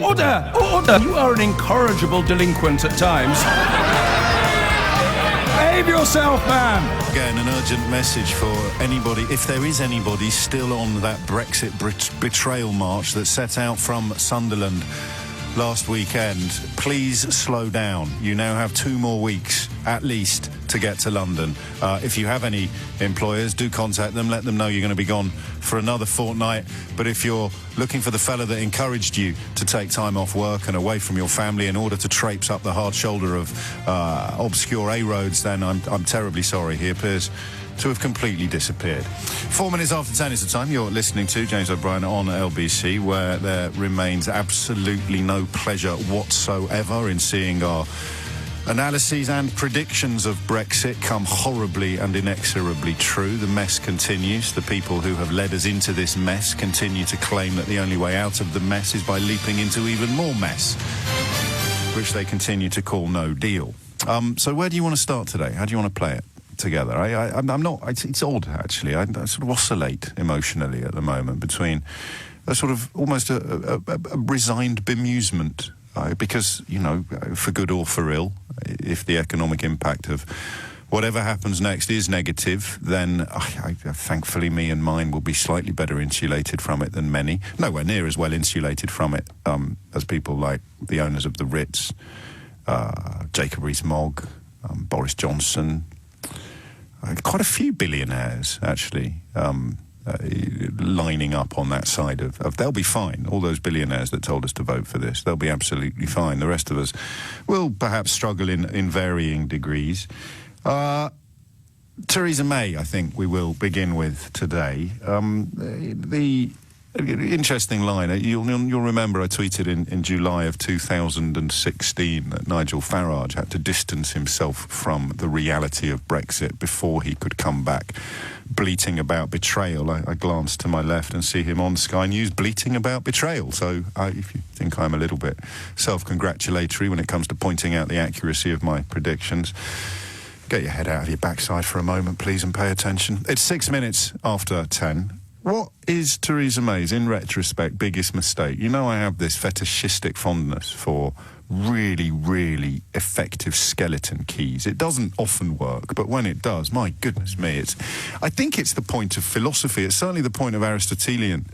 Order! Order! You are an incorrigible delinquent at times. Behave yourself, man! Again, an urgent message for anybody, if there is anybody still on that Brexit betrayal march that set out from Sunderland last weekend. Please slow down. You now have 2 more weeks, at least, to get to London. If you have any employers, do contact them. Let them know you're going to be gone for another fortnight. But if you're looking for the fella that encouraged you to take time off work and away from your family in order to traipse up the hard shoulder of obscure A-roads, then I'm terribly sorry. He appears to have completely disappeared. 4 minutes after 10 is the time. You're listening to James O'Brien on LBC, where there remains absolutely no pleasure whatsoever in seeing our analyses and predictions of Brexit come horribly and inexorably true. The mess continues. The people who have led us into this mess continue to claim that the only way out of the mess is by leaping into even more mess, which they continue to call no deal. So where do you want to start today? How do you want to play it together? I'm not. It's odd, actually. I sort of oscillate emotionally at the moment between a sort of almost a resigned bemusement, because, you know, for good or for ill, if the economic impact of whatever happens next is negative, then thankfully me and mine will be slightly better insulated from it than many. Nowhere near as well insulated from it as people like the owners of the Ritz, Jacob Rees-Mogg, Boris Johnson. Quite a few billionaires, actually, lining up on that side of they'll be fine. All those billionaires that told us to vote for this, they'll be absolutely fine. The rest of us will perhaps struggle in varying degrees. Theresa May, I think we will begin with today. The interesting line, you'll remember I tweeted in July of 2016 that Nigel Farage had to distance himself from the reality of Brexit before he could come back bleating about betrayal. I glance to my left and see him on Sky News bleating about betrayal. So if you think I'm a little bit self-congratulatory when it comes to pointing out the accuracy of my predictions, get your head out of your backside for a moment, please, and pay attention. It's 6 minutes after 10. What is Theresa May's, in retrospect, biggest mistake? You know, I have this fetishistic fondness for really, really effective skeleton keys. It doesn't often work, but when it does, my goodness me, I think it's the point of philosophy. It's certainly the point of Aristotelian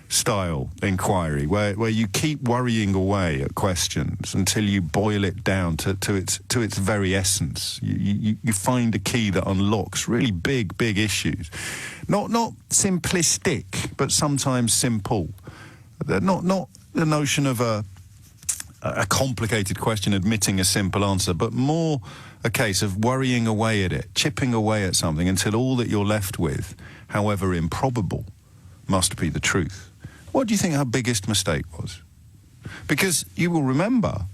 style inquiry, where you keep worrying away at questions until you boil it down to its very essence. You find a key that unlocks really big issues. Not simplistic, but sometimes simple. Not the notion of a complicated question admitting a simple answer, but more a case of worrying away at it, chipping away at something until all that you're left with, however improbable, must be the truth. What do you think her biggest mistake was? Because you will remember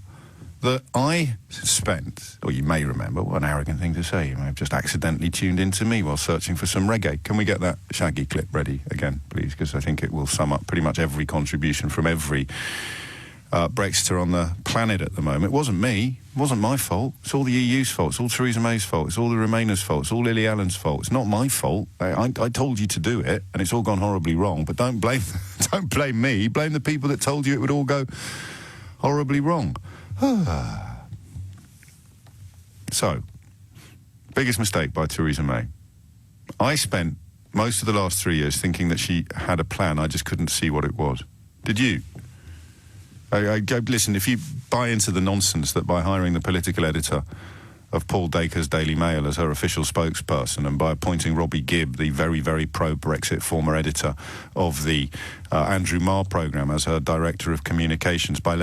that I spent, or you may remember, what an arrogant thing to say, you may have just accidentally tuned into me while searching for some reggae. Can we get that Shaggy clip ready again, please? Because I think it will sum up pretty much every contribution from every Brexiter on the planet at the moment. It wasn't me. It wasn't my fault. It's all the EU's fault. It's all Theresa May's fault. It's all the Remainers' fault. It's all Lily Allen's fault. It's not my fault. I told you to do it, and it's all gone horribly wrong. But don't blame me. Blame the people that told you it would all go horribly wrong. So, biggest mistake by Theresa May. I spent most of the last 3 years thinking that she had a plan. I just couldn't see what it was. Did you? Listen, if you buy into the nonsense that by hiring the political editor of Paul Dacre's Daily Mail as her official spokesperson, and by appointing Robbie Gibb, the very, very pro-Brexit former editor of the Andrew Marr programme, as her director of communications, by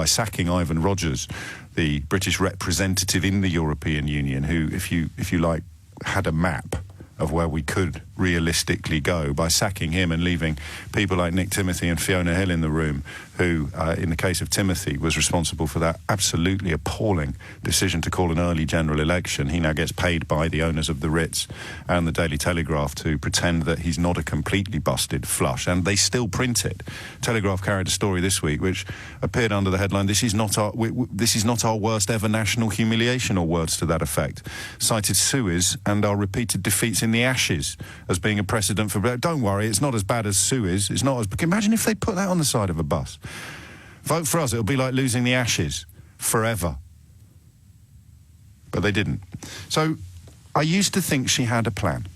sacking Ivan Rogers, the British representative in the European Union, who, if you like, had a map of where we could realistically go, by sacking him and leaving people like Nick Timothy and Fiona Hill in the room, who, in the case of Timothy, was responsible for that absolutely appalling decision to call an early general election. He now gets paid by the owners of the Ritz and the Daily Telegraph to pretend that he's not a completely busted flush, and they still print it. Telegraph carried a story this week which appeared under the headline, this is not our worst ever national humiliation, or words to that effect. Cited Suez and our repeated defeats in the Ashes as being a precedent for... Don't worry, it's not as bad as Suez. It's not as... Imagine if they put that on the side of a bus. Vote for us. It'll be like losing the Ashes forever. But they didn't. So I used to think she had a plan,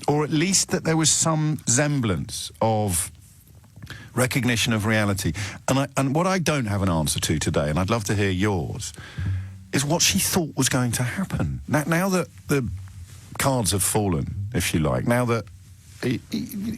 or at least that there was some semblance of recognition of reality. And what I don't have an answer to today, and I'd love to hear yours, is what she thought was going to happen. Now that the cards have fallen, if you like, now that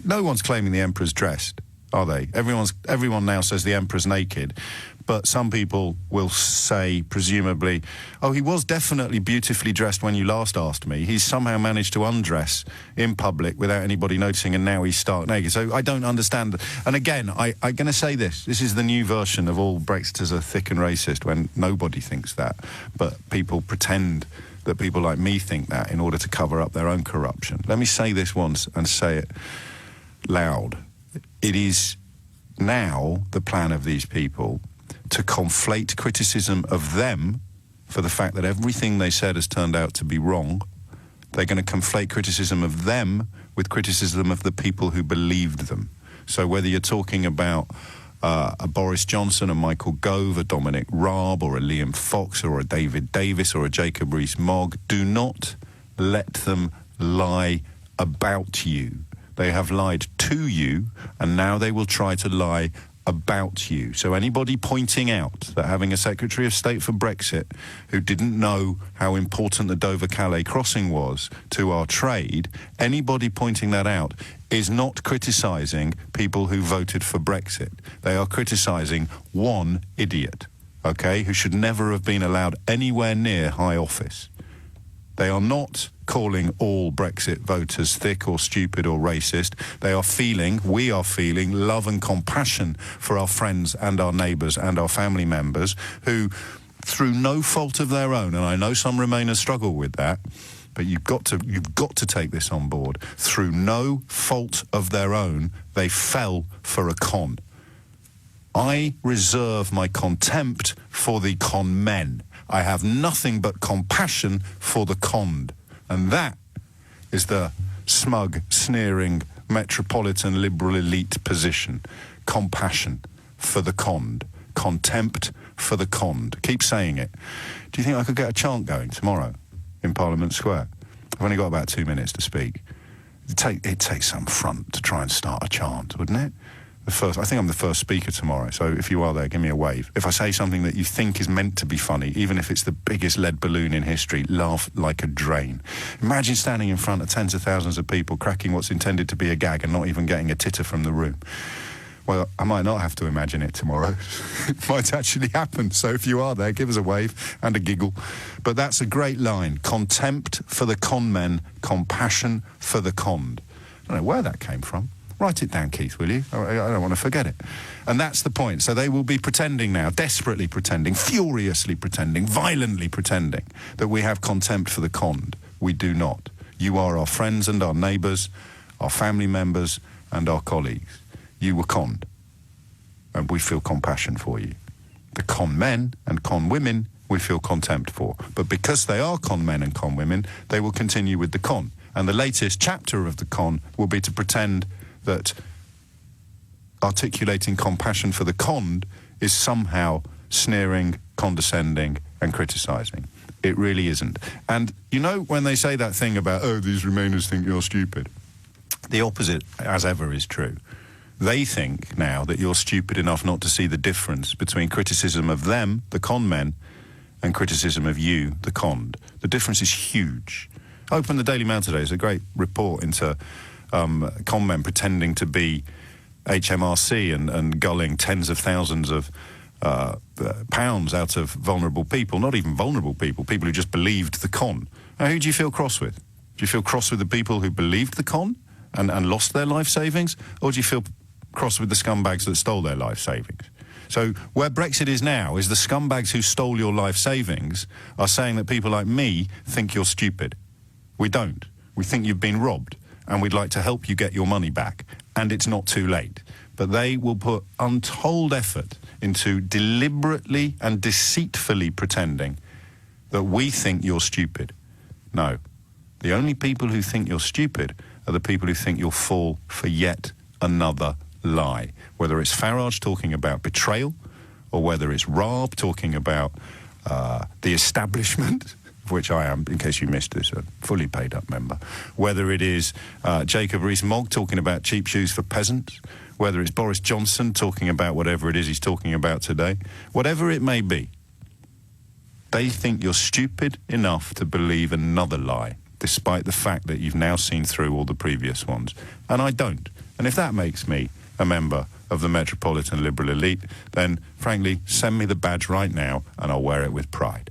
no one's claiming the emperor's dressed, are they? Everyone now says the emperor's naked, but some people will say, presumably, oh, he was definitely beautifully dressed when you last asked me. He's somehow managed to undress in public without anybody noticing, and now he's stark naked. So I don't understand. And again, I'm going to say this. This is the new version of all Brexiters are thick and racist, when nobody thinks that, but people pretend that people like me think that in order to cover up their own corruption. Let me say this once and say it loud. It is now the plan of these people to conflate criticism of them for the fact that everything they said has turned out to be wrong. They're going to conflate criticism of them with criticism of the people who believed them. So whether you're talking about a Boris Johnson, a Michael Gove, a Dominic Raab, or a Liam Fox, or a David Davis, or a Jacob Rees-Mogg, do not let them lie about you. They have lied to you, and now they will try to lie about you. So anybody pointing out that having a Secretary of State for Brexit who didn't know how important the Dover-Calais crossing was to our trade, anybody pointing that out is not criticising people who voted for Brexit. They are criticising one idiot, okay, who should never have been allowed anywhere near high office. They are not calling all Brexit voters thick or stupid or racist. We are feeling love and compassion for our friends and our neighbours and our family members who, through no fault of their own, and I know some Remainers struggle with that, but you've got to take this on board. Through no fault of their own, they fell for a con. I reserve my contempt for the con men. I have nothing but compassion for the conned. And that is the smug, sneering, metropolitan liberal elite position. Compassion for the conned. Contempt for the conned. Keep saying it. Do you think I could get a chant going tomorrow in Parliament Square? I've only got about 2 minutes to speak. It'd take some front to try and start a chant, wouldn't it? I think I'm the first speaker tomorrow, so if you are there, give me a wave. If I say something that you think is meant to be funny, even if it's the biggest lead balloon in history, laugh like a drain. Imagine standing in front of tens of thousands of people, cracking what's intended to be a gag and not even getting a titter from the room. Well, I might not have to imagine it tomorrow. It might actually happen, so if you are there, give us a wave and a giggle. But that's a great line. Contempt for the con men, compassion for the conned. I don't know where that came from. Write it down, Keith, will you? I don't want to forget it. And that's the point. So they will be pretending now, desperately pretending, furiously pretending, violently pretending that we have contempt for the conned. We do not. You are our friends and our neighbours, our family members and our colleagues. You were conned, and we feel compassion for you. The con men and con women we feel contempt for. But because they are con men and con women, they will continue with the con. And the latest chapter of the con will be to pretend that articulating compassion for the conned is somehow sneering, condescending and criticising. It really isn't. And you know when they say that thing about, oh, these Remainers think you're stupid, the opposite, as ever, is true. They think now that you're stupid enough not to see the difference between criticism of them, the con men, and criticism of you, the conned. The difference is huge. Open the Daily Mail today. There's a great report into con men pretending to be HMRC and gulling tens of thousands of pounds out of vulnerable people, not even vulnerable people, people who just believed the con. Now, who do you feel cross with? Do you feel cross with the people who believed the con and lost their life savings? Or do you feel cross with the scumbags that stole their life savings? So where Brexit is now is the scumbags who stole your life savings are saying that people like me think you're stupid. We don't. We think you've been robbed, and we'd like to help you get your money back, and it's not too late. But they will put untold effort into deliberately and deceitfully pretending that we think you're stupid. No. The only people who think you're stupid are the people who think you'll fall for yet another lie. Whether it's Farage talking about betrayal, or whether it's Raab talking about the establishment, of which I am, in case you missed this, a fully paid-up member, whether it is Jacob Rees-Mogg talking about cheap shoes for peasants, whether it's Boris Johnson talking about whatever it is he's talking about today, whatever it may be, they think you're stupid enough to believe another lie, despite the fact that you've now seen through all the previous ones. And I don't. And if that makes me a member of the metropolitan liberal elite, then, frankly, send me the badge right now and I'll wear it with pride.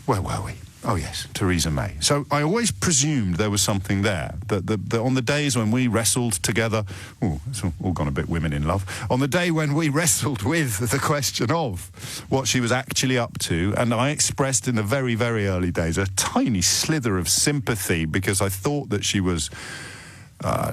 Where were we? Oh, yes, Theresa May. So I always presumed there was something there, that on the days when we wrestled together, it's all gone a bit women in love, on the day when we wrestled with the question of what she was actually up to, and I expressed in the very, very early days a tiny slither of sympathy because I thought that she was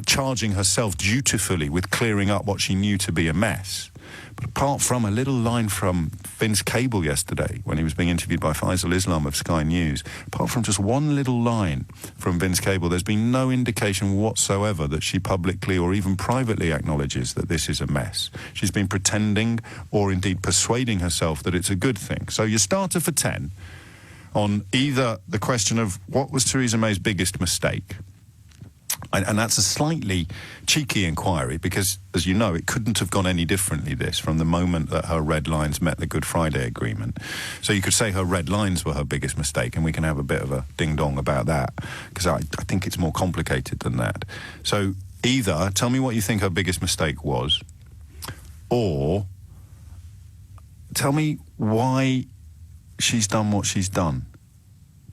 charging herself dutifully with clearing up what she knew to be a mess. But apart from a little line from Vince Cable yesterday, when he was being interviewed by Faisal Islam of Sky News, apart from just one little line from Vince Cable, there's been no indication whatsoever that she publicly or even privately acknowledges that this is a mess. She's been pretending or indeed persuading herself that it's a good thing. So you start her for 10 on either the question of what was Theresa May's biggest mistake. And that's a slightly cheeky inquiry because, as you know, it couldn't have gone any differently, this, from the moment that her red lines met the Good Friday Agreement. So you could say her red lines were her biggest mistake, and we can have a bit of a ding-dong about that, because I think it's more complicated than that. So either tell me what you think her biggest mistake was, or tell me why she's done what she's done.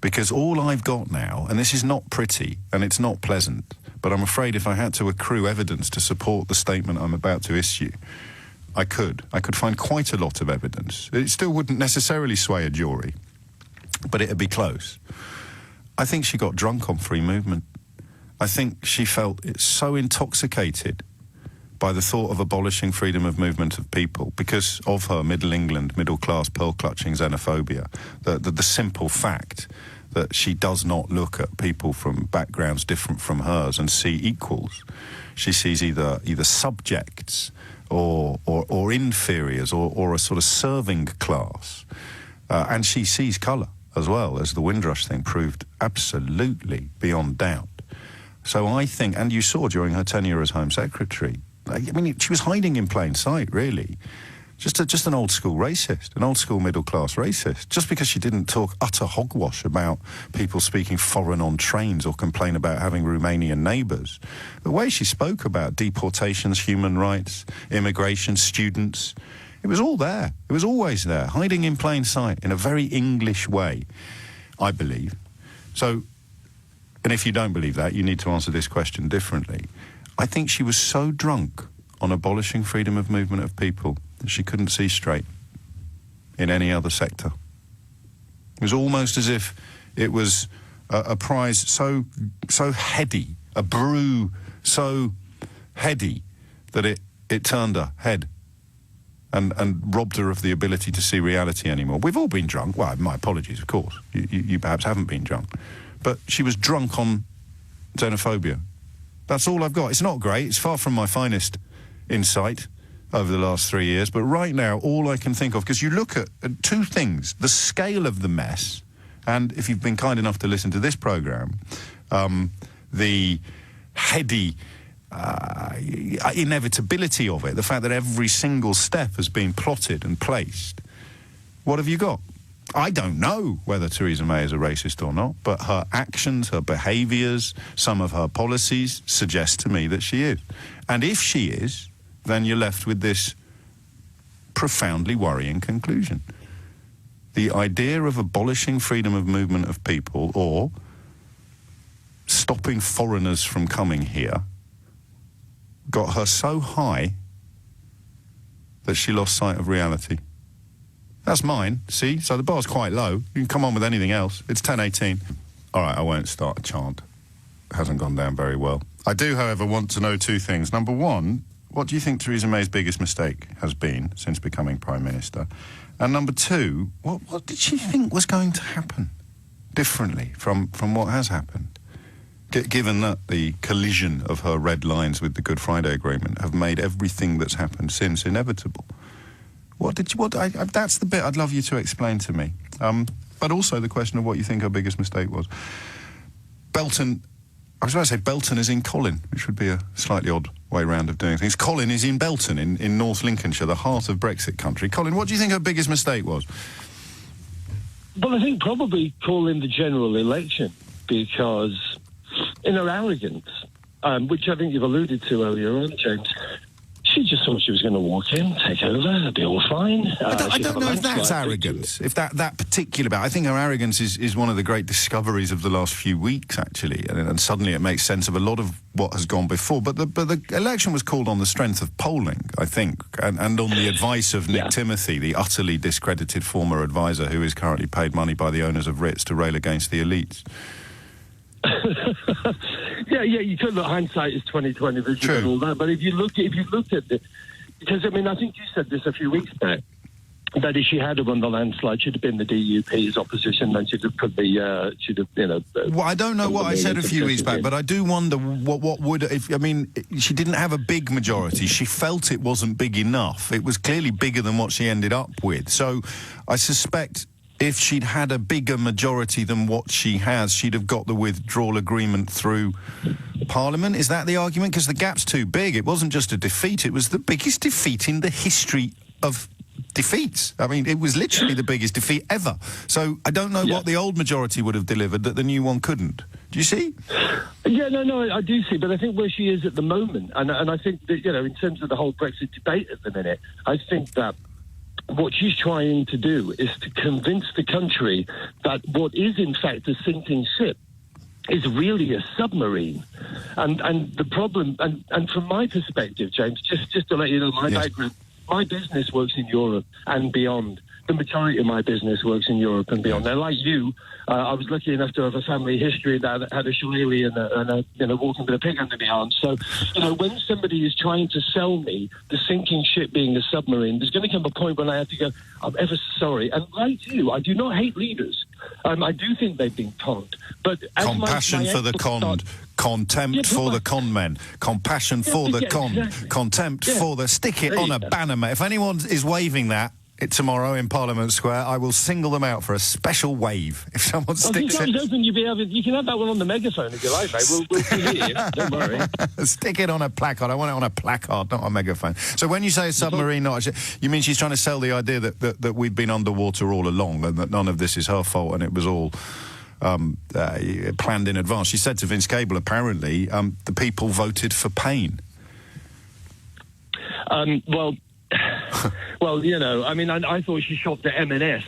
Because all I've got now, and this is not pretty, and it's not pleasant, but I'm afraid if I had to accrue evidence to support the statement I'm about to issue, I could. I could find quite a lot of evidence. It still wouldn't necessarily sway a jury, but it'd be close. I think she got drunk on free movement. I think she felt so intoxicated by the thought of abolishing freedom of movement of people because of her Middle England, middle-class, pearl-clutching xenophobia, the simple fact that she does not look at people from backgrounds different from hers and see equals. She sees either subjects or inferiors or a sort of serving class. And she sees colour as well, as the Windrush thing proved absolutely beyond doubt. So I think, and you saw during her tenure as Home Secretary, I mean, she was hiding in plain sight, really. Just an old-school racist, an old-school middle-class racist. Just because she didn't talk utter hogwash about people speaking foreign on trains or complain about having Romanian neighbours. The way she spoke about deportations, human rights, immigration, students, it was all there. It was always there, hiding in plain sight in a very English way, I believe. So, and if you don't believe that, you need to answer this question differently. I think she was so drunk on abolishing freedom of movement of people that she couldn't see straight in any other sector. It was almost as if it was a prize so heady, a brew so heady that it turned her head and robbed her of the ability to see reality anymore. We've all been drunk. Well, my apologies, of course. You perhaps haven't been drunk. But she was drunk on xenophobia. That's all I've got. It's not great. It's far from my finest insight over the last 3 years. But right now, all I can think of, because you look at two things, the scale of the mess, and if you've been kind enough to listen to this programme, the heady inevitability of it, the fact that every single step has been plotted and placed. What have you got? I don't know whether Theresa May is a racist or not, but her actions, her behaviours, some of her policies suggest to me that she is. And if she is, then you're left with this profoundly worrying conclusion. The idea of abolishing freedom of movement of people or stopping foreigners from coming here got her so high that she lost sight of reality. That's mine, see? So the bar's quite low. You can come on with anything else. It's 10:18. All right, I won't start a chant. It hasn't gone down very well. I do, however, want to know two things. Number one, what do you think Theresa May's biggest mistake has been since becoming Prime Minister? And number two, what did she think was going to happen differently from what has happened? Given that the collision of her red lines with the Good Friday Agreement have made everything that's happened since inevitable. That's the bit I'd love you to explain to me. But also the question of what you think her biggest mistake was. Belton, I was about to say Belton is in Colin, which would be a slightly odd way round of doing things. Colin is in Belton, in North Lincolnshire, the heart of Brexit country. Colin, what do you think her biggest mistake was? Well, I think probably calling the general election, because in her arrogance, which I think you've alluded to earlier on, James, she just thought she was going to walk in, take over, it'd be all fine. I don't know if that's arrogance, if that particular bit. I think her arrogance is one of the great discoveries of the last few weeks, actually, and suddenly it makes sense of a lot of what has gone before. But the election was called on the strength of polling, I think, and on the advice of Nick Timothy, the utterly discredited former advisor who is currently paid money by the owners of Ritz to rail against the elites. Yeah, you could look, hindsight is 20/20 vision and all that, but if you looked at it, because I mean, I think you said this a few weeks back, that if she had won the landslide, she'd have been the DUP's opposition, and she'd have put the, Well, I don't know what I said a few weeks back, but I do wonder what would, she didn't have a big majority. She felt it wasn't big enough. It was clearly bigger than what she ended up with. So I suspect if she'd had a bigger majority than what she has, she'd have got the withdrawal agreement through Parliament. Is that the argument? Because the gap's too big. It wasn't just a defeat. It was the biggest defeat in the history of defeats. I mean, it was literally the biggest defeat ever. So I don't know what the old majority would have delivered that the new one couldn't. Do you see? Yeah, no, I do see. But I think where she is at the moment, and I think that, in terms of the whole Brexit debate at the minute, I think that what she's trying to do is to convince the country that what is in fact a sinking ship is really a submarine. And the problem, and from my perspective, James, just to let you know my background, my business works in Europe and beyond. The majority of my business works in Europe and beyond. Now, like you, I was lucky enough to have a family history that had a shillelagh and a walking with a pig under my arm. So, when somebody is trying to sell me the sinking ship being a submarine, there's going to come a point when I have to go, I'm ever so sorry. And like you, I do not hate leaders. I do think they've been conned. But compassion for the conned. Contempt for the con men. Compassion for the con. Exactly. Contempt for the... Stick it on a banner, mate. If anyone is waving that tomorrow in Parliament Square, I will single them out for a special wave. If someone sticks it... I was hoping you can have that one on the megaphone if you like, mate. We'll hear you. Don't worry. Stick it on a placard. I want it on a placard, not a megaphone. So when you say a submarine, you mean she's trying to sell the idea that we've been underwater all along and that none of this is her fault and it was all... planned in advance. She said to Vince Cable, apparently, the people voted for Payne. Well, I mean, I thought she shopped at M&S.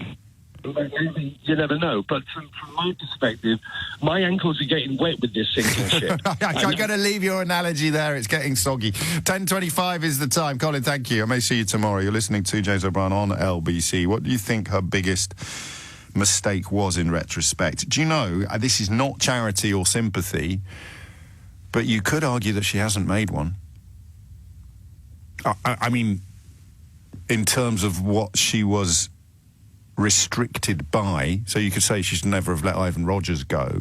You never know. But from my perspective, my ankles are getting wet with this sinking ship. I'm going to leave your analogy there. It's getting soggy. 10:25 is the time. Colin, thank you. I may see you tomorrow. You're listening to James O'Brien on LBC. What do you think her biggest mistake was in retrospect? Do you know, this is not charity or sympathy, but you could argue that she hasn't made one. I mean, in terms of what she was restricted by, so you could say she should never have let Ivan Rogers go,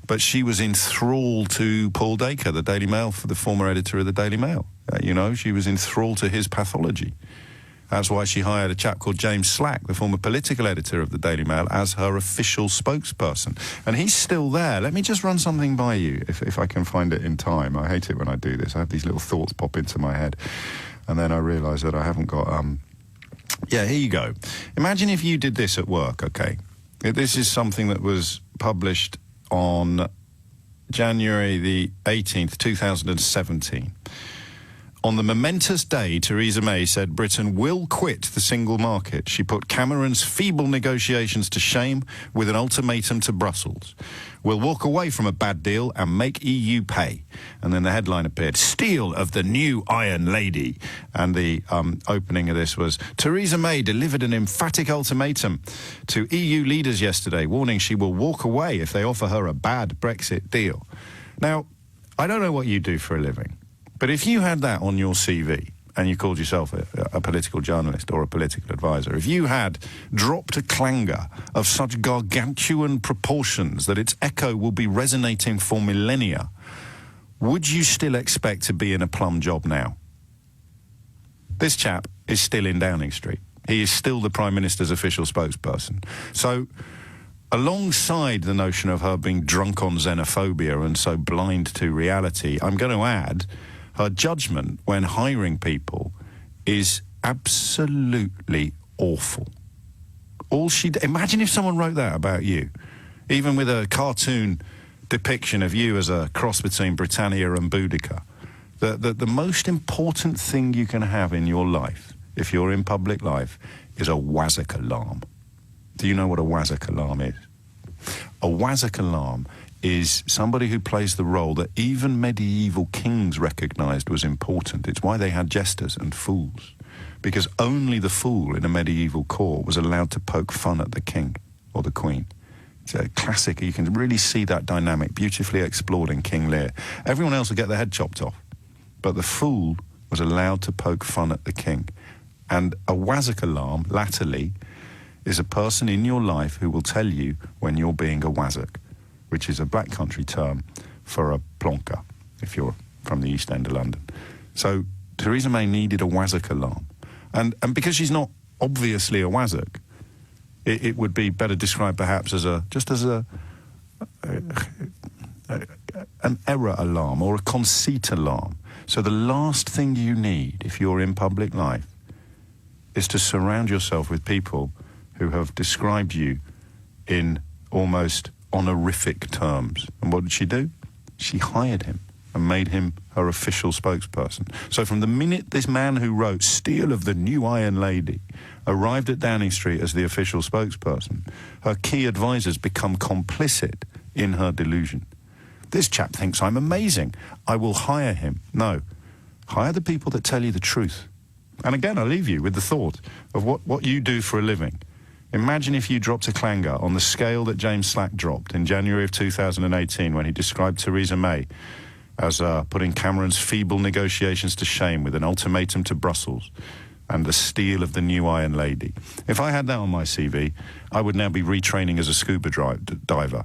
but she was enthralled to Paul Dacre, the Daily Mail, for the former editor of the Daily Mail. She was enthralled to his pathology. That's why she hired a chap called James Slack, the former political editor of the Daily Mail, as her official spokesperson. And he's still there. Let me just run something by you, if I can find it in time. I hate it when I do this. I have these little thoughts pop into my head, and then I realise that I haven't got... Yeah, here you go. Imagine if you did this at work, OK? This is something that was published on January the 18th, 2017. On the momentous day, Theresa May said Britain will quit the single market. She put Cameron's feeble negotiations to shame with an ultimatum to Brussels. We'll walk away from a bad deal and make EU pay. And then the headline appeared, Steel of the New Iron Lady. And the opening of this was, Theresa May delivered an emphatic ultimatum to EU leaders yesterday, warning she will walk away if they offer her a bad Brexit deal. Now, I don't know what you do for a living, but if you had that on your CV and you called yourself a political journalist or a political advisor, if you had dropped a clangor of such gargantuan proportions that its echo will be resonating for millennia, would you still expect to be in a plum job now? This chap is still in Downing Street. he is still the Prime Minister's official spokesperson. So, alongside the notion of her being drunk on xenophobia and so blind to reality, I'm going to add her judgment when hiring people is absolutely awful. Imagine if someone wrote that about you, even with a cartoon depiction of you as a cross between Britannia and Boudica. The most important thing you can have in your life, if you're in public life, is a WASIC alarm. Do you know what a WASIC alarm is? A WASIC alarm is somebody who plays the role that even medieval kings recognised was important. It's why they had jesters and fools, because only the fool in a medieval court was allowed to poke fun at the king or the queen. It's a classic. You can really see that dynamic beautifully explored in King Lear. Everyone else would get their head chopped off, but the fool was allowed to poke fun at the king. And a WASIC alarm, latterly, is a person in your life who will tell you when you're being a WASIC, which is a black country term for a plonker, if you're from the East End of London. So Theresa May needed a WASIC alarm. And because she's not obviously a WASIC, it would be better described perhaps as an error alarm or a conceit alarm. So the last thing you need if you're in public life is to surround yourself with people who have described you in almost honorific terms. And what did she do? She hired him and made him her official spokesperson. So from the minute this man who wrote Steel of the New Iron Lady arrived at Downing Street as the official spokesperson, her key advisors become complicit in her delusion. This chap thinks I'm amazing. I will hire him. No. Hire the people that tell you the truth. And again, I leave you with the thought of what you do for a living. Imagine if you dropped a clanger on the scale that James Slack dropped in January of 2018 when he described Theresa May as putting Cameron's feeble negotiations to shame with an ultimatum to Brussels and the steel of the new Iron Lady. If I had that on my CV, I would now be retraining as a scuba diver,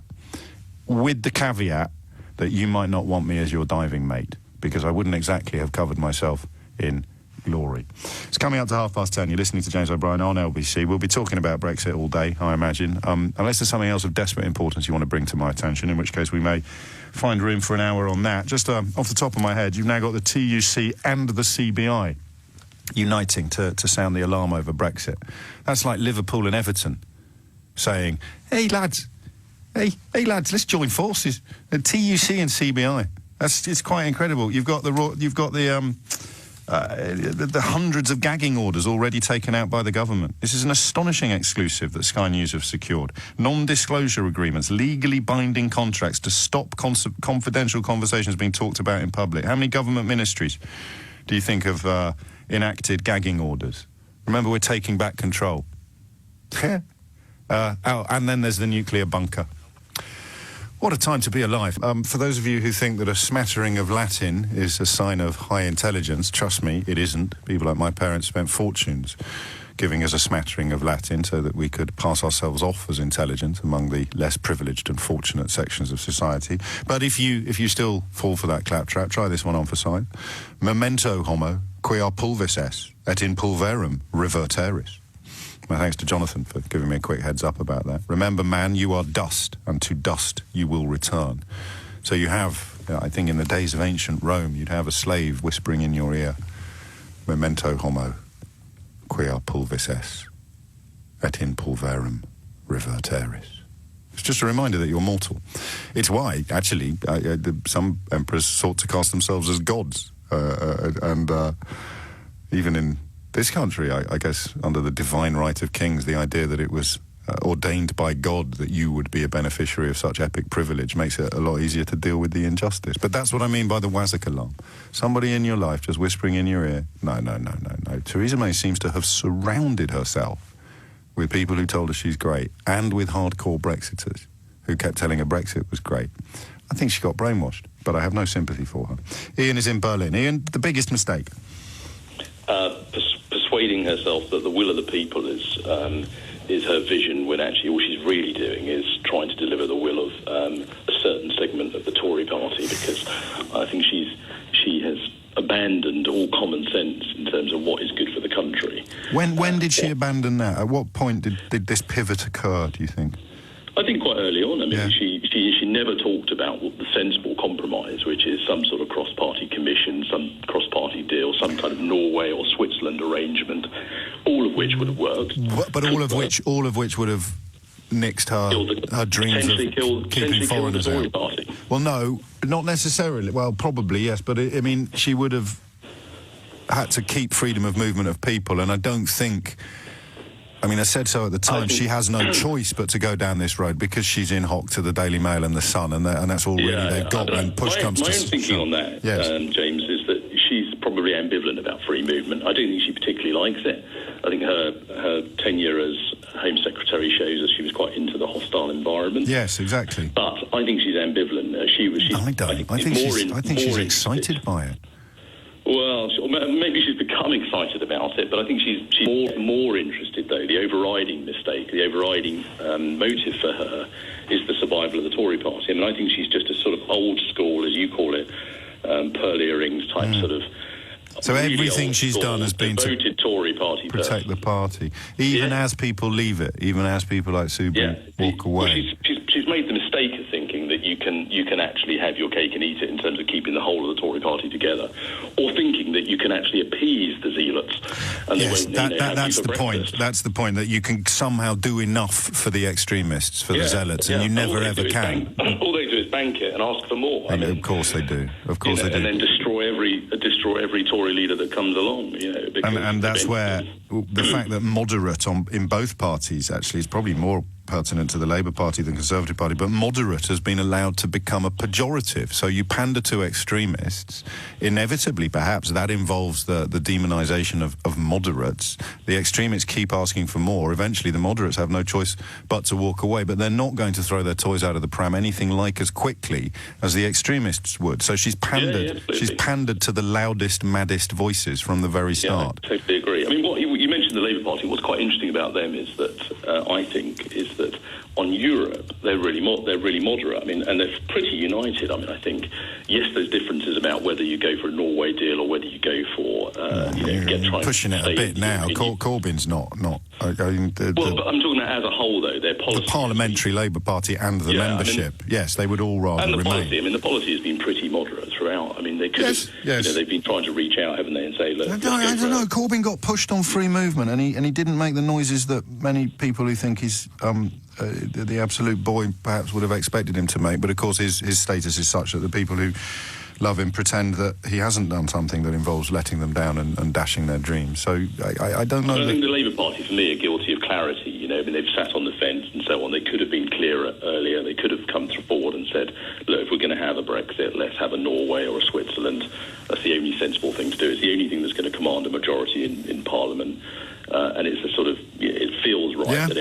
with the caveat that you might not want me as your diving mate, because I wouldn't exactly have covered myself in glory. It's coming up to 10:30. You're listening to James O'Brien on LBC. We'll be talking about Brexit all day, I imagine, unless there's something else of desperate importance you want to bring to my attention, in which case we may find room for an hour on that. Just off the top of my head, you've now got the TUC and the CBI uniting to sound the alarm over Brexit. That's like Liverpool and Everton saying, hey lads, let's join forces. The TUC and CBI. It's quite incredible. You've got the hundreds of gagging orders already taken out by the government. This is an astonishing exclusive that Sky News have secured. Non-disclosure agreements, legally binding contracts to stop confidential conversations being talked about in public. How many government ministries do you think have enacted gagging orders? Remember, we're taking back control. And then there's the nuclear bunker. What a time to be alive. For those of you who think that a smattering of Latin is a sign of high intelligence, trust me, it isn't. People like my parents spent fortunes giving us a smattering of Latin so that we could pass ourselves off as intelligent among the less privileged and fortunate sections of society. But if you still fall for that claptrap, try this one on for sight. Memento homo, quia pulvis es, et in pulverum reverteris. My thanks to Jonathan for giving me a quick heads up about that. Remember, man, you are dust, and to dust you will return. So you have, I think in the days of ancient Rome, you'd have a slave whispering in your ear, memento homo, quia pulvis es, et in pulverum reverteris. It's just a reminder that you're mortal. It's why, actually, some emperors sought to cast themselves as gods, and even in this country, I guess, under the divine right of kings, the idea that it was ordained by God that you would be a beneficiary of such epic privilege makes it a lot easier to deal with the injustice. But that's what I mean by the WASIC alarm. Somebody in your life just whispering in your ear, no. Theresa May seems to have surrounded herself with people who told her she's great, and with hardcore Brexiters who kept telling her Brexit was great. I think she got brainwashed, but I have no sympathy for her. Ian is in Berlin. Ian, the biggest mistake? Persuading herself that the will of the people is her vision, when actually all she's really doing is trying to deliver the will of a certain segment of the Tory party, because I think she has abandoned all common sense in terms of what is good for the country. When did she abandon that? At what point did this pivot occur, do you think? I think quite early on. I mean, Yeah. she never talked about the sensible compromise, which is some sort of cross-party commission, some cross-party deal, some kind of Norway or Switzerland arrangement, all of which would have worked. But all of which would have nixed her dreams of keeping foreigners out. Party. Well, no, not necessarily. Well, probably yes, but I mean, she would have had to keep freedom of movement of people, and I don't think. I mean, I said so at the time. She has no choice but to go down this road because she's in hock to the Daily Mail and the Sun, and that's all really they've got when push comes to shove. My own thinking on that, yes. James, is that she's probably ambivalent about free movement. I don't think she particularly likes it. I think her tenure as Home Secretary shows us she was quite into the hostile environment. Yes, exactly. But I think she's ambivalent. I think she's excited by it. Well, maybe she's become excited about it, but I think she's more interested, though. The overriding motive for her is the survival of the Tory party. I mean, I think she's just a sort of old school, as you call it, pearl earrings type sort of. So really everything she's done has been to Tory party protect the party, even as people leave it, even as people like Subi walk away. Well, she's made the mistake of thinking that you can actually have your cake and eat it in terms of keeping the whole of the Tory party together, or thinking that you can actually appease the zealots. And yes, that's the point. That's the point, that you can somehow do enough for the extremists, for the zealots, and you never ever can. All they do is bank it and ask for more. I mean, of course they do. Of course they do. And then destroy every Tory leader that comes along. And that's where the fact that moderate in both parties actually is probably more pertinent to the Labour Party than Conservative Party, but moderate has been allowed to become a pejorative. So you pander to extremists, inevitably perhaps that involves the demonisation of moderates. The extremists keep asking for more. Eventually the moderates have no choice but to walk away, but they're not going to throw their toys out of the pram anything like as quickly as the extremists would. So she's pandered. She's pandered to the loudest, maddest voices from the very start. Yeah, I totally agree. I mean, what you mentioned the Labour Party. What's quite interesting about them is that I think is that on Europe they're really moderate. I mean, and they're pretty united. I mean, I think yes, there's differences about whether you go for a Norway deal or whether you go for pushing it a bit now. Corbyn's not. But I'm talking about as a whole, though. Their policy, the Parliamentary Labour Party and the membership. I mean, yes, they would all rather and the remain. Policy, I mean, the policy has been pretty moderate throughout. I mean, they could have, they've been trying to reach out, haven't they, and say, look. I don't know. Corbyn got pushed on free movement, and he didn't make the noises that many people who think he's the absolute boy perhaps would have expected him to make. But of course, his status is such that the people who love him pretend that he hasn't done something that involves letting them down and dashing their dreams. So I don't know. I think the Labour Party, for me, are guilty of clarity. I mean, they've sat on the fence and so on. They could have been clearer earlier. They could have come forward and said, look, if we're going to have a Brexit, let's have a Norway or a Switzerland. That's the only sensible thing to do. It's the only thing that's going to command a majority in Parliament. And it's a sort of, it feels right that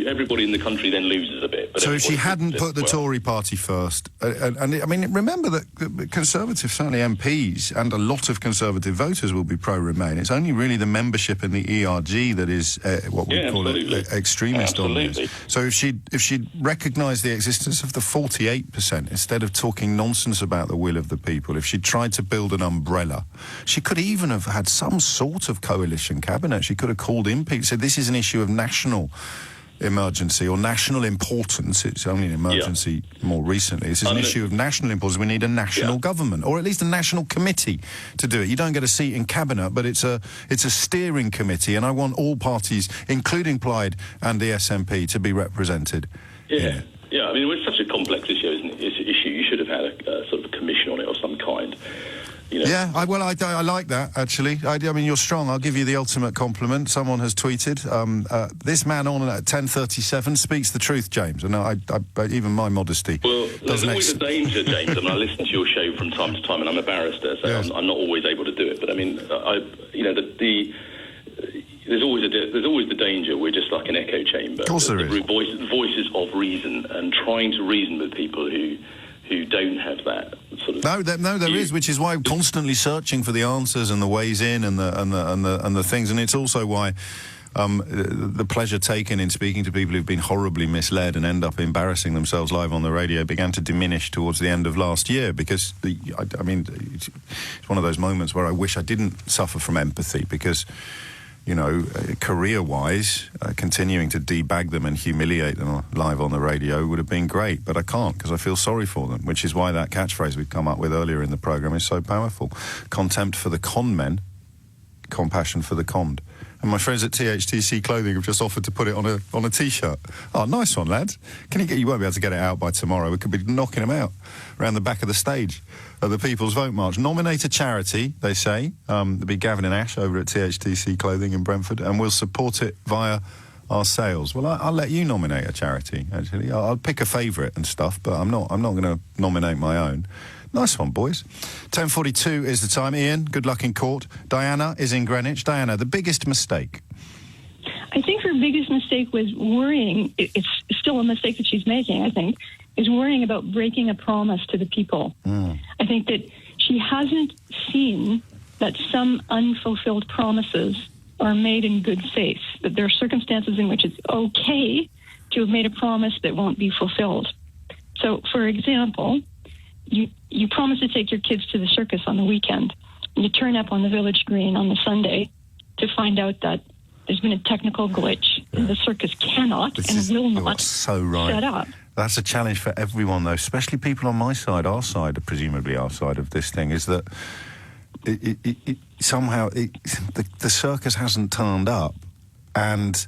everybody in the country then loses a bit. But so if she hadn't put the Tory party first, and I mean, remember that Conservative, certainly MPs, and a lot of Conservative voters will be pro-Remain. It's only really the membership in the ERG that is what we call it extremist on this. So if she'd recognised the existence of the 48% instead of talking nonsense about the will of the people, if she'd tried to build an umbrella, she could even have had some sort of coalition cabinet. She could have called in people, said this is an issue of national emergency or national importance. It's only an emergency more recently. This is an issue of national importance. We need a national government, or at least a national committee to do it. You don't get a seat in cabinet, but it's a steering committee, and I want all parties, including Plaid and the SNP, to be represented. Yeah. I mean, it's such a complex issue, isn't it? You should have had a sort of a commission on it of some kind. Yeah, I like that, actually. I mean, you're strong. I'll give you the ultimate compliment. Someone has tweeted, this man on at 10:37 speaks the truth, James. And even my modesty... Well, there's always a danger, James, and I listen to your show from time to time, and I'm a barrister, so I'm not always able to do it. But, I mean, there's always the danger. We're just like an echo chamber. Of course there is. Voices of reason, and trying to reason with people who don't have that sort of... No, there is, which is why I'm constantly searching for the answers and the ways in and the things, and it's also why the pleasure taken in speaking to people who've been horribly misled and end up embarrassing themselves live on the radio began to diminish towards the end of last year, because it's one of those moments where I wish I didn't suffer from empathy, because, you know, career-wise, continuing to debag them and humiliate them live on the radio would have been great, but I can't, because I feel sorry for them, which is why that catchphrase we've come up with earlier in the programme is so powerful. Contempt for the con men, compassion for the conned. And my friends at THTC Clothing have just offered to put it on a T-shirt. Oh, nice one, lads. You won't be able to get it out by tomorrow. We could be knocking them out around the back of the stage at the People's Vote March. Nominate a charity, they say. There'll be Gavin and Ash over at THTC Clothing in Brentford, and we'll support it via our sales. Well, I'll let you nominate a charity, actually. I'll pick a favourite and stuff, but I'm not going to nominate my own. Nice one, boys. 10:42 is the time. Ian, good luck in court. Diana is in Greenwich. Diana, the biggest mistake? I think her biggest mistake was worrying. It's still a mistake that she's making, I think, is worrying about breaking a promise to the people. I think that she hasn't seen that some unfulfilled promises are made in good faith, that there are circumstances in which it's okay to have made a promise that won't be fulfilled. So, for example, you promise to take your kids to the circus on the weekend, and you turn up on the village green on the Sunday to find out that there's been a technical glitch, and the circus cannot will not set up. That's a challenge for everyone, though, especially people on my side, our side, presumably our side of this thing, is that somehow the circus hasn't turned up, and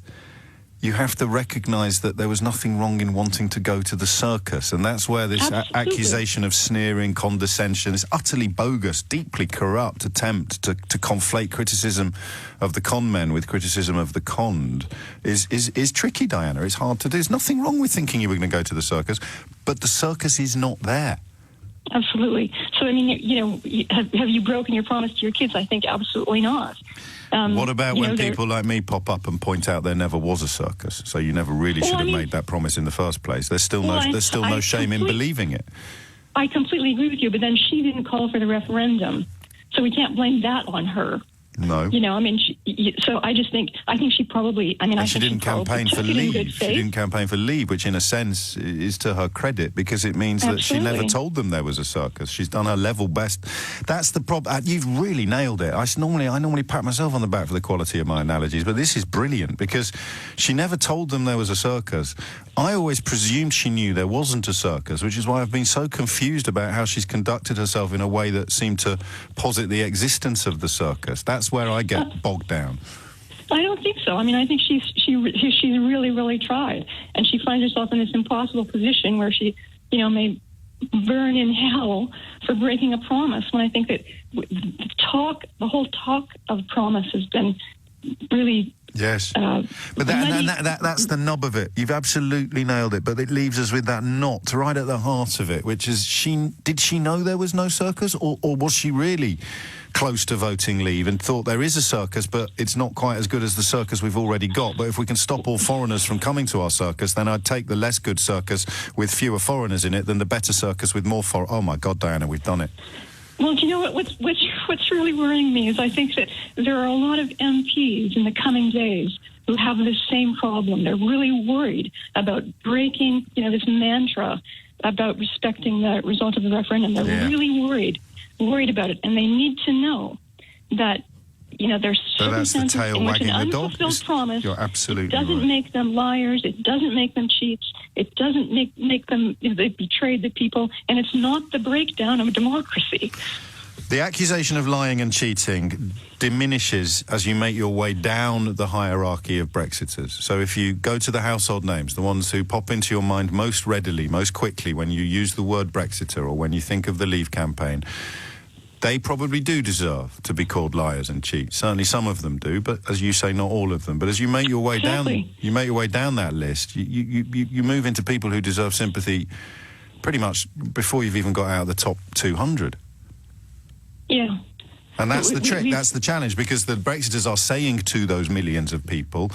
you have to recognise that there was nothing wrong in wanting to go to the circus, and that's where this accusation of sneering, condescension, this utterly bogus, deeply corrupt attempt to conflate criticism of the con men with criticism of the conned is tricky, Diana. It's hard to do. There's nothing wrong with thinking you were going to go to the circus, but the circus is not there. Absolutely. So, I mean, you know, have you broken your promise to your kids? I think absolutely not. What about when people like me pop up and point out there never was a circus, so you never really should have made that promise in the first place? There's still no shame in believing it. I completely agree with you, but then she didn't call for the referendum, so we can't blame that on her. No. You know, I mean, so I think she probably, she didn't campaign for leave. She didn't campaign for leave, which in a sense is to her credit, because it means that she never told them there was a circus. She's done her level best. That's the problem. You've really nailed it. I normally pat myself on the back for the quality of my analogies, but this is brilliant, because she never told them there was a circus. I always presumed she knew there wasn't a circus, which is why I've been so confused about how she's conducted herself in a way that seemed to posit the existence of the circus. That's where I get bogged down. I don't think so. I mean, I think she's really, really tried, and she finds herself in this impossible position where she, you know, may burn in hell for breaking a promise. When I think that the whole talk of promise has been really. Yes, but that's the nub of it. You've absolutely nailed it, but it leaves us with that knot right at the heart of it, which is, did she know there was no circus, or was she really close to voting leave and thought there is a circus, but it's not quite as good as the circus we've already got? But if we can stop all foreigners from coming to our circus, then I'd take the less good circus with fewer foreigners in it than the better circus with more foreigners. Oh, my God, Diana, we've done it. Well, do you know what's really worrying me is I think that there are a lot of MPs in the coming days who have this same problem. They're really worried about breaking, you know, this mantra about respecting the result of the referendum. They're really worried about it, and they need to know that, you know, there's circumstances in which an unfulfilled promise doesn't make them liars, it doesn't make them cheats, it doesn't make them, you know, they betrayed the people, and it's not the breakdown of democracy. The accusation of lying and cheating diminishes as you make your way down the hierarchy of Brexiters. So if you go to the household names, the ones who pop into your mind most readily, most quickly when you use the word Brexiter or when you think of the Leave campaign, they probably do deserve to be called liars and cheats. Certainly some of them do, but as you say, not all of them. But as you make your way down that list, you move into people who deserve sympathy pretty much before you've even got out of the top 200. Yeah. And that's the trick, that's the challenge, because the Brexiters are saying to those millions of people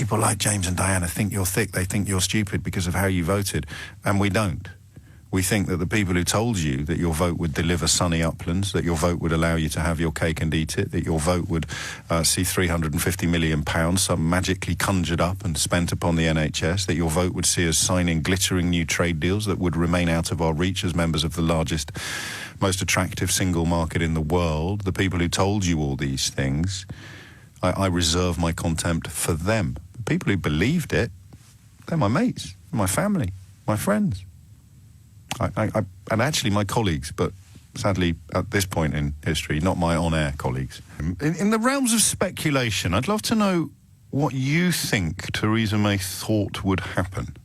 like James and Diana think you're thick, they think you're stupid because of how you voted, and we don't. We think that the people who told you that your vote would deliver sunny uplands, that your vote would allow you to have your cake and eat it, that your vote would see £350 million some magically conjured up and spent upon the NHS, that your vote would see us signing glittering new trade deals that would remain out of our reach as members of the largest, most attractive single market in the world, the people who told you all these things, I reserve my contempt for them. The people who believed it, they're my mates, my family, my friends. And actually my colleagues, but sadly at this point in history, not my on-air colleagues. In the realms of speculation, I'd love to know what you think Theresa May thought would happen.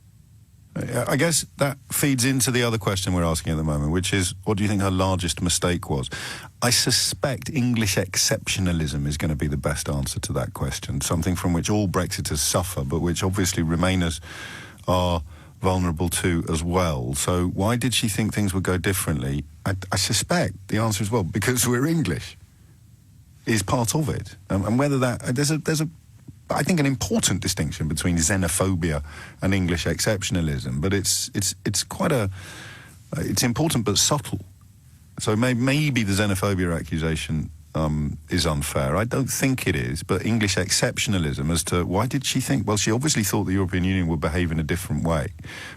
I guess that feeds into the other question we're asking at the moment, which is, what do you think her largest mistake was? I suspect English exceptionalism is going to be the best answer to that question, something from which all Brexiters suffer, but which obviously Remainers are vulnerable to as well. So why did she think things would go differently? I suspect the answer is, well, because we're English is part of it. And whether that... There's a I think an important distinction between xenophobia and English exceptionalism, but it's quite a... it's important but subtle. So maybe the xenophobia accusation is unfair. I don't think it is, but English exceptionalism as to why did she think... Well, she obviously thought the European Union would behave in a different way.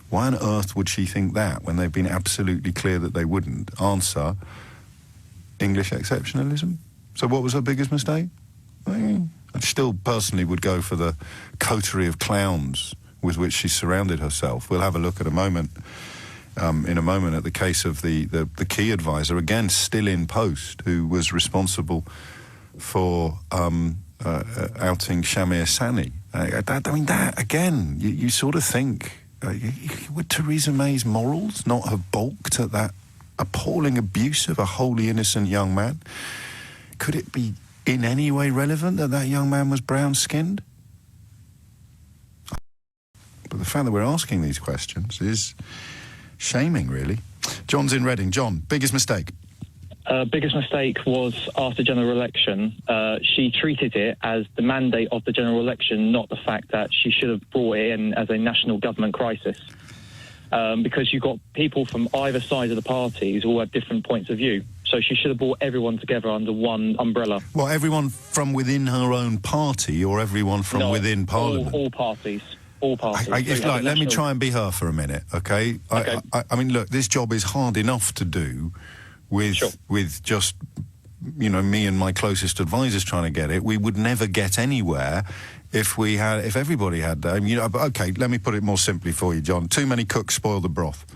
Why on earth would she think that when they've been absolutely clear that they wouldn't? Answer, English exceptionalism. So what was her biggest mistake? I still personally would go for the coterie of clowns with which she surrounded herself. We'll have a look at in a moment at the case of the key advisor, again still in post, who was responsible for outing Shamir Sani. That again, you sort of think, would Theresa May's morals not have balked at that appalling abuse of a wholly innocent young man? Could it be in any way relevant that young man was brown-skinned? But the fact that we're asking these questions is shaming, really. John's in Reading. John, biggest mistake? Biggest mistake was after general election. She treated it as the mandate of the general election, not the fact that she should have brought it in as a national government crisis. Because you've got people from either side of the parties who all have different points of view. So she should have brought everyone together under one umbrella. Well, everyone from within her own party or everyone from within Parliament? All parties. All parties. Let me try and be her for a minute, okay? I mean, look, this job is hard enough to do with just, me and my closest advisors trying to get it. We would never get anywhere if everybody had that. Okay, let me put it more simply for you, John. Too many cooks spoil the broth.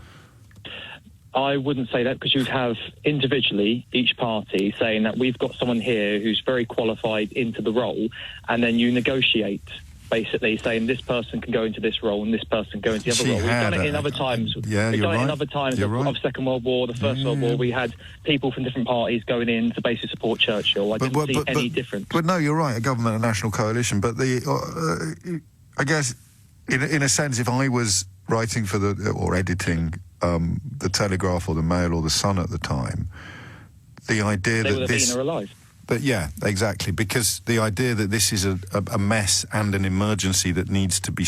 I wouldn't say that, because you'd have individually each party saying that we've got someone here who's very qualified into the role, and then you negotiate, basically saying this person can go into this role and this person can go into the other role. We've done it in other times. Yeah, We've you're done right. it in other times You're of Second World War, the First World War. We had people from different parties going in to basically support Churchill. I didn't see any difference. But no, you're right, a government, a national coalition. But I guess, in a sense, if I was writing for or editing the Telegraph or the Mail or the Sun at the time, the idea they that would have this... been her alive. But yeah, exactly, because the idea that this is a mess and an emergency that needs to be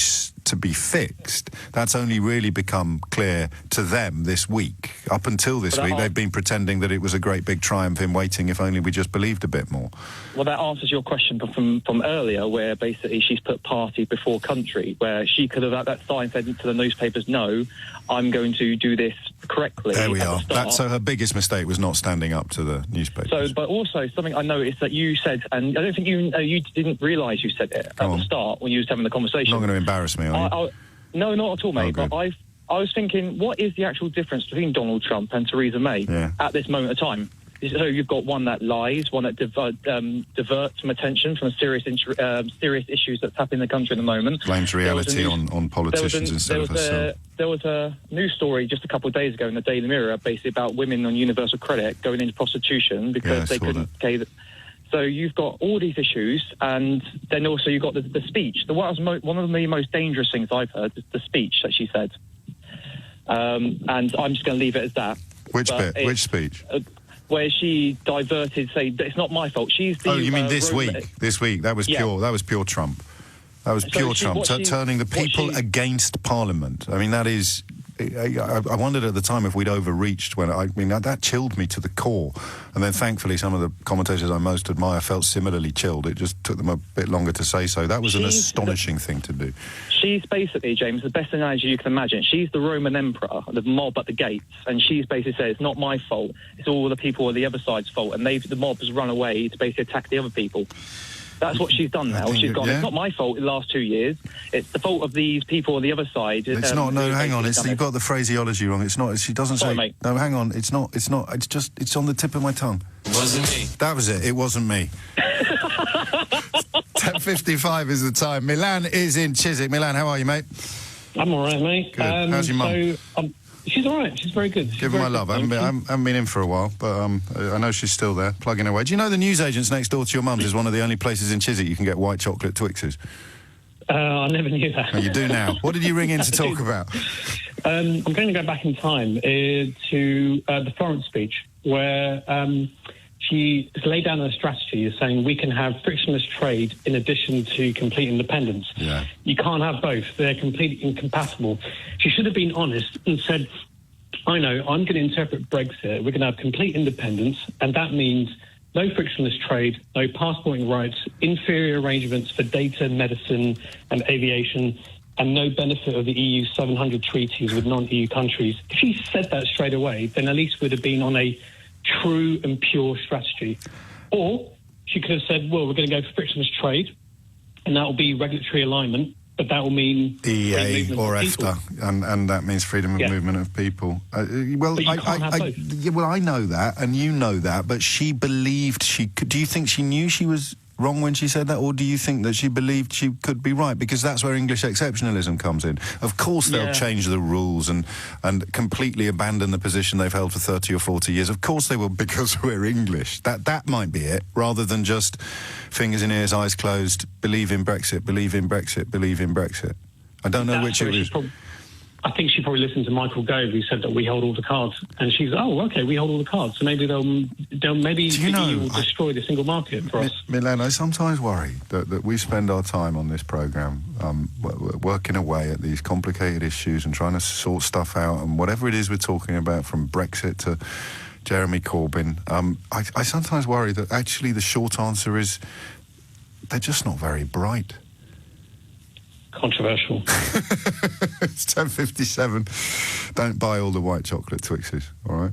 fixed, that's only really become clear to them this week. Up until this week, they've been pretending that it was a great big triumph in waiting if only we just believed a bit more. Well, that answers your question from earlier, where basically she's put party before country, where she could have at that time said to the newspapers, no, I'm going to do this correctly. There we are. So her biggest mistake was not standing up to the newspapers. So, but also something I noticed that you said, and I don't think you didn't realise you said it at the start when you was having the conversation. You're not going to embarrass me, are you? No, not at all, mate. Oh, but I was thinking, what is the actual difference between Donald Trump and Theresa May at this moment of time? So you've got one that lies, one that diverts some attention from serious issues that's happening in the country at the moment. Blames reality on politicians instead of herself. There was a news story just a couple of days ago in the Daily Mirror, basically about women on universal credit going into prostitution because they couldn't pay. So you've got all these issues, and then also you've got the speech. One of the most dangerous things I've heard is the speech that she said. And I'm just going to leave it as that. Which bit? Which speech? Where she diverted, say, it's not my fault. She's the... Oh, you mean this week? This week. That was pure. That was pure Trump. That was pure Trump. Turning the people against Parliament. I mean, that is I wondered at the time if we'd overreached that chilled me to the core. And then thankfully some of the commentators I most admire felt similarly chilled. It just took them a bit longer to say so. That was an astonishing thing to do. She's basically, James, the best analogy you can imagine. She's the Roman emperor, the mob at the gates, and she's basically said, it's not my fault, it's all the people on the other side's fault, and the mob has run away to basically attack the other people. That's what she's done now. She's gone, it's not my fault in the last 2 years. It's the fault of these people on the other side. It's not, no, hang on. You've got the phraseology wrong. It's not, she doesn't say... Mate. No, hang on. It's not, it's just, it's on the tip of my tongue. It wasn't me. That was it. It wasn't me. 10:55 is the time. Milan is in Chiswick. Milan, how are you, mate? I'm all right, mate. Good. How's your mum? She's all right. She's very good. Give her my love. I haven't been in for a while, but I know she's still there, plugging away. Do you know the newsagents next door to your mum's is one of the only places in Chiswick you can get white chocolate Twixes? I never knew that. Oh, you do now. What did you ring in to talk about? I'm going to go back in time to the Florence speech, where she laid down a strategy saying we can have frictionless trade in addition to complete independence. Yeah. You can't have both. They're completely incompatible. She should have been honest and said, I know, I'm going to interpret Brexit. We're going to have complete independence, and that means no frictionless trade, no passporting rights, inferior arrangements for data, medicine and aviation, and no benefit of the EU's 700 treaties with non-EU countries. If she said that straight away, then at least we'd have been on a true and pure strategy. Or she could have said, well, we're going to go for frictionless trade, and that will be regulatory alignment, but that will mean EA or EFTA, and that means freedom of movement of people. Well, I know that, and you know that, but she believed she could. Do you think she knew she was wrong when she said that, or do you think that she believed she could be right? Because that's where English exceptionalism comes in. Of course they'll change the rules and completely abandon the position they've held for 30 or 40 years. Of course they will, because we're English. That might be it, rather than just fingers in ears, eyes closed, believe in Brexit, believe in Brexit, believe in Brexit. I don't know which it is. I think she probably listened to Michael Gove, who said that we hold all the cards, and she's okay, we hold all the cards, so maybe they'll maybe the EU will destroy the single market for us. Milan, I sometimes worry that we spend our time on this programme working away at these complicated issues and trying to sort stuff out, and whatever it is we're talking about, from Brexit to Jeremy Corbyn, I sometimes worry that actually the short answer is they're just not very bright. Controversial. It's 10:57. Don't buy all the white chocolate Twixes, all right?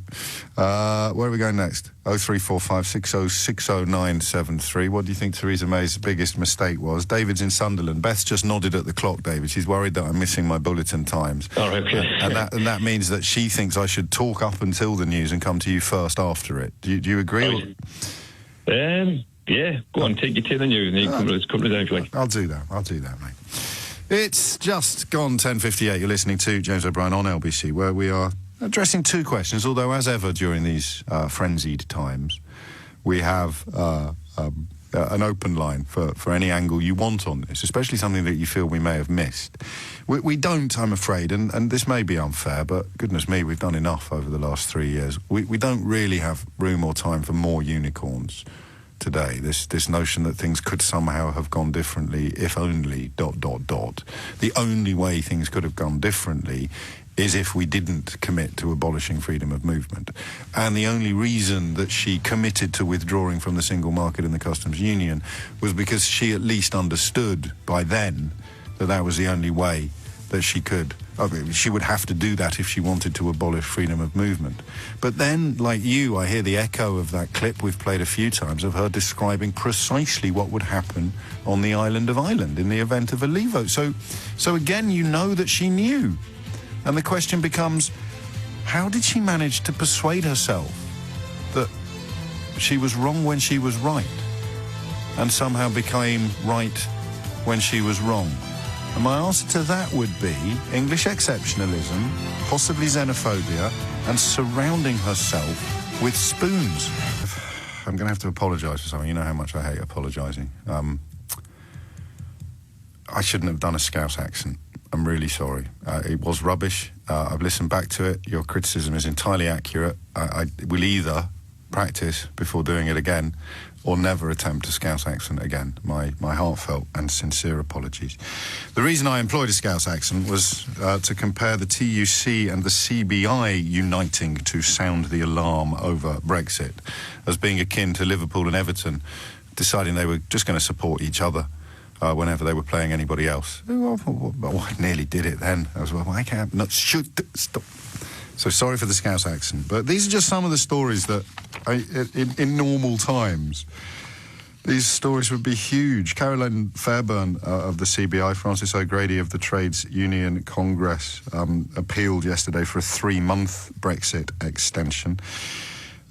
Where are we going next? 0345 60 60973. What do you think Theresa May's biggest mistake was? David's in Sunderland. Beth's just nodded at the clock, David. She's worried that I'm missing my bulletin times. Oh, okay. And that means that she thinks I should talk up until the news and come to you first after it. Do you agree? Yeah, go on, take you to the news and you come to down, like. I'll do that, mate. It's just gone 10:58. You're listening to James O'Brien on LBC, where we are addressing two questions, although as ever during these frenzied times, we have an open line for any angle you want on this, especially something that you feel we may have missed. We don't, I'm afraid, and this may be unfair, but goodness me, we've done enough over the last 3 years. We don't really have room or time for more unicorns today. This notion that things could somehow have gone differently, if only ... The only way things could have gone differently is if we didn't commit to abolishing freedom of movement. And the only reason that she committed to withdrawing from the single market and the customs union was because she at least understood by then that that was the only way that she could. I mean, she would have to do that if she wanted to abolish freedom of movement. But then, like you, I hear the echo of that clip we've played a few times of her describing precisely what would happen on the island of Ireland in the event of a leave vote. So again, you know that she knew. And the question becomes, how did she manage to persuade herself that she was wrong when she was right, and somehow became right when she was wrong? And my answer to that would be English exceptionalism, possibly xenophobia, and surrounding herself with spoons. I'm going to have to apologise for something. You know how much I hate apologising. I shouldn't have done a Scouse accent. I'm really sorry. It was rubbish. I've listened back to it. Your criticism is entirely accurate. I will either practice before doing it again, or never attempt a Scouse accent again. My heartfelt and sincere apologies. The reason I employed a Scouse accent was to compare the TUC and the CBI uniting to sound the alarm over Brexit as being akin to Liverpool and Everton deciding they were just going to support each other whenever they were playing anybody else. I nearly did it then. I was like, well, I can't, not shoot, stop. So sorry for the Scouse accent. But these are just some of the stories that, in normal times, these stories would be huge. Caroline Fairburn of the CBI, Francis O'Grady of the Trades Union Congress appealed yesterday for a 3-month Brexit extension.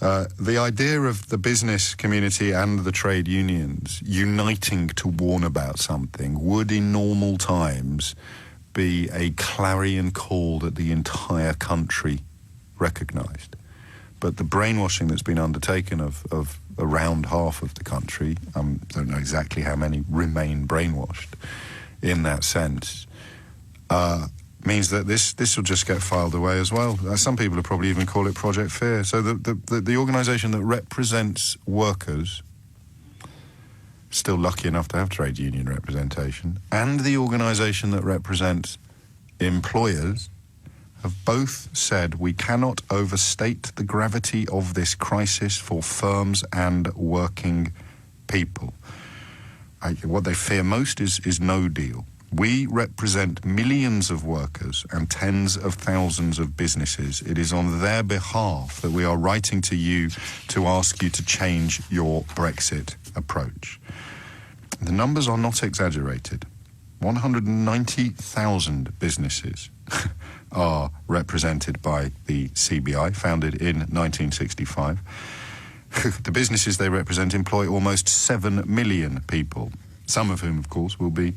The idea of the business community and the trade unions uniting to warn about something would, in normal times, be a clarion call that the entire country recognised. But the brainwashing that's been undertaken of around half of the country, don't know exactly how many remain brainwashed in that sense, means that this will just get filed away as well. Some people would probably even call it Project Fear. So the organisation that represents workers, still lucky enough to have trade union representation, and the organisation that represents employers have both said we cannot overstate the gravity of this crisis for firms and working people. What they fear most is no deal. We represent millions of workers and tens of thousands of businesses. It is on their behalf that we are writing to you to ask you to change your Brexit approach. The numbers are not exaggerated. 190,000 businesses are represented by the CBI, founded in 1965. The businesses they represent employ almost 7 million people, some of whom, of course, will be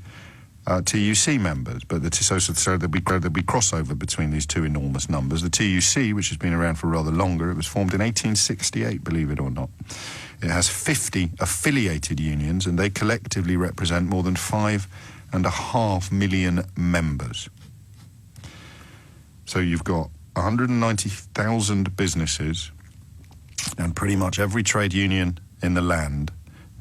TUC members, but so there'll be crossover between these two enormous numbers. The TUC, which has been around for rather longer, it was formed in 1868, believe it or not. It has 50 affiliated unions, and they collectively represent more than 5.5 million members. So you've got 190,000 businesses and pretty much every trade union in the land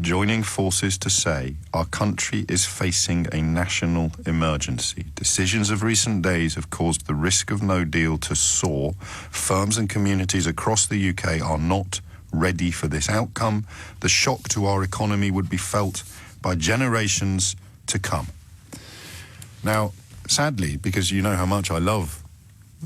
joining forces to say our country is facing a national emergency. Decisions of recent days have caused the risk of no deal to soar. Firms and communities across the UK are not ready for this outcome. The shock to our economy would be felt by generations to come. Now, sadly, because you know how much I love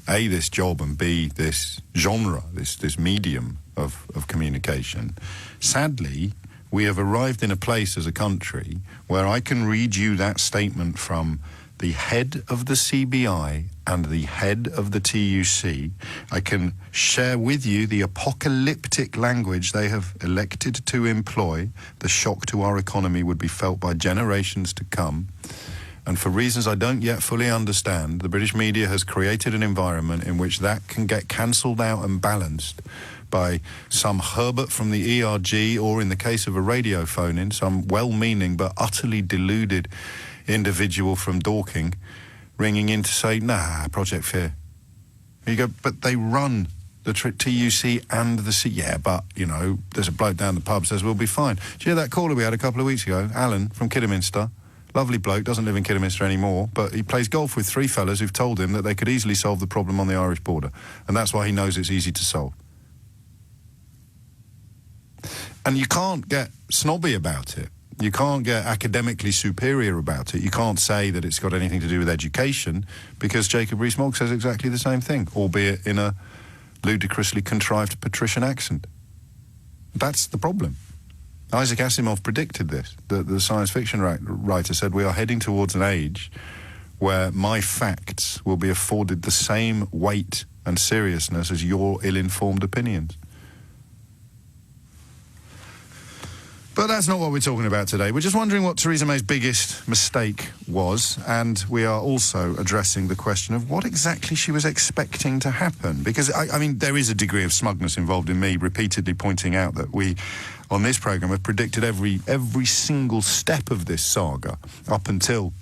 A, this job, and B, this genre, this medium of communication, sadly, we have arrived in a place as a country where I can read you that statement from the head of the CBI and the head of the TUC. I can share with you the apocalyptic language they have elected to employ. The shock to our economy would be felt by generations to come. And for reasons I don't yet fully understand, the British media has created an environment in which that can get cancelled out and balanced by some Herbert from the ERG, or in the case of a radio phone-in, some well-meaning but utterly deluded individual from Dorking ringing in to say, nah, Project Fear. You go, but they run the TUC and the C. Yeah, but, you know, there's a bloke down the pub says we'll be fine. Do you hear that caller we had a couple of weeks ago? Alan from Kidderminster. Lovely bloke, doesn't live in Kidderminster anymore, but he plays golf with 3 fellas who've told him that they could easily solve the problem on the Irish border. And that's why he knows it's easy to solve. And you can't get snobby about it. You can't get academically superior about it. You can't say that it's got anything to do with education, because Jacob Rees-Mogg says exactly the same thing, albeit in a ludicrously contrived patrician accent. That's the problem. Isaac Asimov predicted this. The science fiction writer said we are heading towards an age where my facts will be afforded the same weight and seriousness as your ill-informed opinions. But that's not what we're talking about today. We're just wondering what Theresa May's biggest mistake was, and we are also addressing the question of what exactly she was expecting to happen. Because, I mean, there is a degree of smugness involved in me repeatedly pointing out that we, on this programme, have predicted every single step of this saga up until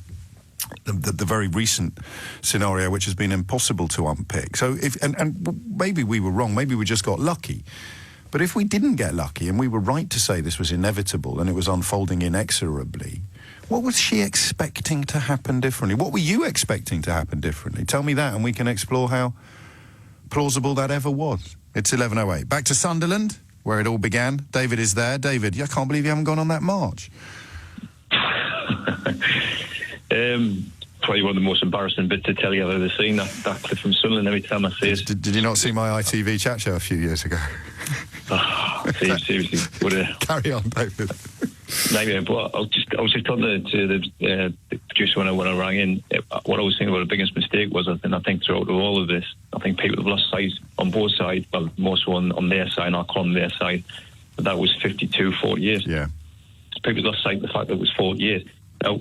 the very recent scenario, which has been impossible to unpick. So, and maybe we were wrong, maybe we just got lucky. But if we didn't get lucky and we were right to say this was inevitable and it was unfolding inexorably, what was she expecting to happen differently? What were you expecting to happen differently? Tell me that and we can explore how plausible that ever was. It's 11:08. Back to Sunderland, where it all began. David is there. David, I can't believe you haven't gone on that march. Probably one of the most embarrassing bits to tell you I've ever seen, that clip from Sunderland every time I see it. Did you not see my ITV chat show a few years ago? Seriously. Carry on, David. Maybe, but I was just talking to the producer when I rang in. What I was thinking about the biggest mistake was, I think throughout all of this, I think people have lost sight on both sides, well, more so on their side, and I'll call them their side, but that was 40 years. Yeah. People lost sight of the fact that it was 40 years. Now,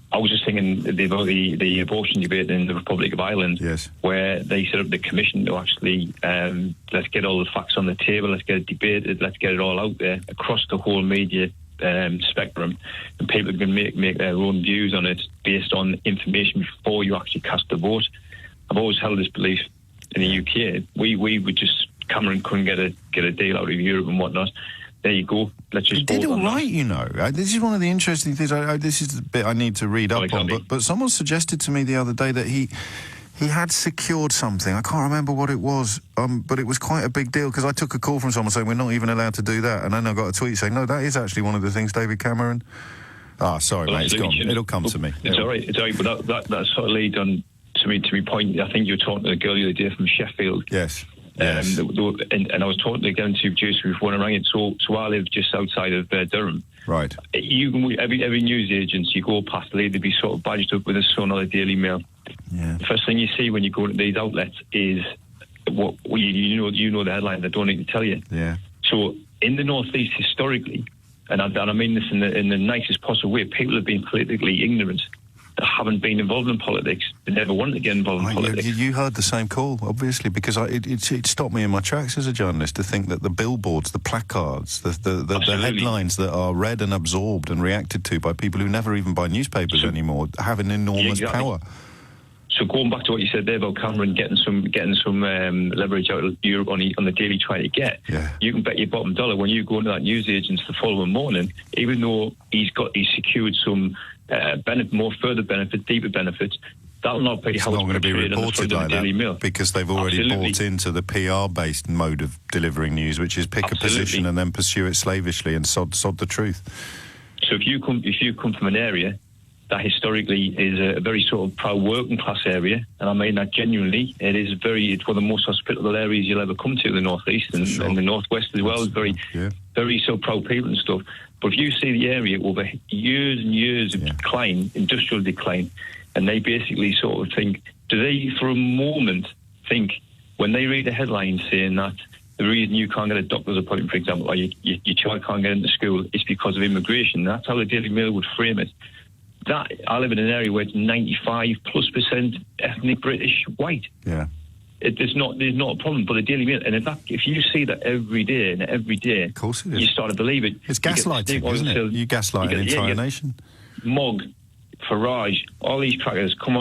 I was just thinking about the abortion debate in the Republic of Ireland, yes, where they set up the commission to actually let's get all the facts on the table, let's get it debated, let's get it all out there across the whole media spectrum, and people can make their own views on it based on information before you actually cast the vote. I've always held this belief in the UK. We would just, Cameron couldn't get a deal out of Europe and whatnot. There you go. Let's just. He did all right, you know. This is one of the interesting things. This is the bit I need to read up on. But someone suggested to me the other day that he had secured something. I can't remember what it was, but it was quite a big deal because I took a call from someone saying we're not even allowed to do that, and then I got a tweet saying no, that is actually one of the things David Cameron. Sorry, mate, it's gone. It'll come to me. It's all right. It's all right. But that sort of leads on to me point. I think you were talking to a girl the other day from Sheffield. Yes. Yes. And I was talking again to producer before I rang it. So I live just outside of Durham. Right. You can every news agency you go past, they'd be sort of badged up with a Sun or a Daily Mail. Yeah. The first thing you see when you go to these outlets is what you know the headline. They don't need to tell you. Yeah. So in the Northeast historically, and I mean this in the nicest possible way, people have been politically ignorant. They haven't been involved in politics. They never wanted to get involved in politics. You heard the same call, obviously, because it stopped me in my tracks as a journalist to think that the billboards, the placards, the headlines that are read and absorbed and reacted to by people who never even buy newspapers anymore have an enormous power. So going back to what you said there about Cameron getting some leverage out of Europe on the daily trying to get, you can bet your bottom dollar when you go into that news agent the following morning, even though he's secured some more further benefits, deeper benefits, that'll not be how it's going to be reported like that because they've already bought into the PR-based mode of delivering news, which is pick a position and then pursue it slavishly and sod the truth. So if you come from an area that historically is a very sort of proud working class area, and I mean that genuinely, it's one of the most hospitable areas you'll ever come to, the Northeast and the Northwest as well. It's very so proud people and stuff. But if you see the area over years and years of decline, industrial decline, and they basically sort of think, do they for a moment think, when they read a headline saying that the reason you can't get a doctor's appointment, for example, or your child can't get into school, is because of immigration? That's how the Daily Mail would frame it. That I live in an area where it's 95+% ethnic British white. Yeah. There's not a problem, but the Daily Mail, and in fact, if you see that every day, of course it is. You start to believe it. It's gaslighting, isn't it? You gaslight an entire nation. Mug, Farage, all these crackers come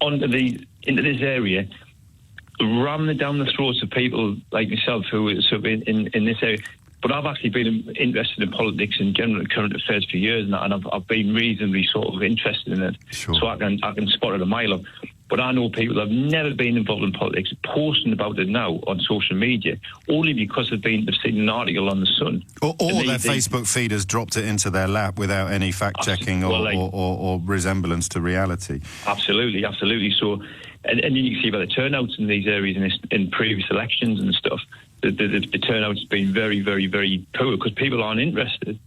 into this area, ramming it down the throats of people like myself who are sort of in this area. But I've actually been interested in politics and general current affairs for years, and I've been reasonably sort of interested in it. Sure. So I can spot it a mile off. But I know people that have never been involved in politics posting about it now on social media, only because they've seen an article on the Sun. Or their Facebook feed has dropped it into their lap without any fact-checking or resemblance to reality. Absolutely. So, and you can see by the turnouts in these areas in previous elections and stuff, the turnout's been very, very, very poor because people aren't interested.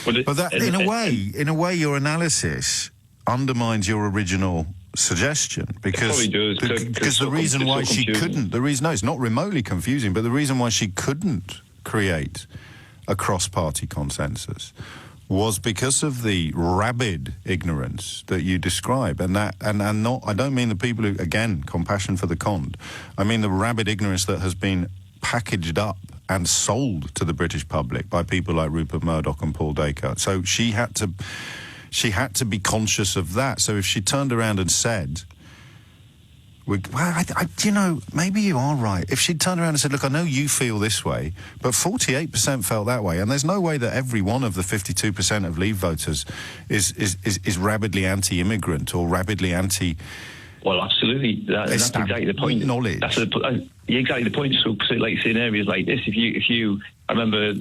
But that, in a way, your analysis undermines your original suggestion because the reason why she couldn't, it's not remotely confusing, but the reason why she couldn't create a cross-party consensus was because of the rabid ignorance that you describe, and not. I don't mean the people who, again, compassion for the conned. I mean the rabid ignorance that has been packaged up and sold to the British public by people like Rupert Murdoch and Paul Dacre. So she had to be conscious of that. So if she turned around and said, maybe you are right. If she'd turned around and said, look, I know you feel this way, but 48% felt that way, and there's no way that every one of the 52% of Leave voters is rabidly anti-immigrant or rabidly anti... Well, absolutely. That's exactly the point. Knowledge. That's exactly the point. So, like, say in areas like this, if you, I remember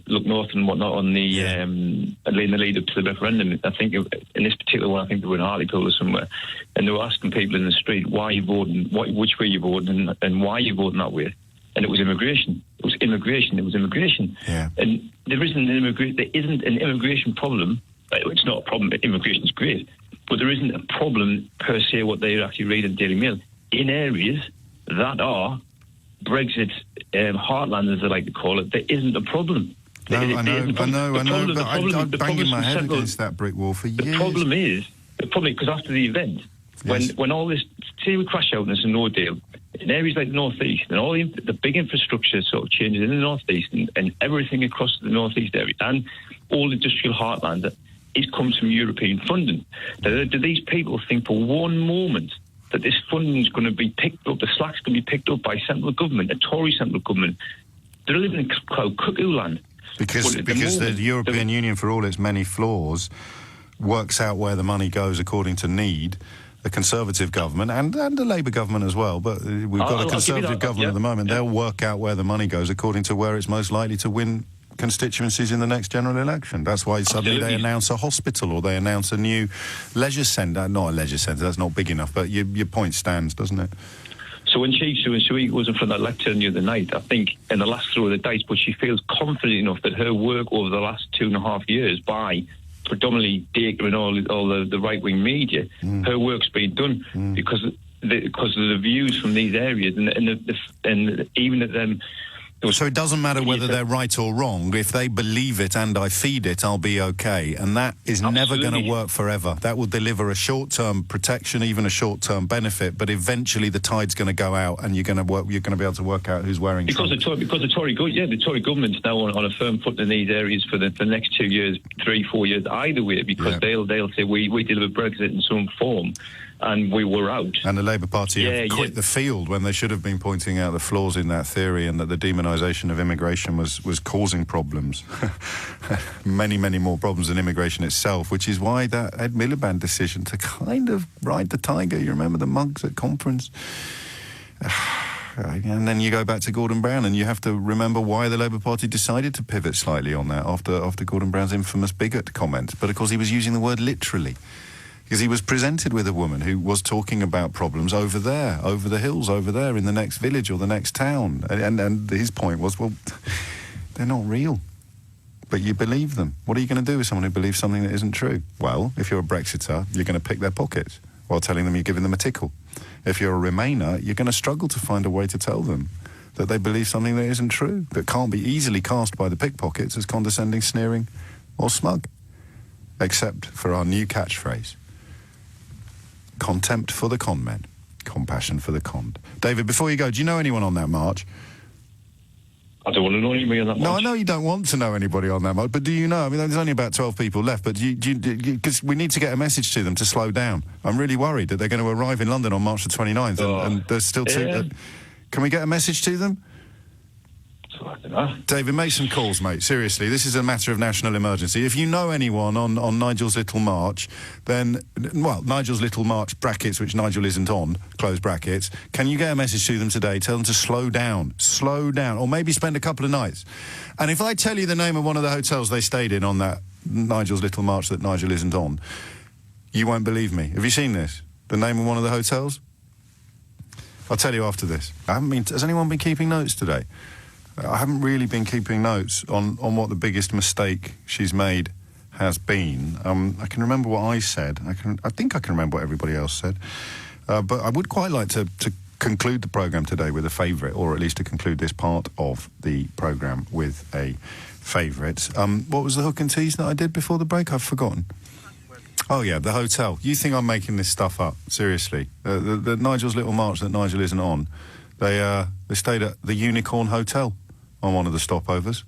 Look North and whatnot on the in the lead up to the referendum. I think in this particular one, I think they were in Hartlepool or somewhere, and they were asking people in the street why are you voting, which way you voting, and why are you voting that way. And it was immigration. It was immigration. Yeah. And there isn't an immigration problem. It's not a problem. Immigration is great. But there isn't a problem per se what they actually read in Daily Mail in areas that are Brexit heartland, as they like to call it. There isn't a problem. No, I know, but I'm banging my head against that brick wall for years. The problem because after the event, when all this, say we crash out and there's a no deal, in areas like the North East, and all the big infrastructure sort of changes in the North East and everything across the North East area and all industrial heartland, it comes from European funding. Do these people think for one moment that this funding is going to be picked up, the slack's going to be picked up by central government, a Tory central government? They're living in cuckoo land. Because the European Union, for all its many flaws, works out where the money goes according to need. The Conservative government and the Labour government as well, but we've got a Conservative government at the moment. They'll work out where the money goes according to where it's most likely to win constituencies in the next general election. That's why suddenly they announce a hospital or they announce a new leisure centre. Not a leisure centre, that's not big enough, but your point stands, doesn't it? So when she was in front of that lectern the other night, I think in the last throw of the dice, but she feels confident enough that her work over the last 2.5 years by predominantly Dacre and all the right-wing media, her work's been done because of the views from these areas and even at them. So it doesn't matter whether they're right or wrong. If they believe it and I feed it, I'll be okay. And that is never going to work forever. That will deliver a short-term protection, even a short-term benefit. But eventually, the tide's going to go out, and you're going to be able to work out who's wearing. Because the Tory government's now on a firm foot in these areas for the next 2 years, 3-4 years, either way. Because they'll say we deliver Brexit in some form. And we were out. And the Labour Party have quit the field when they should have been pointing out the flaws in that theory and that the demonisation of immigration was causing problems. many, many more problems than immigration itself, which is why that Ed Miliband decision to kind of ride the tiger, you remember the mugs at conference? And then you go back to Gordon Brown and you have to remember why the Labour Party decided to pivot slightly on that after Gordon Brown's infamous bigot comment. But, of course, he was using the word literally. Because he was presented with a woman who was talking about problems over there, over the hills, over there in the next village or the next town. And his point was, well, they're not real. But you believe them. What are you going to do with someone who believes something that isn't true? Well, if you're a Brexiter, you're going to pick their pockets while telling them you're giving them a tickle. If you're a Remainer, you're going to struggle to find a way to tell them that they believe something that isn't true, that can't be easily cast by the pickpockets as condescending, sneering or smug. Except for our new catchphrase. Contempt for the con men, compassion for the conned. David, before you go, do you know anyone on that march? I don't want to know anybody on that march. No, I know you don't want to know anybody on that march, but do you know? I mean, there's only about 12 people left, but because we need to get a message to them to slow down. I'm really worried that they're going to arrive in London on March the 29th, and there's still two... can we get a message to them? David, make some calls, mate. Seriously, this is a matter of national emergency. If you know anyone on Nigel's Little March, then, well, Nigel's Little March, brackets, which Nigel isn't on, close brackets, can you get a message to them today? Tell them to slow down, or maybe spend a couple of nights. And if I tell you the name of one of the hotels they stayed in on that Nigel's Little March that Nigel isn't on, you won't believe me. Have you seen this? The name of one of the hotels? I'll tell you after this. Has anyone been keeping notes today? I haven't really been keeping notes on what the biggest mistake she's made has been. I can remember what I said. I think I can remember what everybody else said. But I would quite like to conclude the programme today with a favourite, or at least to conclude this part of the programme with a favourite. What was the hook and tease that I did before the break? I've forgotten. Oh, yeah, the hotel. You think I'm making this stuff up? Seriously. The Nigel's Little March that Nigel isn't on, they stayed at the Unicorn Hotel on one of the stopovers.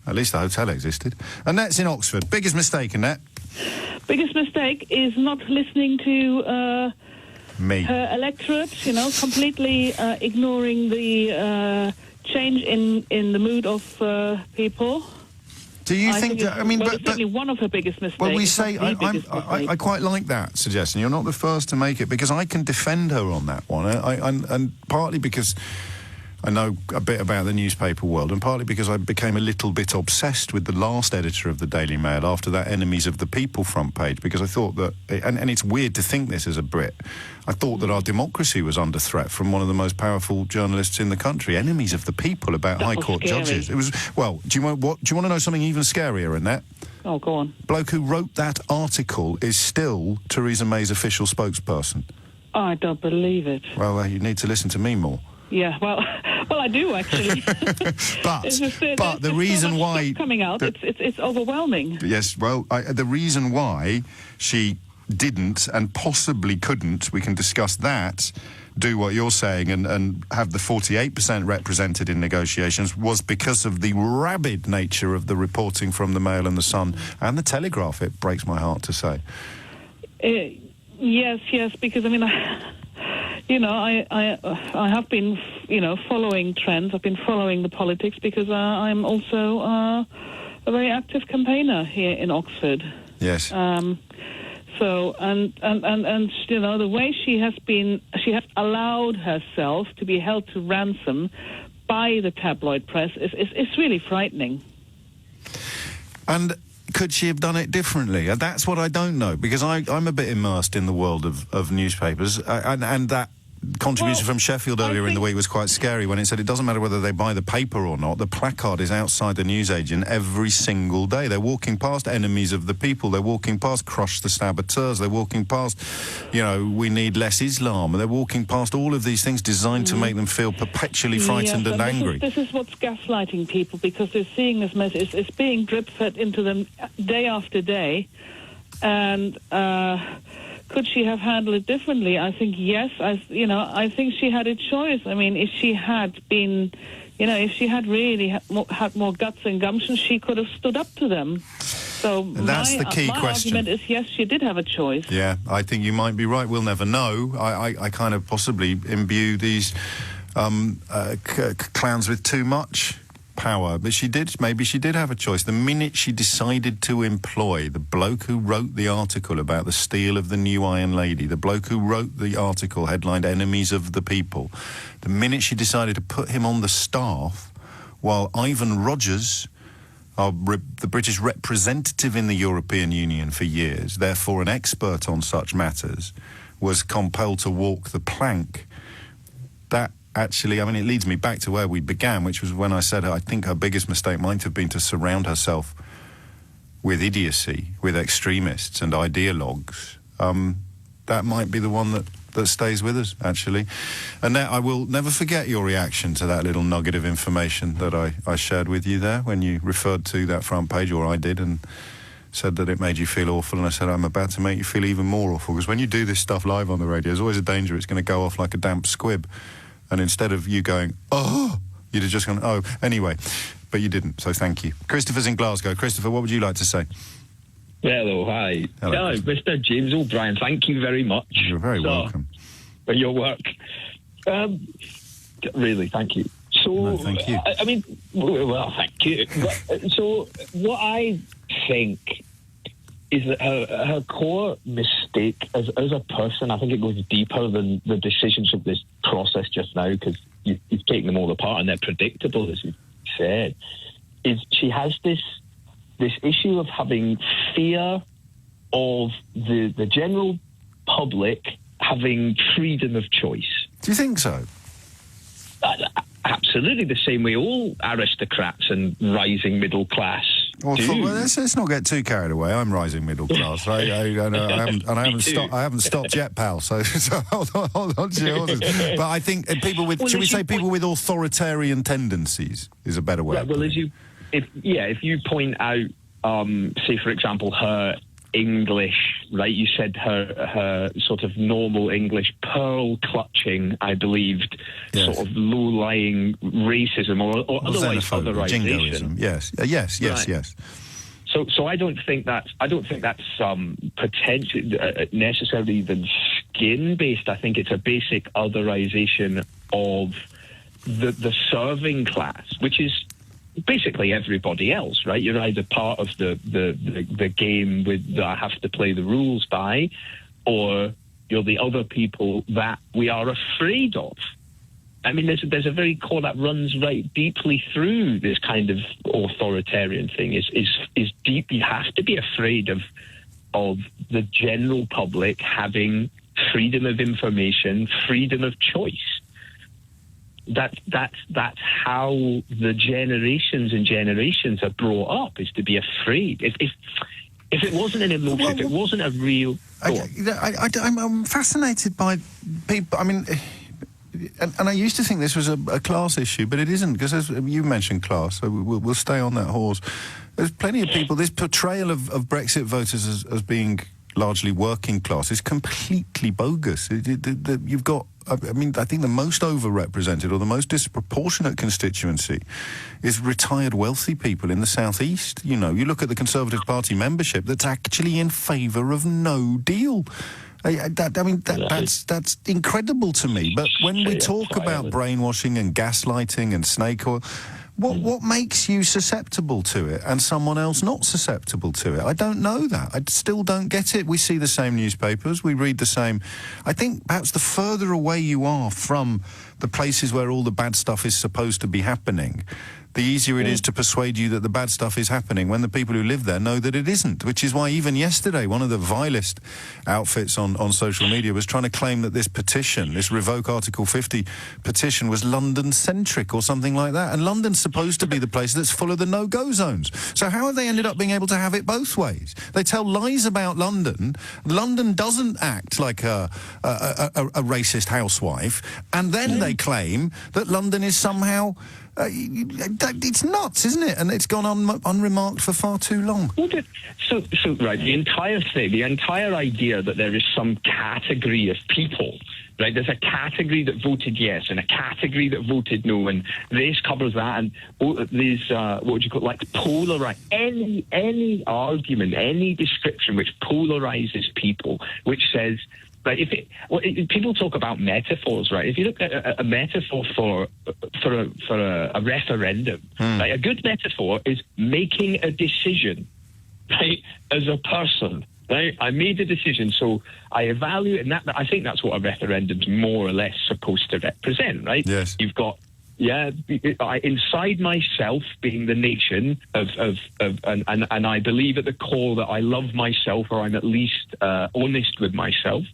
At least the hotel existed. Annette's in Oxford. Biggest mistake, Annette? Biggest mistake is not listening to her electorate, completely ignoring the change in the mood of people. Do you think that? I mean, it's certainly one of her biggest mistakes. Well, we say I quite like that suggestion. You're not the first to make it, because I can defend her on that one, and partly because I know a bit about the newspaper world, and partly because I became a little bit obsessed with the last editor of the Daily Mail after that Enemies of the People front page, because I thought that, and it's weird to think this as a Brit, I thought that our democracy was under threat from one of the most powerful journalists in the country. Enemies of the People about High Court judges. It was, well, do you want to know something even scarier in that? Oh, go on. Bloke who wrote that article is still Theresa May's official spokesperson. Oh, I don't believe it. Well, you need to listen to me more. Yeah, well, I do actually. but the reason why coming out, it's overwhelming. Yes, well, the reason why she didn't and possibly couldn't, we can discuss that, do what you're saying and have the 48% represented in negotiations, was because of the rabid nature of the reporting from the Mail and the Sun and the Telegraph. It breaks my heart to say. Yes, because I mean, I have been, following trends. I've been following the politics because I'm also a very active campaigner here in Oxford. Yes. So the way she has allowed herself to be held to ransom by the tabloid press is really frightening. And could she have done it differently? That's what I don't know, because I'm a bit immersed in the world of newspapers, and that contribution from Sheffield earlier in the week was quite scary when it said it doesn't matter whether they buy the paper or not, the placard is outside the newsagent every single day. They're walking past Enemies of the People, they're walking past Crush the Saboteurs, they're walking past, we need less Islam, they're walking past all of these things designed to make them feel perpetually frightened and angry. This is what's gaslighting people, because they're seeing this message. It's being drip-fed into them day after day, and could she have handled it differently? I think yes. I think she had a choice. I mean, if she had been, if she had really had more guts and gumption, she could have stood up to them. So that's the key my question. argument is yes, she did have a choice. Yeah, I think you might be right. We'll never know. I kind of possibly imbue these clowns with too much power, but maybe she did have a choice. The minute she decided to employ the bloke who wrote the article about the steel of the new Iron Lady, the bloke who wrote the article headlined Enemies of the People, the minute she decided to put him on the staff, while Ivan Rogers, the British representative in the European Union for years, therefore an expert on such matters, was compelled to walk the plank, that actually, it leads me back to where we began, which was when I said I think her biggest mistake might have been to surround herself with idiocy, with extremists and ideologues. That might be the one that stays with us, actually. And now I will never forget your reaction to that little nugget of information that I shared with you there when you referred to that front page, or I did, and said that it made you feel awful, and I said I'm about to make you feel even more awful, because when you do this stuff live on the radio, there's always a danger it's going to go off like a damp squib. And instead of you going, oh, you'd have just gone, oh. Anyway, but you didn't, so thank you. Christopher's in Glasgow. Christopher, what would you like to say? Hello, hi. Hello, Mr. James O'Brien, thank you very much. You're very welcome. For your work. Really, thank you. So, no, thank you. Well, thank you. So, what I think is that her core mistake as a person, I think it goes deeper than the decisions of this process just now, because you've taken them all apart and they're predictable, as you said, is she has this issue of having fear of the general public having freedom of choice. Do you think so? Absolutely, the same way all aristocrats and rising middle class do. Well, let's not get too carried away. I'm rising middle class. I haven't stopped yet, pal. So hold on to your horses. But I think people with, should we say, people with authoritarian tendencies is a better way. Yeah, well, if you point out, say for example, her English, right? You said her sort of normal English, pearl-clutching, I believed, yes, sort of low-lying racism or otherwise otherization. Jingoism. Yes, right. Yes. So I don't think that's potentially necessarily even skin-based. I think it's a basic otherization of the serving class, which is basically everybody else, right? You're either part of the game that I have to play the rules by, or you're the other people that we are afraid of. I mean, there's a very core that runs right deeply through this kind of authoritarian thing. Is deep. You have to be afraid of the general public having freedom of information, freedom of choice. That's how the generations and generations are brought up, is to be afraid. If it wasn't an emotion, if it wasn't a real... I'm fascinated by people. I mean, and I used to think this was a class issue, but it isn't, because as you mentioned class, so we'll stay on that horse. There's plenty of people, this portrayal of Brexit voters as being largely working class is completely bogus. You've got, I mean, I think the most overrepresented or the most disproportionate constituency is retired wealthy people in the southeast. You know, you look at the Conservative Party membership that's actually in favour of no deal. That's incredible to me. But when we talk about brainwashing and gaslighting and snake oil, what makes you susceptible to it and someone else not susceptible to it? I don't know that. I still don't get it. We see the same newspapers. We read the same. I think perhaps the further away you are from the places where all the bad stuff is supposed to be happening, the easier it is to persuade you that the bad stuff is happening when the people who live there know that it isn't, which is why even yesterday one of the vilest outfits on social media was trying to claim that this petition, this Revoke Article 50 petition, was London-centric or something like that. And London's supposed to be the place that's full of the no-go zones. So how have they ended up being able to have it both ways? They tell lies about London. London doesn't act like a racist housewife. And then they claim that London is somehow... it's nuts, isn't it? And it's gone unremarked for far too long. So right, the entire thing, the entire idea that there is some category of people, right? There's a category that voted yes and a category that voted no, and this covers that, and there's what would you call it, like polarize any argument, any description which polarizes people, which says. Right, people talk about metaphors, right? If you look at a metaphor for a referendum, right, a good metaphor is making a decision, right? As a person, right? I made a decision, so I evaluate, and I think that's what a referendum's more or less supposed to represent, right? Yes. You've got. Yeah, inside myself, being the nation and I believe at the core that I love myself, or I'm at least honest with myself,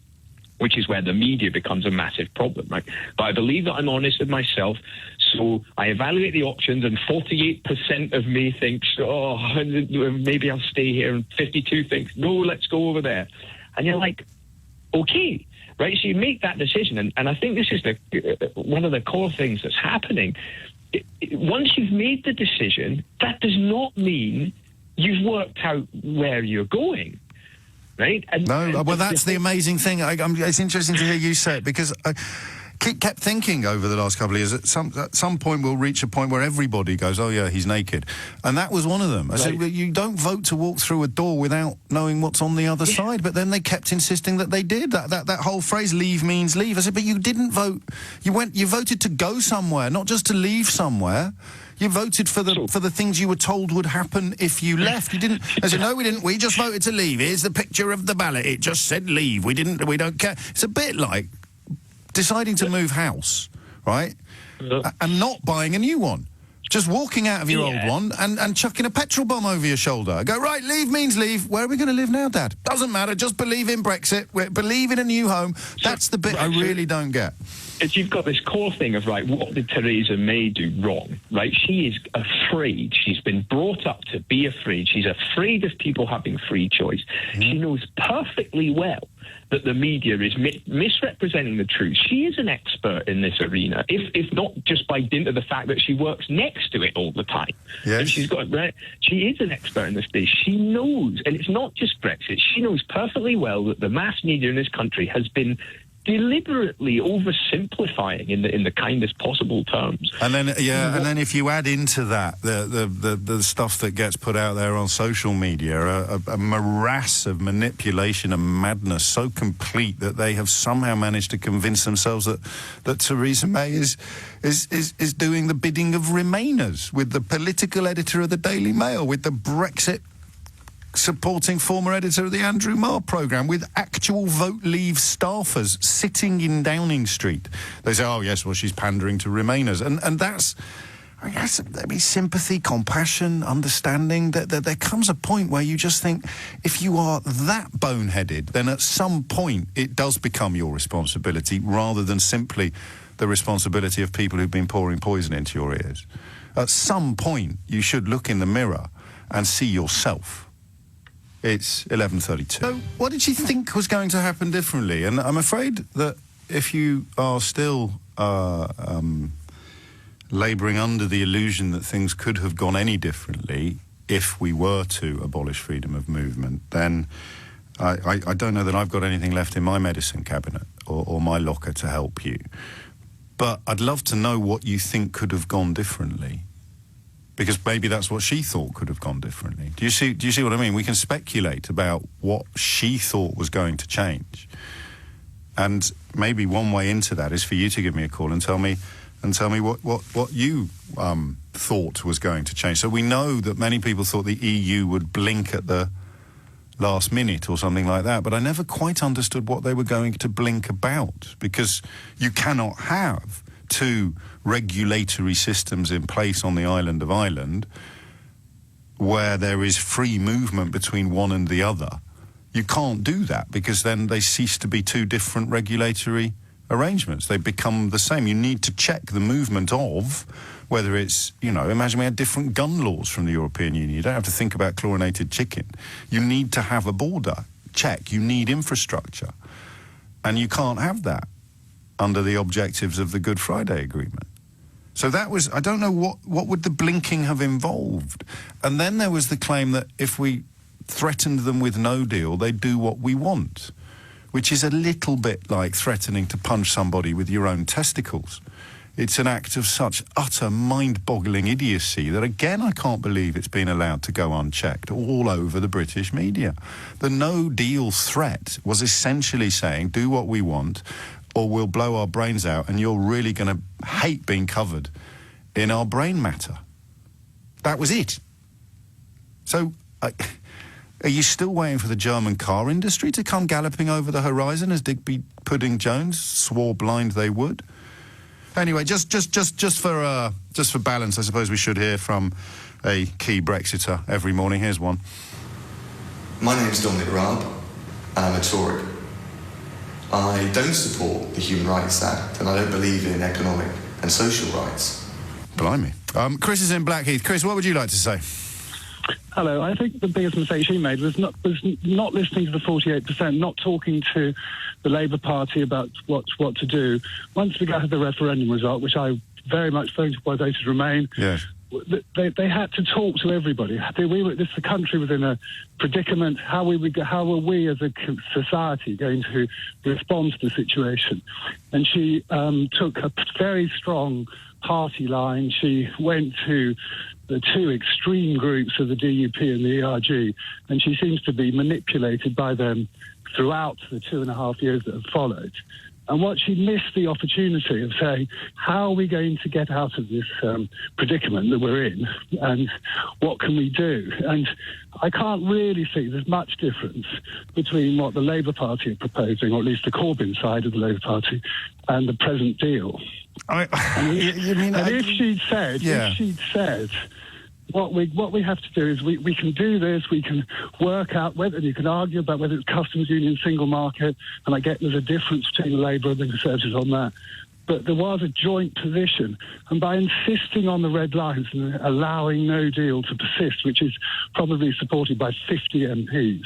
which is where the media becomes a massive problem, right? But I believe that I'm honest with myself, so I evaluate the options, and 48% of me thinks, oh, maybe I'll stay here, and 52 thinks, no, let's go over there. And you're like, okay, right? So you make that decision, and I think this is one of the core things that's happening. Once you've made the decision, that does not mean you've worked out where you're going. Right? Well, that's the amazing thing. It's interesting to hear you say it, because I kept thinking over the last couple of years, at some point we'll reach a point where everybody goes, oh yeah, he's naked. And that was one of them. I said, well, you don't vote to walk through a door without knowing what's on the other side. But then they kept insisting that they did. That whole phrase, leave means leave. I said, but you didn't vote. You voted to go somewhere, not just to leave somewhere. You voted for the things you were told would happen if you left. You didn't. I said, no, we didn't. We just voted to leave. Here's the picture of the ballot. It just said leave. We don't care. It's a bit like deciding to move house, right? And not buying a new one. Just walking out of your old one and chucking a petrol bomb over your shoulder. I go, right, leave means leave. Where are we going to live now, Dad? Doesn't matter. Just believe in Brexit. Believe in a new home. That's the bit I really don't get. You've got this core thing of, right, what did Theresa May do wrong, right? She is afraid. She's been brought up to be afraid. She's afraid of people having free choice. She knows perfectly well that the media is misrepresenting the truth. She is an expert in this arena, if not just by dint of the fact that she works next to it all the time. Yes. And she is an expert in this space. She knows, and it's not just Brexit, she knows perfectly well that the mass media in this country has been deliberately oversimplifying in the kindest possible terms. And then, and then if you add into that the stuff that gets put out there on social media, a morass of manipulation and madness so complete that they have somehow managed to convince themselves that Theresa May is doing the bidding of Remainers, with the political editor of the Daily Mail, with the Brexit supporting former editor of the Andrew Marr programme, with actual Vote Leave staffers sitting in Downing Street. They say, oh, yes, well, she's pandering to Remainers. And that's, I guess, sympathy, compassion, understanding. That there comes a point where you just think, if you are that boneheaded, then at some point it does become your responsibility, rather than simply the responsibility of people who've been pouring poison into your ears. At some point, you should look in the mirror and see yourself. It's 11:32. So what did you think was going to happen differently? And I'm afraid that if you are still labouring under the illusion that things could have gone any differently if we were to abolish freedom of movement, then I don't know that I've got anything left in my medicine cabinet or my locker to help you. But I'd love to know what you think could have gone differently. Because maybe that's what she thought could have gone differently. Do you see what I mean? We can speculate about what she thought was going to change. And maybe one way into that is for you to give me a call and tell me what you thought was going to change. So we know that many people thought the EU would blink at the last minute or something like that, but I never quite understood what they were going to blink about, because you cannot have two regulatory systems in place on the island of Ireland where there is free movement between one and the other. You can't do that, because then they cease to be two different regulatory arrangements. They become the same. You need to check the movement of, whether it's, imagine we had different gun laws from the European Union. You don't have to think about chlorinated chicken. You need to have a border check. You need infrastructure. And you can't have that under the objectives of the Good Friday Agreement. So that was, I don't know what would the blinking have involved. And then there was the claim that if we threatened them with no deal, they'd do what we want, which is a little bit like threatening to punch somebody with your own testicles. It's an act of such utter mind-boggling idiocy that, again, I can't believe it's been allowed to go unchecked all over the British media. The no-deal threat was essentially saying, do what we want, or we'll blow our brains out, and you're really going to hate being covered in our brain matter. That was it. So, are you still waiting for the German car industry to come galloping over the horizon, as Digby Pudding Jones swore blind they would? Anyway, just for balance, I suppose we should hear from a key Brexiter every morning. Here's one. My name's Dominic Raab, and I'm a Tory. I don't support the Human Rights Act, and I don't believe in economic and social rights. Blimey. Chris is in Blackheath. Chris, what would you like to say? Hello. I think the biggest mistake she made was not listening to the 48%, not talking to the Labour Party about what to do. Once we got to the referendum result, which I very much voted Remain, yes, they had to talk to everybody. The country was in a predicament. How were we as a society going to respond to the situation? And she took a very strong party line. She went to the two extreme groups of the DUP and the ERG, and she seems to be manipulated by them throughout the 2.5 years that have followed. And what she missed the opportunity of saying, how are we going to get out of this predicament that we're in, and what can we do? And I can't really see there's much difference between what the Labour Party are proposing, or at least the Corbyn side of the Labour Party, and the present deal. If she'd said, what we have to do is we can do this, we can work out whether, you can argue about whether it's customs union, single market, and I get there's a difference between the Labour and the Conservatives on that. But there was a joint position, and by insisting on the red lines and allowing no deal to persist, which is probably supported by 50 MPs,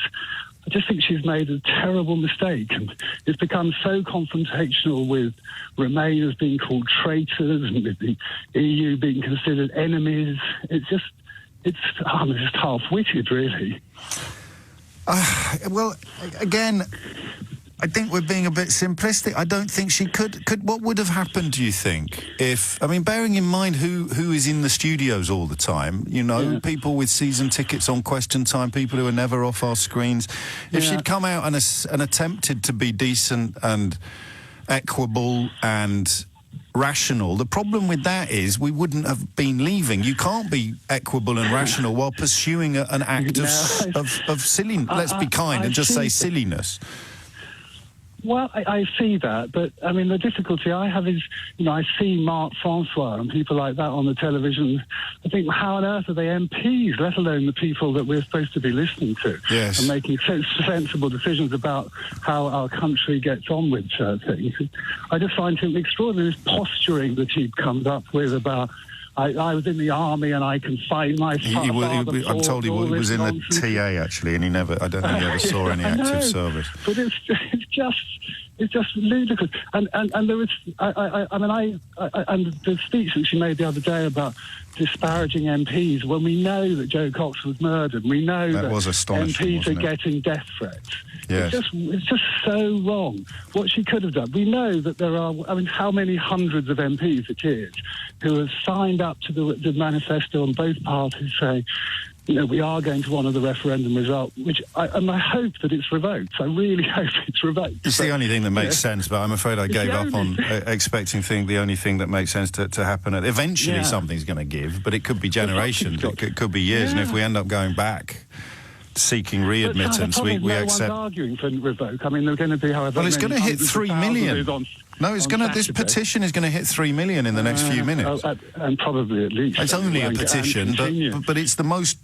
I just think she's made a terrible mistake, and it's become so confrontational with Remain as being called traitors and with the EU being considered enemies. It's just half-witted, really. Well, again, I think we're being a bit simplistic. I don't think she could. What would have happened, do you think, if... I mean, bearing in mind who is in the studios all the time, you know, people with season tickets on Question Time, people who are never off our screens. If she'd come out and attempted to be decent and equable and rational, the problem with that is we wouldn't have been leaving. You can't be equable and rational while pursuing an act of silliness. Let's be kind and just say silliness. Well, I see that, but, I mean, the difficulty I have is, you know, I see Mark Francois and people like that on the television. I think, how on earth are they MPs, let alone the people that we're supposed to be listening to and making sensible decisions about how our country gets on with things? I just find him extraordinary, this posturing that he comes up with about... I was in the army and I can fight my father. I'm told he was in the TA, actually, and I don't think he ever saw any active service. But it's just ludicrous. And there was, and the speech that she made the other day about disparaging MPs, when we know that Joe Cox was murdered, we know that was astonishing, MPs are getting death threats. Yes. It's just so wrong. What she could have done. We know that there are, I mean, how many hundreds of MPs it is who have signed up to the manifesto on both parties saying, you know, we are going to honour the referendum result, I hope that it's revoked. I really hope it's revoked. It's the only thing that makes sense, but I'm afraid I gave up on expecting the only thing that makes sense to happen. Eventually something's going to give, but it could be generations, it could be years, and if we end up going back seeking readmittance, we accept... No one's arguing for revoke. I mean, they're going to be, however... Well, it's going to hit 3 million. No, it's going to. This petition is going to hit 3 million in the next few minutes, and probably at least. It's only a petition, but it's the most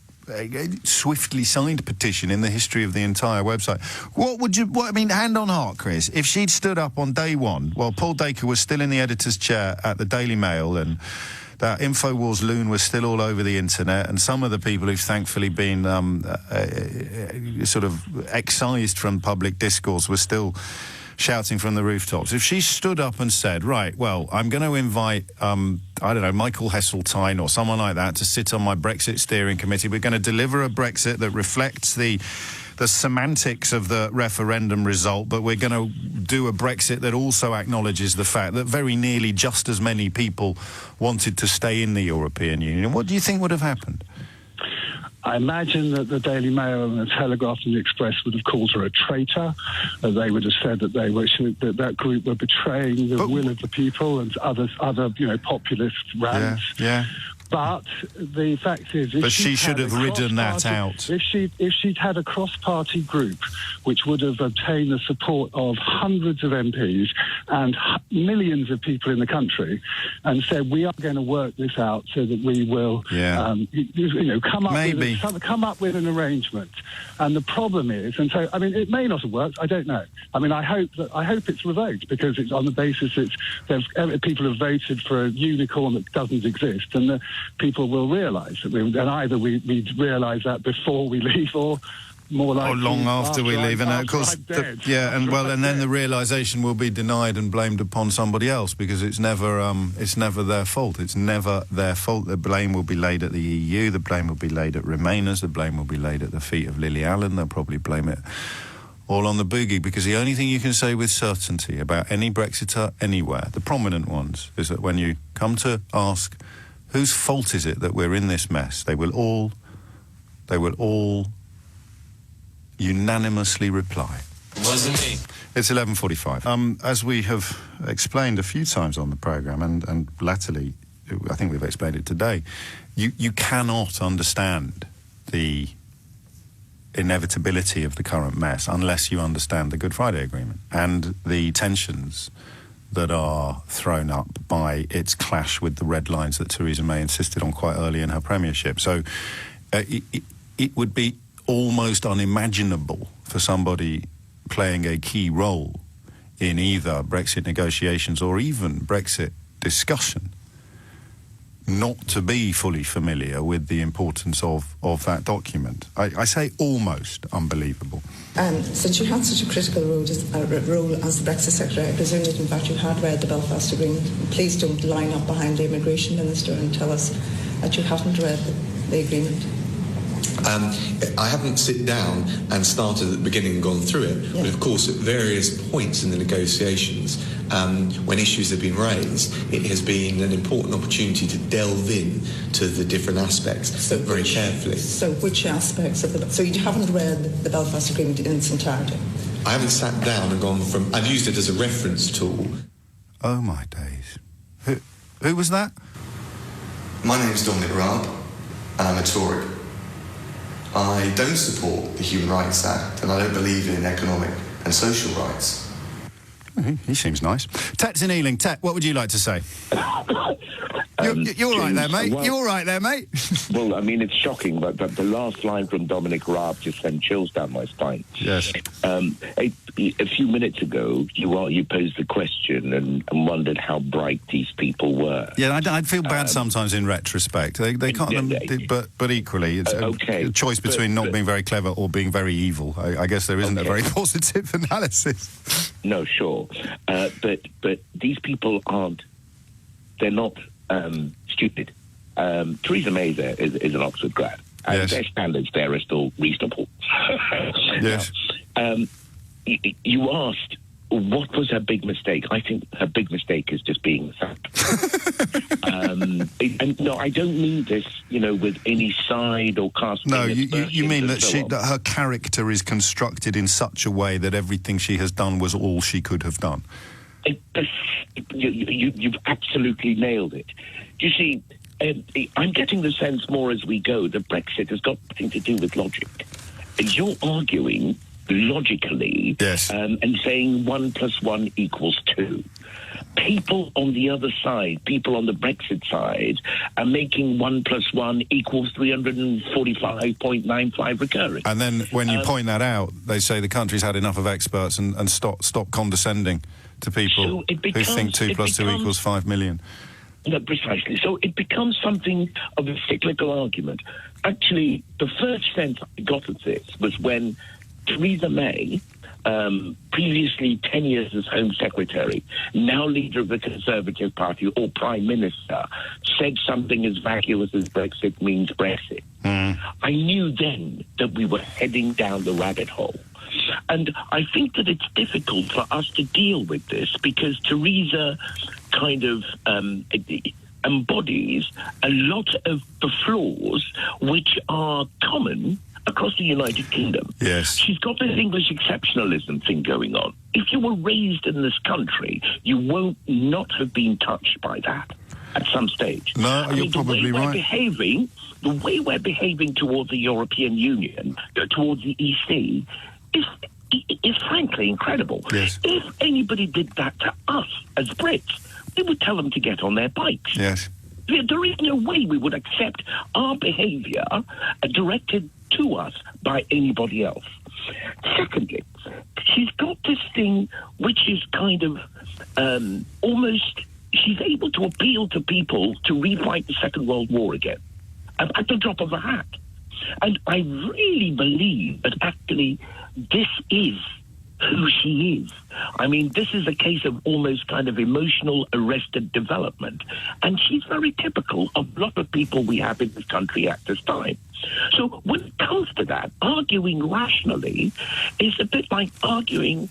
swiftly signed petition in the history of the entire website. I mean, hand on heart, Chris, if she'd stood up on day one while Paul Dacre was still in the editor's chair at the Daily Mail and that InfoWars loon was still all over the internet, and some of the people who've thankfully been sort of excised from public discourse were still shouting from the rooftops. If she stood up and said, right, well, I'm going to invite, I don't know, Michael Heseltine or someone like that to sit on my Brexit steering committee. We're going to deliver a Brexit that reflects the semantics of the referendum result, but we're going to do a Brexit that also acknowledges the fact that very nearly just as many people wanted to stay in the European Union. What do you think would have happened? I imagine that the Daily Mail and the Telegraph and the Express would have called her a traitor. They would have said that that group were betraying the will of the people and other populist rants. Yeah. But the fact is... But she should have ridden that out. If she'd had a cross-party group which would have obtained the support of hundreds of MPs and millions of people in the country and said, we are going to work this out so that we will come up with an arrangement. And the problem is, and so, I mean, it may not have worked, I don't know. I mean, I hope it's revoked because it's on the basis people have voted for a unicorn that doesn't exist, and people will realise that either we realise that before we leave or more likely... Or long after we leave. And of course, and then the realisation will be denied and blamed upon somebody else because it's never their fault. It's never their fault. The blame will be laid at the EU, the blame will be laid at Remainers, the blame will be laid at the feet of Lily Allen, they'll probably blame it all on the boogie, because the only thing you can say with certainty about any Brexiter anywhere, the prominent ones, is that when you come to ask whose fault is it that we're in this mess, they will all unanimously reply, wasn't me. It's 11:45. As we have explained a few times on the programme, and latterly, I think we've explained it today, you cannot understand the inevitability of the current mess unless you understand the Good Friday Agreement and the tensions that are thrown up by its clash with the red lines that Theresa May insisted on quite early in her premiership. So it would be almost unimaginable for somebody playing a key role in either Brexit negotiations or even Brexit discussion not to be fully familiar with the importance of that document. I say almost unbelievable. Since you had such a critical role as the Brexit Secretary, I presume that in fact you had read the Belfast Agreement. Please don't line up behind the Immigration Minister and tell us that you haven't read the agreement. I haven't sit down and started at the beginning and gone through it, but of course at various points in the negotiations, when issues have been raised, it has been an important opportunity to delve in to the different aspects very carefully. So which aspects of the... So you haven't read the Belfast Agreement in its entirety? I haven't sat down and gone from... I've used it as a reference tool. Oh, my days. Who was that? My name is Dominic Raab, and I'm a Tory. I don't support the Human Rights Act, and I don't believe in economic and social rights. He seems nice. Tet's in Ealing. Tet, what would you like to say? You're all right there, mate. You're all right there, mate. Well, I mean, it's shocking, but the last line from Dominic Raab just sent chills down my spine. Yes. A few minutes ago, you posed the question and wondered how bright these people were. Yeah, I'd feel bad sometimes in retrospect. They can't, but equally, it's a choice between not being very clever or being very evil. I guess there isn't a very positive analysis. No, sure. But these people aren't, they're not stupid. Theresa May there is an Oxford grad. And their standards there are still reasonable. Yes. Now, you asked, what was her big mistake? I think her big mistake is just being sacked. And no, I don't mean this, with any side or casting. No, you mean that that her character is constructed in such a way that everything she has done was all she could have done. You've absolutely nailed it. You see, I'm getting the sense more as we go that Brexit has got nothing to do with logic. You're arguing logically and saying 1 + 1 = 2. People on the other side, people on the Brexit side, are making 1 + 1 = 345.95 recurring. And then when you point that out, they say the country's had enough of experts and stop condescending to people who think 2 + 2 = 5 million. No, precisely. So it becomes something of a cyclical argument. Actually, the first sense I got of this was when Theresa May, previously 10 years as Home Secretary, now leader of the Conservative Party or Prime Minister, said something as vacuous as Brexit means Brexit. I knew then that we were heading down the rabbit hole. And I think that it's difficult for us to deal with this because Theresa kind of embodies a lot of the flaws which are common across the United Kingdom. Yes. She's got this English exceptionalism thing going on. If you were raised in this country, you won't not have been touched by that at some stage. No, you're probably right. The way we're behaving towards the European Union, towards the EC, is frankly incredible. Yes. If anybody did that to us as Brits, we would tell them to get on their bikes. Yes. There is no way we would accept our behaviour directed to us by anybody else. Secondly, she's got this thing which is kind of almost... She's able to appeal to people to refight the Second World War again at the drop of a hat. And I really believe that actually this is who she is. I mean, this is a case of almost kind of emotional arrested development. And she's very typical of a lot of people we have in this country at this time. So when it comes to that, arguing rationally is a bit like arguing,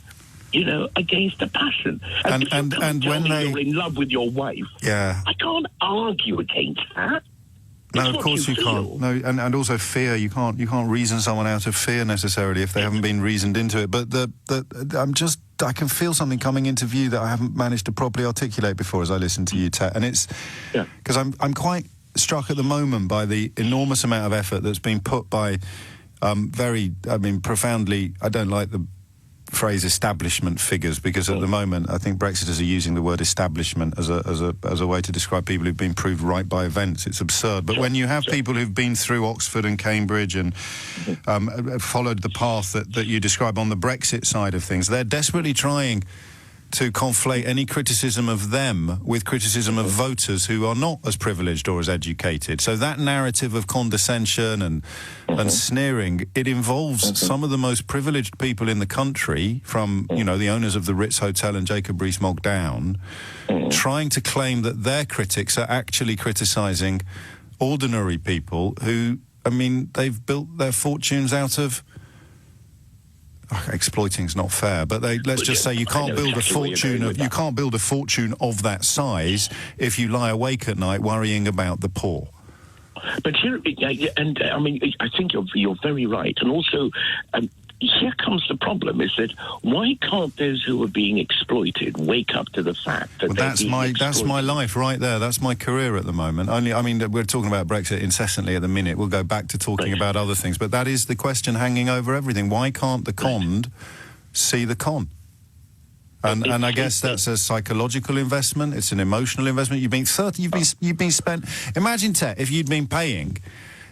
against a passion. And when you're in love with your wife, I can't argue against that. No, of course you can't. No, and also fear. You can't reason someone out of fear necessarily if they haven't been reasoned into it. But I can feel something coming into view that I haven't managed to properly articulate before as I listen to you, Tet. And it's because I'm quite struck at the moment by the enormous amount of effort that's been put by profoundly. I don't like the phrase establishment figures because at the moment I think Brexiters are using the word establishment as a way to describe people who've been proved right by events. It's absurd. But when you have people who've been through Oxford and Cambridge and followed the path that you describe on the Brexit side of things, they're desperately trying to conflate any criticism of them with criticism of voters who are not as privileged or as educated. So that narrative of condescension and sneering, it involves some of the most privileged people in the country, from, the owners of the Ritz Hotel and Jacob Rees-Mogg down, trying to claim that their critics are actually criticising ordinary people who I mean, they've built their fortunes out of... exploiting's not fair, but let's just say you can't build a fortune of that size if you lie awake at night worrying about the poor. But here, and I mean, I think you're very right, and also. Here comes the problem: is that why can't those who are being exploited wake up to the fact that that's my life right there. That's my career at the moment. I mean, we're talking about Brexit incessantly at the minute. We'll go back to talking about other things, but that is the question hanging over everything. Why can't the conned see the con? And I guess that's a psychological investment. It's an emotional investment. You've been spent. Imagine, Ted, if you'd been paying.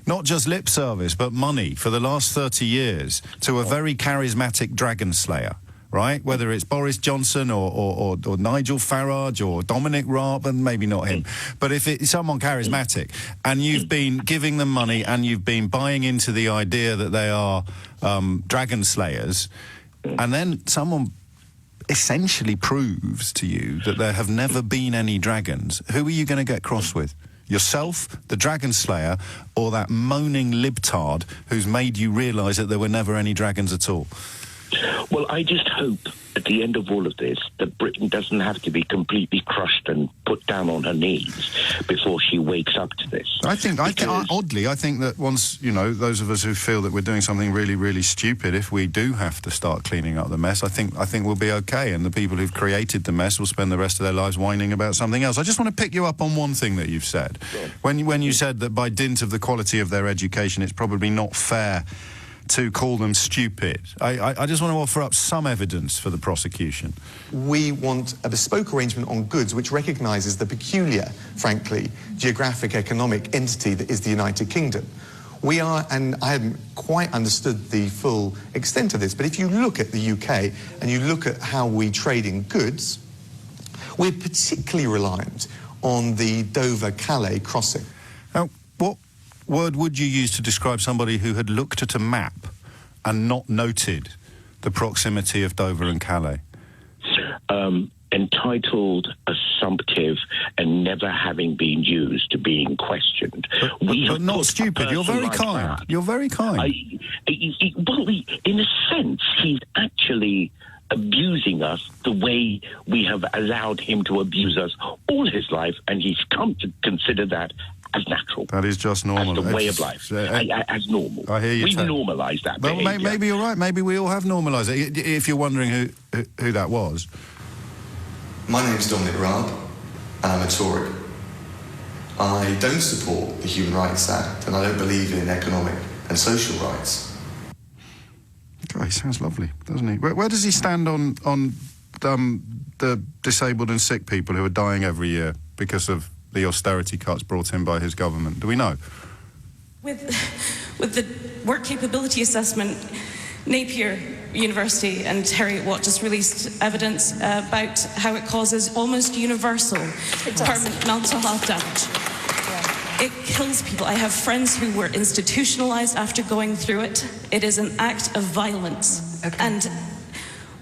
Not just lip service, but money for the last 30 years to a very charismatic dragon slayer, right? Whether it's Boris Johnson or Nigel Farage or Dominic Raab, and maybe not him, but if it's someone charismatic, and you've been giving them money and you've been buying into the idea that they are dragon slayers, and then someone essentially proves to you that there have never been any dragons, who are you going to get cross with? Yourself, the dragon slayer, or that moaning libtard who's made you realise that there were never any dragons at all? Well, I just hope at the end of all of this that Britain doesn't have to be completely crushed and put down on her knees before she wakes up to this. Oddly, I think that once, those of us who feel that we're doing something really, really stupid, if we do have to start cleaning up the mess, I think we'll be okay, and the people who've created the mess will spend the rest of their lives whining about something else. I just want to pick you up on one thing that you've said. Sure. When you said that by dint of the quality of their education, it's probably not fair to call them stupid. I just want to offer up some evidence for the prosecution. We want a bespoke arrangement on goods which recognises the peculiar, frankly, geographic economic entity that is the United Kingdom. We are, and I haven't quite understood the full extent of this, but if you look at the UK and you look at how we trade in goods, we're particularly reliant on the Dover-Calais crossing. Now, what word would you use to describe somebody who had looked at a map and not noted the proximity of Dover and Calais? Entitled, assumptive, and never having been used to being questioned. But not stupid. You're very kind. You're very kind. Well, in a sense, he's actually abusing us the way we have allowed him to abuse us all his life, and he's come to consider that as natural. That is just normal. As the way of life. As normal. I hear you. We've normalised that behaviour. Well, maybe you're right. Maybe we all have normalised it. If you're wondering who that was. My name's Dominic Raab, and I'm a Tory. I don't support the Human Rights Act, and I don't believe in economic and social rights. God, he sounds lovely, doesn't he? Where does he stand on the disabled and sick people who are dying every year because of the austerity cuts brought in by his government? Do we know? With the work capability assessment, Napier University and Heriot Watt just released evidence about how it causes almost universal permanent mental health damage. Yeah. It kills people. I have friends who were institutionalized after going through it. It is an act of violence. Okay. And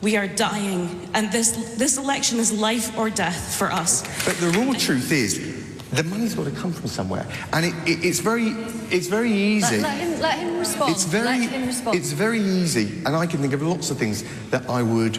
we are dying. And this election is life or death for us. But the raw truth is, the money's got to come from somewhere, and it's very easy. Let him respond. It's very easy, and I can think of lots of things that I would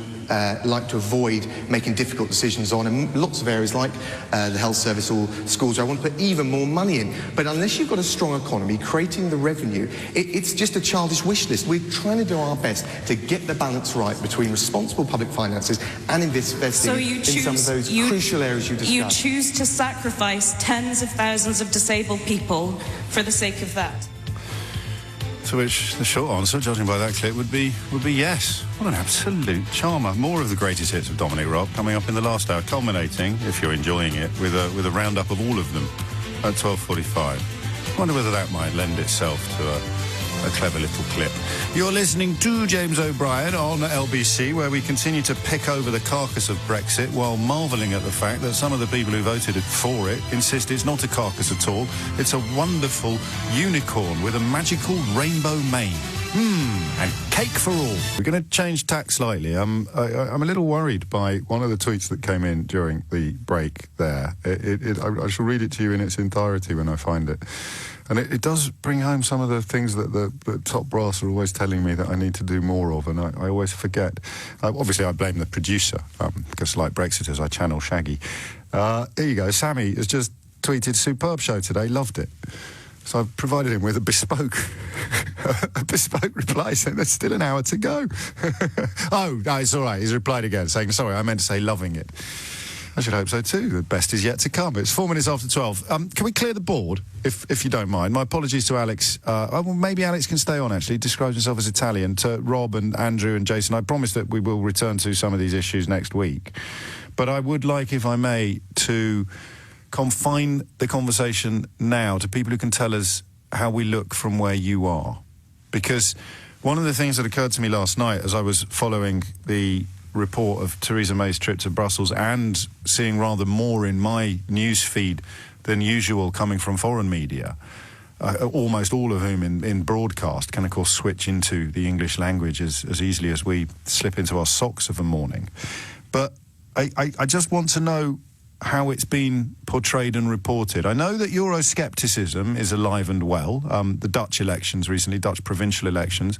like to avoid making difficult decisions on, and lots of areas like the health service or schools where I want to put even more money in. But unless you've got a strong economy, creating the revenue, it's just a childish wish list. We're trying to do our best to get the balance right between responsible public finances and investing in some of those crucial areas you discussed. You choose to sacrifice tens of thousands of disabled people for the sake of that. To which the short answer, judging by that clip, would be yes. What an absolute charmer. More of the greatest hits of Dominic Raab coming up in the last hour, culminating, if you're enjoying it, with a roundup of all of them at 12:45. I wonder whether that might lend itself to a clever little clip. You're listening to James O'Brien on LBC, where we continue to pick over the carcass of Brexit while marvelling at the fact that some of the people who voted for it insist it's not a carcass at all. It's a wonderful unicorn with a magical rainbow mane. And cake for all. We're going to change tack slightly. I'm a little worried by one of the tweets that came in during the break there. I shall read it to you in its entirety when I find it. And it does bring home some of the things that the top brass are always telling me that I need to do more of, and I always forget. Obviously, I blame the producer, because like Brexiters, I channel Shaggy. Here you go. Sammy has just tweeted, "Superb show today, loved it." So I've provided him with a bespoke reply saying there's still an hour to go. Oh, no, it's all right. He's replied again saying, "Sorry, I meant to say loving it." I should hope so too. The best is yet to come. It's 4 minutes after 12. Can we clear the board, if you don't mind? My apologies to Alex. Well, maybe Alex can stay on, actually. He describes himself as Italian. To Rob and Andrew and Jason, I promise that we will return to some of these issues next week. But I would like, if I may, to confine the conversation now to people who can tell us how we look from where you are. Because one of the things that occurred to me last night as I was following the report of Theresa May's trip to Brussels and seeing rather more in my news feed than usual coming from foreign media, almost all of whom in broadcast can, of course, switch into the English language as easily as we slip into our socks of a morning. But I just want to know how it's been portrayed and reported. I know that Euroscepticism is alive and well. The Dutch elections recently, Dutch provincial elections,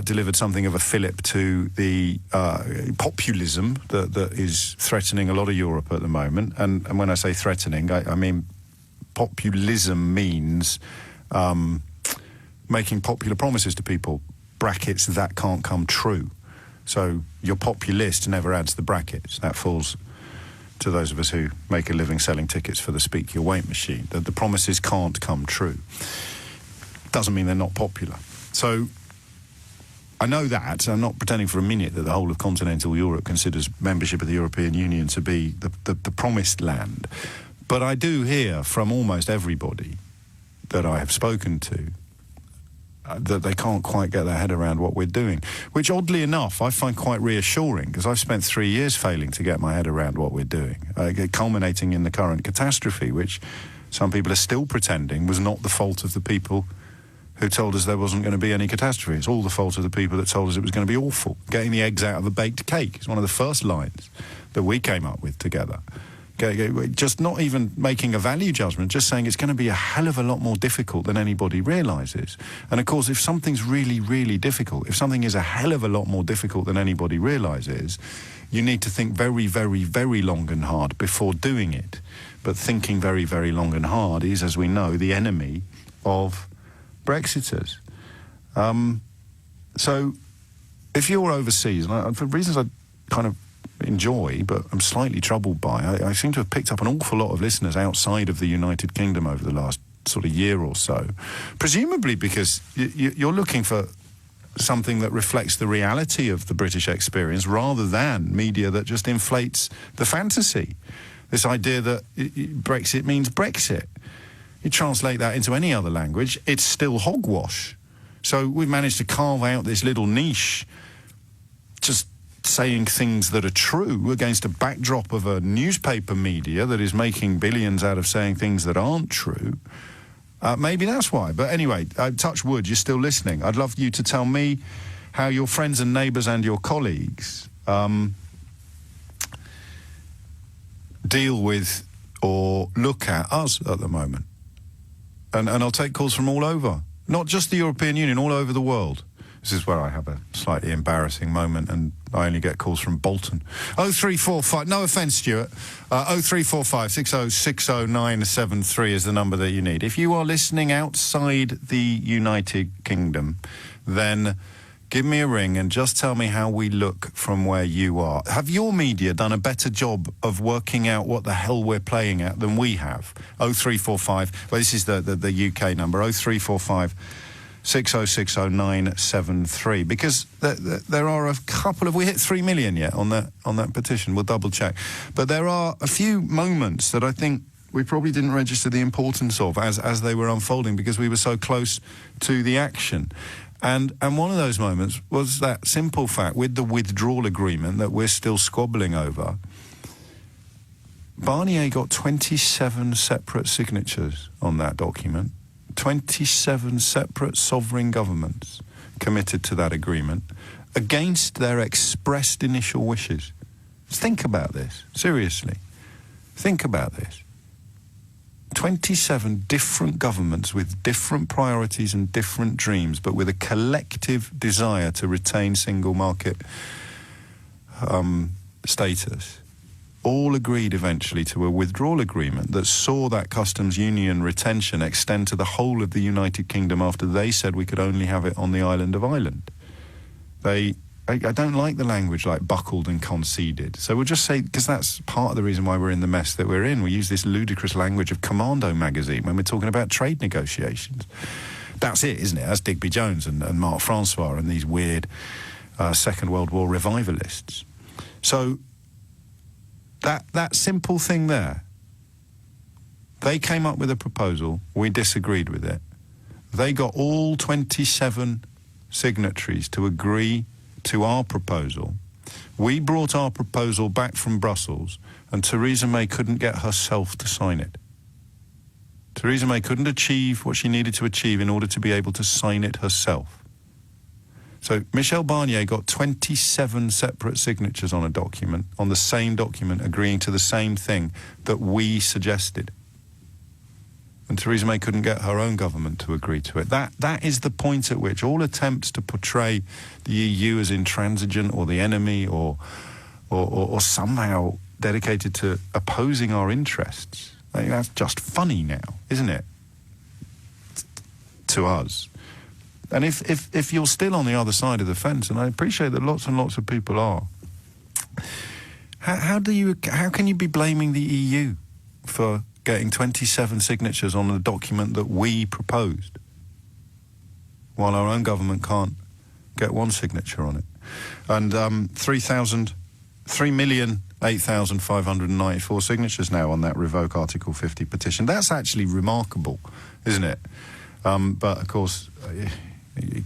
delivered something of a fillip to the populism that is threatening a lot of Europe at the moment. And when I say threatening, I mean populism means making popular promises to people, brackets that can't come true. So your populist never adds the brackets. That falls to those of us who make a living selling tickets for the Speak Your Weight machine. The promises can't come true. Doesn't mean they're not popular. So I know that. I'm not pretending for a minute that the whole of continental Europe considers membership of the European Union to be the promised land. But I do hear from almost everybody that I have spoken to that they can't quite get their head around what we're doing, which oddly enough I find quite reassuring, because I've spent 3 years failing to get my head around what we're doing, culminating in the current catastrophe, which some people are still pretending was not the fault of the people who told us there wasn't going to be any catastrophe. It's all the fault of the people that told us it was going to be awful. Getting the eggs out of a baked cake is one of the first lines that we came up with together. Just not even making a value judgment, just saying it's going to be a hell of a lot more difficult than anybody realises. And of course, if something's really, really difficult, if something is a hell of a lot more difficult than anybody realises, you need to think very, very, very long and hard before doing it. But thinking very, very long and hard is, as we know, the enemy of Brexiters. So if you're overseas, and for reasons I kind of enjoy, but I'm slightly troubled by, I seem to have picked up an awful lot of listeners outside of the United Kingdom over the last sort of year or so, presumably because you're looking for something that reflects the reality of the British experience rather than media that just inflates the fantasy. This idea that Brexit means Brexit. You translate that into any other language, it's still hogwash. So we've managed to carve out this little niche, just saying things that are true against a backdrop of a newspaper media that is making billions out of saying things that aren't true. Maybe that's why. But anyway, touch wood, you're still listening. I'd love you to tell me how your friends and neighbours and your colleagues deal with or look at us at the moment. And I'll take calls from all over. Not just the European Union, all over the world. This is where I have a slightly embarrassing moment and I only get calls from Bolton. 0345, no offence, Stuart. 0345 6060973 is the number that you need. If you are listening outside the United Kingdom, then give me a ring and just tell me how we look from where you are. Have your media done a better job of working out what the hell we're playing at than we have? 0345, well, this is the UK number, 0345 6060973, because there are a couple of, we hit 3 million yet on that petition. We'll double check, but there are a few moments that I think we probably didn't register the importance of as they were unfolding because we were so close to the action. And one of those moments was that simple fact with the withdrawal agreement that we're still squabbling over. Barnier got 27 separate signatures on that document. 27 separate sovereign governments committed to that agreement against their expressed initial wishes. Think about this, seriously. Think about this. 27 different governments with different priorities and different dreams, but with a collective desire to retain single market status, all agreed eventually to a withdrawal agreement that saw that customs union retention extend to the whole of the United Kingdom after they said we could only have it on the island of Ireland. I don't like the language like buckled and conceded. So we'll just say, because that's part of the reason why we're in the mess that we're in. We use this ludicrous language of Commando magazine when we're talking about trade negotiations. That's it, isn't it? That's Digby Jones and Mark Francois and these weird Second World War revivalists. So that simple thing there, they came up with a proposal, we disagreed with it. They got all 27 signatories to agree to our proposal. We brought our proposal back from Brussels, and Theresa May couldn't get herself to sign it. Theresa May couldn't achieve what she needed to achieve in order to be able to sign it herself. So Michel Barnier got 27 separate signatures on a document, on the same document, agreeing to the same thing that we suggested. And Theresa May couldn't get her own government to agree to it. That is the point at which all attempts to portray the EU as intransigent or the enemy or somehow dedicated to opposing our interests, I think that's just funny now, isn't it? To us. And if you're still on the other side of the fence, and I appreciate that lots and lots of people are, how can you be blaming the EU for getting 27 signatures on a document that we proposed, while our own government can't get one signature on it? And 3,008,594 signatures now on that revoke Article 50 petition. That's actually remarkable, isn't it? But, of course,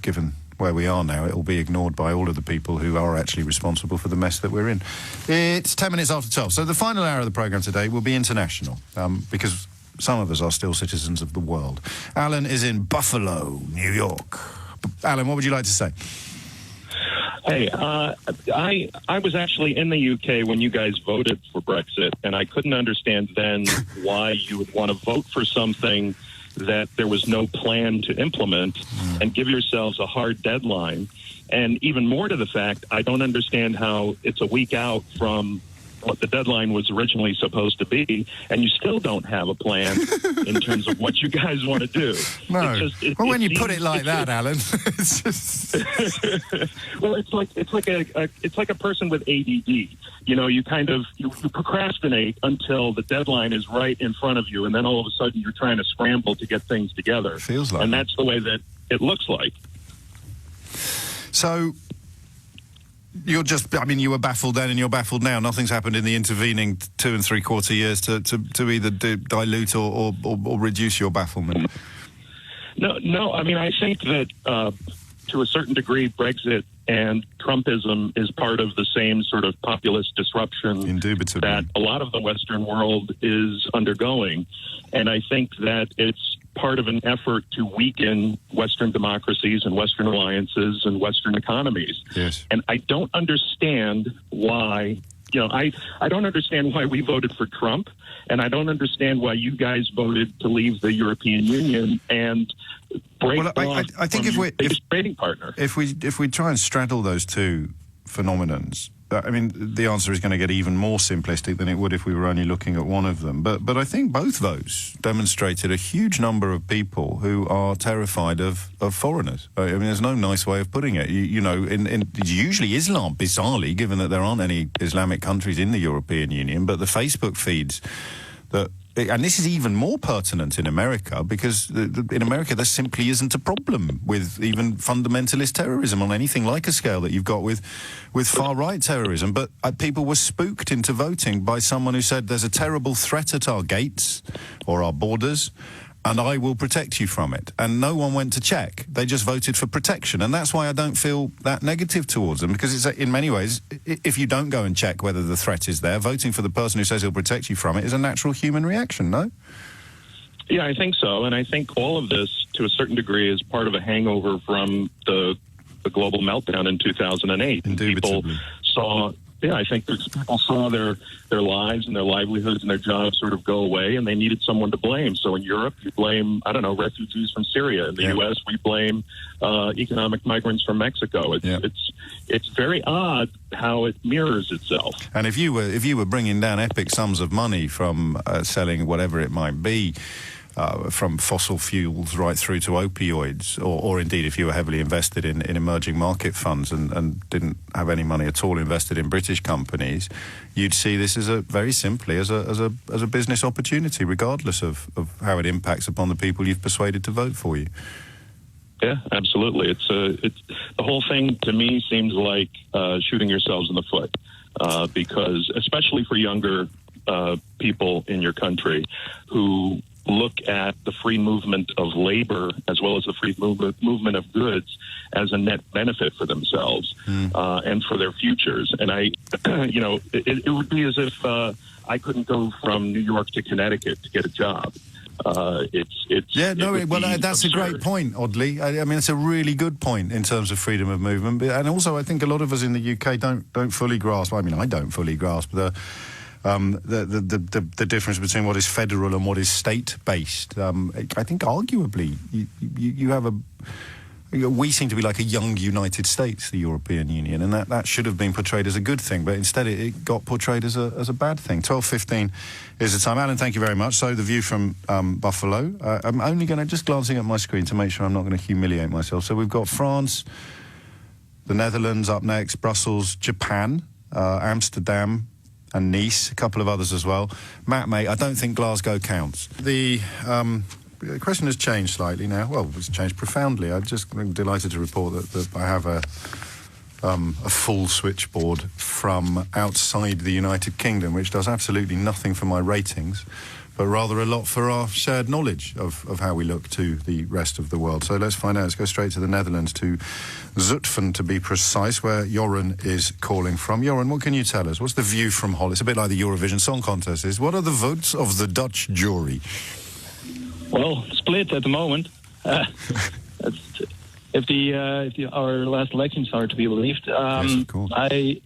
given where we are now, it'll be ignored by all of the people who are actually responsible for the mess that we're in. It's 10 minutes after 12. So the final hour of the programme today will be international, because some of us are still citizens of the world. Alan is in Buffalo, New York. Alan, what would you like to say? Hey, I was actually in the UK when you guys voted for Brexit, and I couldn't understand then why you would want to vote for something that there was no plan to implement and give yourselves a hard deadline. And even more to the fact, I don't understand how it's a week out from what the deadline was originally supposed to be, and you still don't have a plan in terms of what you guys want to do. No. When you put it like that, Alan, it's just... Well, it's like a person with ADD. You know, you procrastinate until the deadline is right in front of you, and then all of a sudden you're trying to scramble to get things together. Feels like, and that's the way that it looks like. So you were baffled then and you're baffled now. Nothing's happened in the intervening 2 3/4 years to either dilute or reduce your bafflement. No. I mean, I think that to a certain degree, Brexit and Trumpism is part of the same sort of populist disruption Indubitably. that a lot of the Western world is undergoing. And I think that it's part of an effort to weaken Western democracies and Western alliances and Western economies. Yes. And I don't understand why, I don't understand why we voted for Trump, and I don't understand why you guys voted to leave the European Union and break off I think from your biggest trading partner. If we try and straddle those two phenomenons, I mean, the answer is going to get even more simplistic than it would if we were only looking at one of them. But I think both those demonstrated a huge number of people who are terrified of foreigners. I mean, there's no nice way of putting it. Usually Islam, bizarrely, given that there aren't any Islamic countries in the European Union, but the Facebook feeds that... And this is even more pertinent in America, because in America there simply isn't a problem with even fundamentalist terrorism on anything like a scale that you've got with far-right terrorism. But people were spooked into voting by someone who said there's a terrible threat at our gates or our borders, and I will protect you from it. And no one went to check. They just voted for protection. And that's why I don't feel that negative towards them, because it's, in many ways, if you don't go and check whether the threat is there, voting for the person who says he'll protect you from it is a natural human reaction, no? Yeah, I think so. And I think all of this, to a certain degree, is part of a hangover from the the global meltdown in 2008. People saw. Yeah, I think people saw their lives and their livelihoods and their jobs sort of go away, and they needed someone to blame. So in Europe, you blame, I don't know, refugees from Syria. In the U.S., we blame economic migrants from Mexico. It's very odd how it mirrors itself. And if you were bringing down epic sums of money from selling whatever it might be, from fossil fuels right through to opioids, or indeed if you were heavily invested in emerging market funds and didn't have any money at all invested in British companies, you'd see this as very simply as a business opportunity, regardless of how it impacts upon the people you've persuaded to vote for you. Yeah, absolutely. It's the whole thing to me seems like shooting yourselves in the foot, because especially for younger people in your country who look at the free movement of labor as well as the free movement of goods as a net benefit for themselves and for their futures. And it would be as if I couldn't go from New York to Connecticut to get a job. That's a great point, oddly. I mean, it's a really good point in terms of freedom of movement. And also, I think a lot of us in the UK don't fully grasp, I mean, I don't fully grasp the difference between what is federal and what is state-based. I think arguably you have we seem to be like a young United States, the European Union, and that should have been portrayed as a good thing, but instead it got portrayed as a bad thing. 12:15 is the time. Alan, thank you very much. So the view from Buffalo. I'm only going to, just glancing at my screen to make sure I'm not going to humiliate myself. So we've got France, the Netherlands up next, Brussels, Japan, Amsterdam, and Nice, a couple of others as well. Matt, mate, I don't think Glasgow counts. The question has changed slightly now. Well, it's changed profoundly. I'm just delighted to report that I have a full switchboard from outside the United Kingdom, which does absolutely nothing for my ratings, but rather a lot for our shared knowledge of how we look to the rest of the world. So let's find out. Let's go straight to the Netherlands, to Zutphen to be precise, where Joran is calling from. Joran, what can you tell us? What's the view from Holland? It's a bit like the Eurovision Song Contest is. What are the votes of the Dutch jury? Well, split at the moment. If our last elections are to be believed, yes, of course. I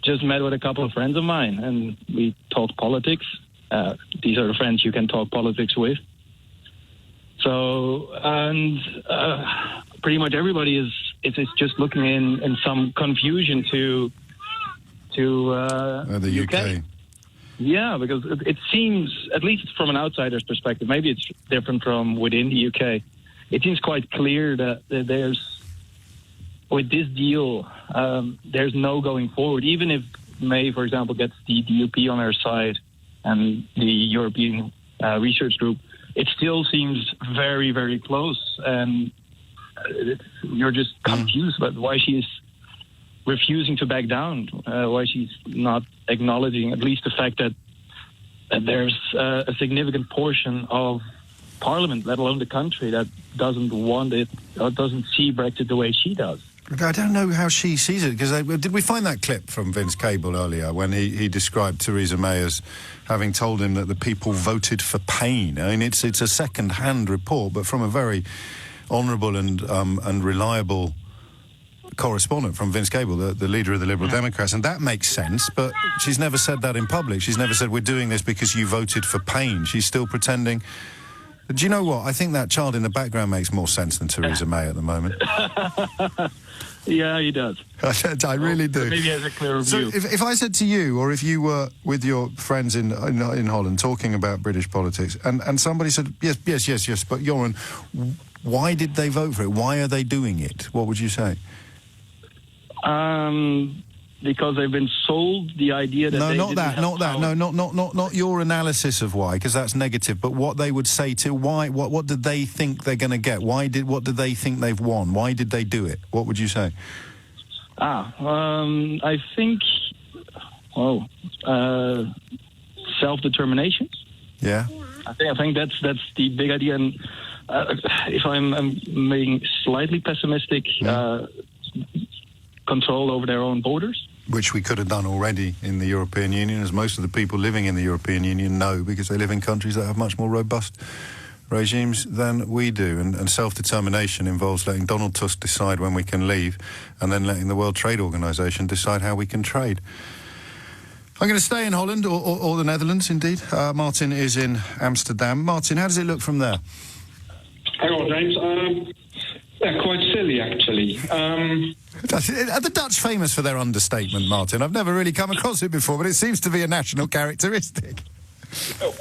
just met with a couple of friends of mine, and we talked politics. These are the friends you can talk politics with. So, and pretty much everybody is just looking in some confusion to the UK. Yeah, because it seems, at least from an outsider's perspective, maybe it's different from within the UK, it seems quite clear that there's, with this deal, there's no going forward. Even if May, for example, gets the DUP on her side and the European Research Group, it still seems very, very close. And you're just confused about why she's refusing to back down, why she's not acknowledging at least the fact that there's a significant portion of Parliament, let alone the country, that doesn't want it or doesn't see Brexit the way she does. I don't know how she sees it, because did we find that clip from Vince Cable earlier when he described Theresa May as having told him that the people voted for pain? I mean, it's a second-hand report, but from a very honourable and reliable correspondent from Vince Cable, the leader of the Liberal Democrats, and that makes sense, but she's never said that in public. She's never said, we're doing this because you voted for pain. She's still pretending. Do you know what? I think that child in the background makes more sense than Theresa May at the moment. Yeah, he does. I really do. Maybe he has a clearer view. So if I said to you, or if you were with your friends in Holland talking about British politics, and somebody said, yes, but Joran, why did they vote for it? Why are they doing it? What would you say? Because they've been sold the idea that not your analysis of why, because that's negative, but what they would say to why, what did they think they're going to get? What do they think they've won? Why did they do it? What would you say? I think, self-determination. Yeah. I think that's the big idea, and if I'm being slightly pessimistic, control over their own borders. Which we could have done already in the European Union, as most of the people living in the European Union know, because they live in countries that have much more robust regimes than we do, and self-determination involves letting Donald Tusk decide when we can leave and then letting the World Trade Organization decide how we can trade. I'm going to stay in Holland, or the Netherlands, indeed. Martin is in Amsterdam. Martin, how does it look from there? Hang on, James. They're quite silly, actually. Are the Dutch famous for their understatement, Martin? I've never really come across it before, but it seems to be a national characteristic.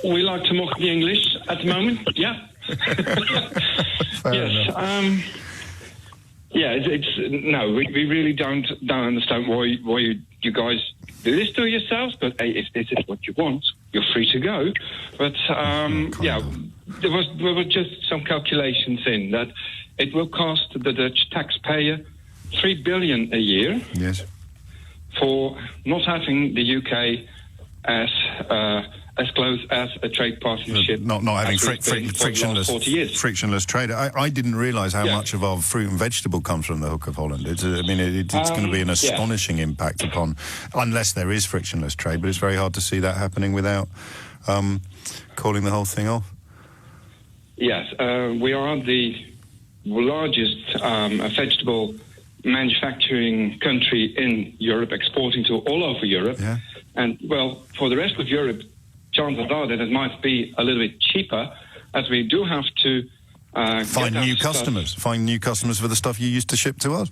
We like to mock the English at the moment, yeah. Yes. No, we really don't understand why you guys do this to yourselves, but hey, if this is what you want, you're free to go. But, there was just some calculations in that it will cost the Dutch taxpayer $3 billion a year. Yes. For not having the UK as close as a trade partnership. Not having frictionless trade. I didn't realise how much of our fruit and vegetable comes from the Hook of Holland. It's going to be an astonishing impact upon, unless there is frictionless trade, but it's very hard to see that happening without calling the whole thing off. Yes, we are the largest vegetable manufacturing country in Europe, exporting to all over Europe. Yeah. And, well, for the rest of Europe, chances are that it might be a little bit cheaper, as we do have to find new customers for the stuff you used to ship to us.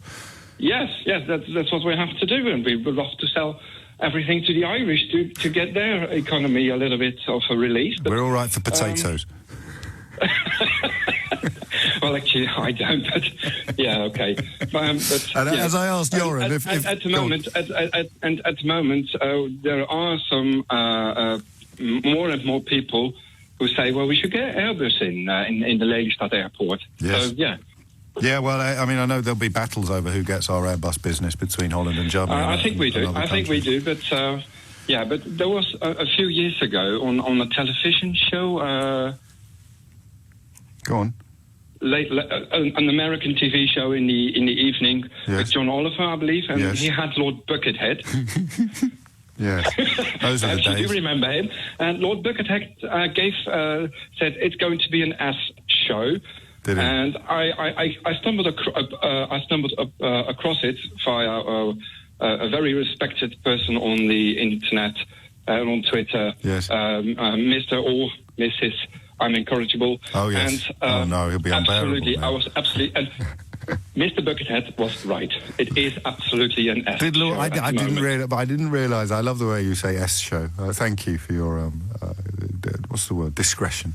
Yes, that's what we have to do, and we would love to sell everything to the Irish to get their economy a little bit of a relief. But, we're all right for potatoes. Well, actually, I don't. But yeah, okay. As I asked Joran, at the moment, there are some more and more people who say, well, we should get Airbus in the Lelystad airport. Yes. So, yeah. Yeah, well, I know there'll be battles over who gets our Airbus business between Holland and Germany. I think we do. But but there was a few years ago on a television show. Go on. An American TV show in the evening with John Oliver, I believe, and he had Lord Buckethead. Yes, those are the days. You remember him? And Lord Buckethead said it's going to be an ass show. Did he? And I stumbled across it via a very respected person on the internet and on Twitter. Yes. Mr. or Mrs. I'm Incorrigible. Oh, yes. And, no, he'll be unbearable. I was absolutely... And Mr. Buckethead was right. It is absolutely an S show. I didn't realise. I love the way you say S show. Thank you for your, what's the word, discretion.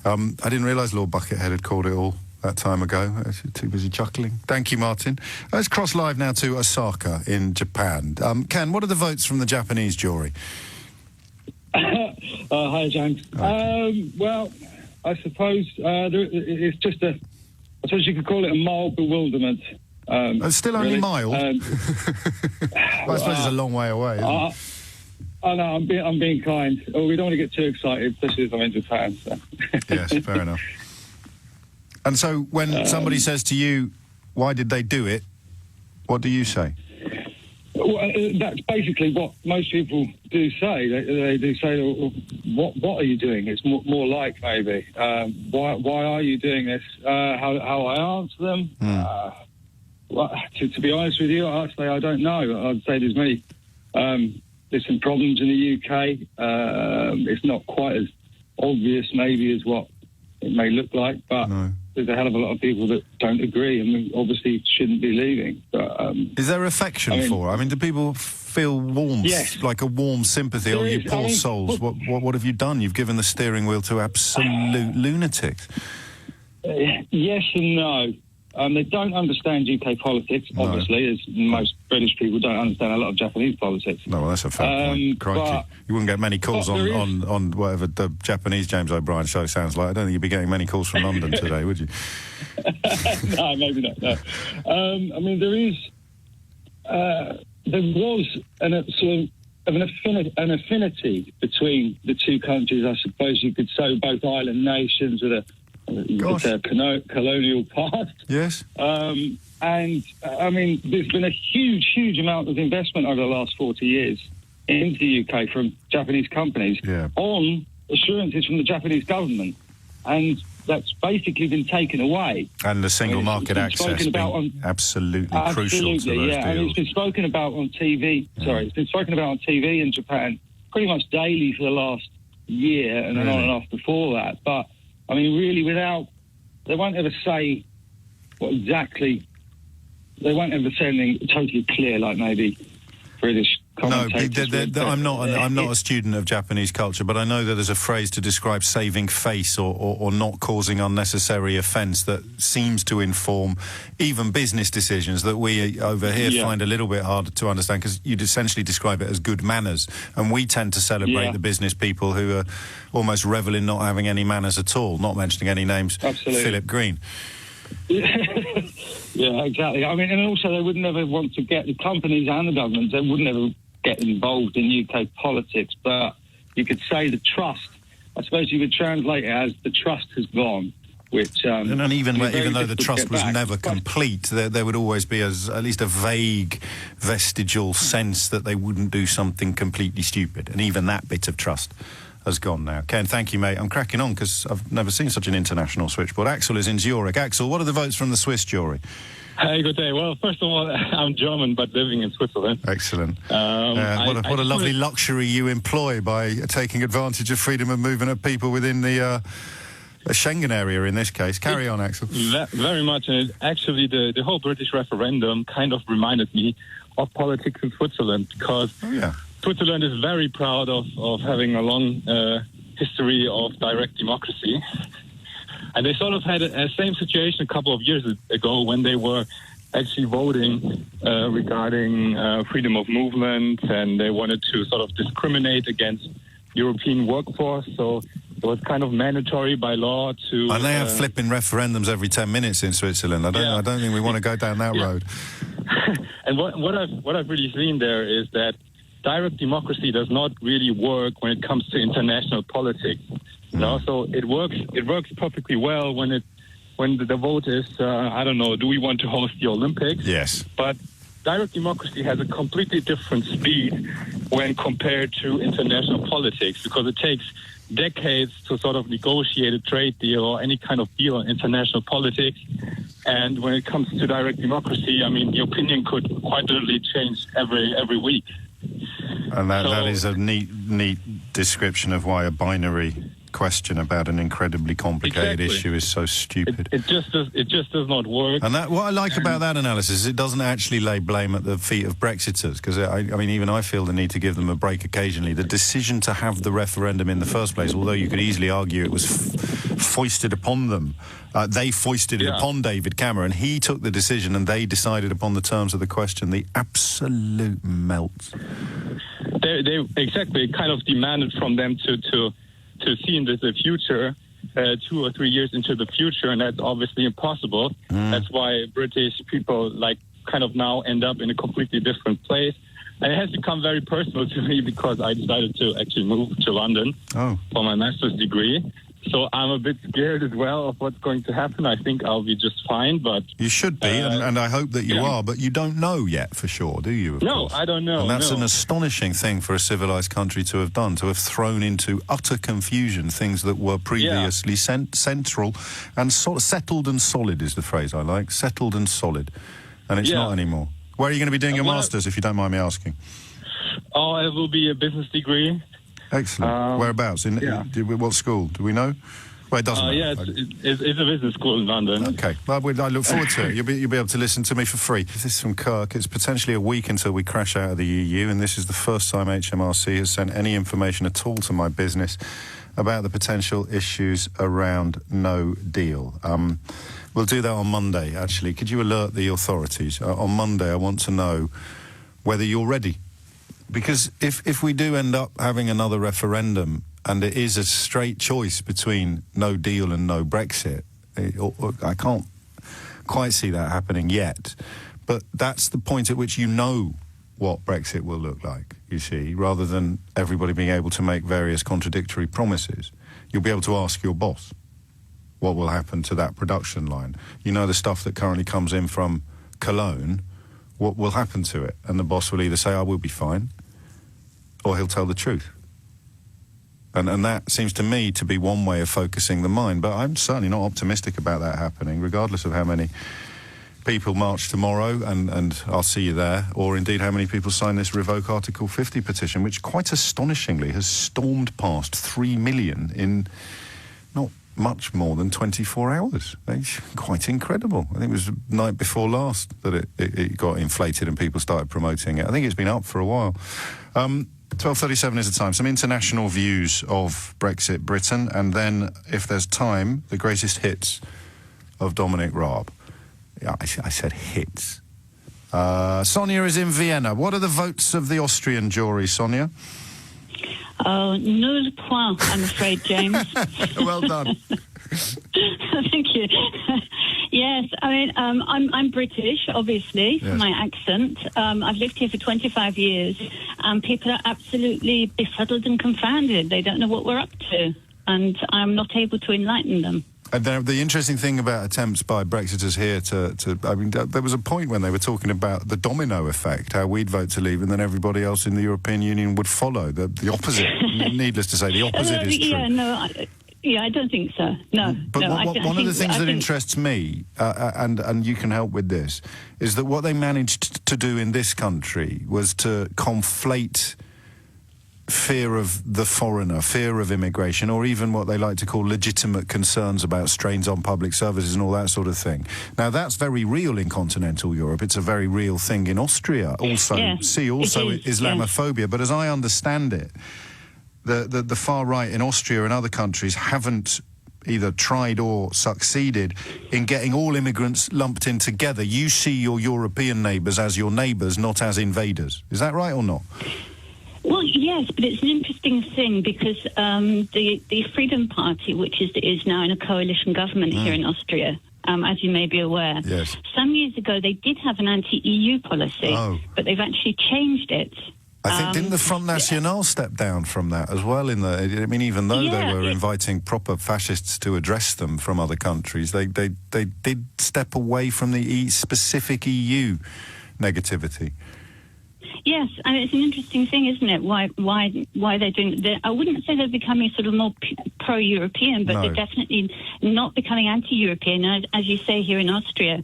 I didn't realise Lord Buckethead had called it all that time ago. I was too busy chuckling. Thank you, Martin. Let's cross live now to Osaka in Japan. Ken, what are the votes from the Japanese jury? Hi, James. Well, I suppose it's just I suppose you could call it a mild bewilderment. It's still only mild. I suppose it's a long way away. Isn't it? I know. I'm being kind. Oh, we don't want to get too excited, especially as I'm in Japan. So. Yes, fair enough. And so, when somebody says to you, "Why did they do it?" what do you say? Well, that's basically what most people do say. They do say, well, "What are you doing?" It's more like maybe, "Why are you doing this?" How I answer them. Well, to be honest with you, I'd say I don't know. I'd say there's some problems in the UK. It's not quite as obvious maybe as what it may look like, but there's a hell of a lot of people that don't agree and obviously shouldn't be leaving. But is there affection for it? I mean, do people feel warmth, like a warm sympathy? Oh, you poor souls! What have you done? You've given the steering wheel to absolute lunatics. Yes and no. They don't understand UK politics, obviously, as most British people don't understand a lot of Japanese politics. No, well, that's a fair point. Crikey. You wouldn't get many calls on whatever the Japanese James O'Brien show sounds like. I don't think you'd be getting many calls from London today, would you? No, maybe not, no. I mean, there was an affinity between the two countries, I suppose you could say, both island nations with a colonial past. Yes. And, I mean, there's been a huge amount of investment over the last 40 years into the UK from Japanese companies on assurances from the Japanese government and that's basically been taken away. And the single market access being absolutely crucial to those deals. And it's been spoken about on TV. It's been spoken about on TV in Japan pretty much daily for the last year, and on and off before that. But I mean, really, they won't ever say what exactly. They won't ever say anything totally clear, like maybe British commentators. No, I'm not a student of Japanese culture, but I know that there's a phrase to describe saving face or not causing unnecessary offence that seems to inform even business decisions that we over here find a little bit harder to understand, because you'd essentially describe it as good manners, and we tend to celebrate the business people who are almost revel in not having any manners at all, not mentioning any names. Absolutely. Philip Green. Yeah, exactly. I mean, and also they would never want to get the companies and the governments. They would never get involved in UK politics. But you could say the trust. I suppose you would translate it as the trust has gone. Which and even though the trust was never complete, there would always be at least a vague, vestigial sense that they wouldn't do something completely stupid. And even that bit of trust has gone now. Ken, thank you, mate. I'm cracking on because I've never seen such an international switchboard. Axel is in Zurich. Axel, what are the votes from the Swiss jury? Hey, good day. Well, first of all, I'm German, but living in Switzerland. Excellent. What a lovely luxury you employ by taking advantage of freedom of movement of people within the Schengen area, in this case. Carry on, Axel. Very much. And actually, the whole British referendum kind of reminded me of politics in Switzerland, because Switzerland is very proud of having a long history of direct democracy. And they sort of had a same situation a couple of years ago when they were actually voting regarding freedom of movement, and they wanted to sort of discriminate against European workforce. So it was kind of mandatory by law to... And they have flipping referendums every 10 minutes in Switzerland. I don't think we want to go down that road. And what I've really seen there is that direct democracy does not really work when it comes to international politics. You know, so it works perfectly well when the vote is I don't know, do we want to host the Olympics? Yes. But direct democracy has a completely different speed when compared to international politics, because it takes decades to sort of negotiate a trade deal or any kind of deal in international politics. And when it comes to direct democracy, I mean, the opinion could quite literally change every week. And that is a neat description of why a binary question about an incredibly complicated issue is so stupid. It just does not work. And what I like about that analysis is it doesn't actually lay blame at the feet of Brexiters, because I mean, even I feel the need to give them a break occasionally. The decision to have the referendum in the first place, although you could easily argue it was foisted upon them, they foisted it upon David Cameron. He took the decision and they decided upon the terms of the question. The absolute melt. They exactly kind of demanded from them to see into the future, 2 or 3 years into the future, and that's obviously impossible. That's why British people kind of now end up in a completely different place. And it has become very personal to me because I decided to actually move to London for my master's degree. So I'm a bit scared as well of what's going to happen. I think I'll be just fine, but... You should be, and I hope that you are, but you don't know yet for sure, do you? No, I don't know. And that's an astonishing thing for a civilised country to have done, to have thrown into utter confusion things that were previously central and settled and solid is the phrase I like. Settled and solid. And it's not anymore. Where are you going to be doing your master's, if you don't mind me asking? Oh, it will be a business degree. Excellent. Whereabouts? What school? Do we know? Well, it doesn't matter. Yeah, it's a business school in London. Okay. Well, I look forward to it. You'll be able to listen to me for free. This is from Kirk. It's potentially a week until we crash out of the EU, and this is the first time HMRC has sent any information at all to my business about the potential issues around no deal. We'll do that on Monday, actually. Could you alert the authorities? On Monday, I want to know whether you're ready. Because if we do end up having another referendum and it is a straight choice between no deal and no Brexit, I can't quite see that happening yet. But that's the point at which you know what Brexit will look like, you see, rather than everybody being able to make various contradictory promises. You'll be able to ask your boss what will happen to that production line. You know, the stuff that currently comes in from Cologne, what will happen to it? And the boss will either say, I will be fine, or he'll tell the truth. And that seems to me to be one way of focusing the mind. But I'm certainly not optimistic about that happening, regardless of how many people march tomorrow, and I'll see you there, or indeed how many people sign this Revoke Article 50 petition, which quite astonishingly has stormed past 3 million in not much more than 24 hours. It's quite incredible. I think it was the night before last that it got inflated and people started promoting it. I think it's been up for a while. 12:37 is the time. Some international views of Brexit Britain, and then, if there's time, the greatest hits of Dominic Raab. Yeah, I said hits. Sonia is in Vienna. What are the votes of the Austrian jury, Sonia? Oh, nul point, I'm afraid, James. Well done. Thank you. Yes, I mean, I'm British, obviously, from my accent. I've lived here for 25 years, and people are absolutely befuddled and confounded. They don't know what we're up to, and I'm not able to enlighten them. And the interesting thing about attempts by Brexiters here I mean, there was a point when they were talking about the domino effect, how we'd vote to leave and then everybody else in the European Union would follow. The opposite, needless to say, the opposite is true. I don't think so. No. But one of the things that interests me, and you can help with this, is that what they managed to do in this country was to conflate fear of the foreigner, fear of immigration, or even what they like to call legitimate concerns about strains on public services and all that sort of thing. Now, that's very real in continental Europe. It's a very real thing in Austria. Also, Islamophobia. But as I understand it, the far right in Austria and other countries haven't either tried or succeeded in getting all immigrants lumped in together. You see your European neighbours as your neighbours, not as invaders. Is that right or not? Well, yes, but it's an interesting thing because the Freedom Party, which is now in a coalition government here in Austria, as you may be aware, some years ago they did have an anti-EU policy, but they've actually changed it. I think didn't the Front National step down from that as well? Even though they were inviting proper fascists to address them from other countries, they did step away from the specific EU negativity. Yes, I mean, it's an interesting thing, isn't it? Why they're doing it? I wouldn't say they're becoming sort of more pro-European, but they're definitely not becoming anti-European. As you say, here in Austria,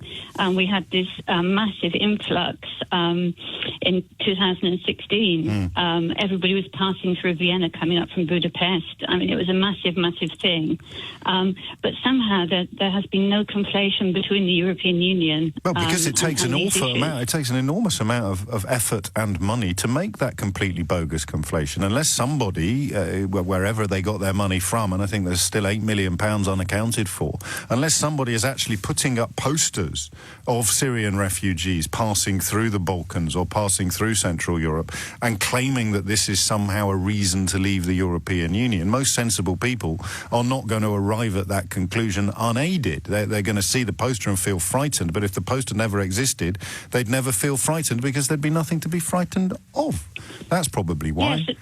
we had this massive influx in 2016. Everybody was passing through Vienna, coming up from Budapest. I mean, it was a massive, massive thing. But somehow there has been no conflation between the European Union. Well, because it takes an enormous amount of effort and money to make that completely bogus conflation. Unless somebody, wherever they got their money from, and I think there's still £8 million unaccounted for, unless somebody is actually putting up posters of Syrian refugees passing through the Balkans or passing through Central Europe and claiming that this is somehow a reason to leave the European Union, most sensible people are not going to arrive at that conclusion unaided. They're going to see the poster and feel frightened, but if the poster never existed, they'd never feel frightened because there'd be nothing to be frightened of. That's probably why. Yes,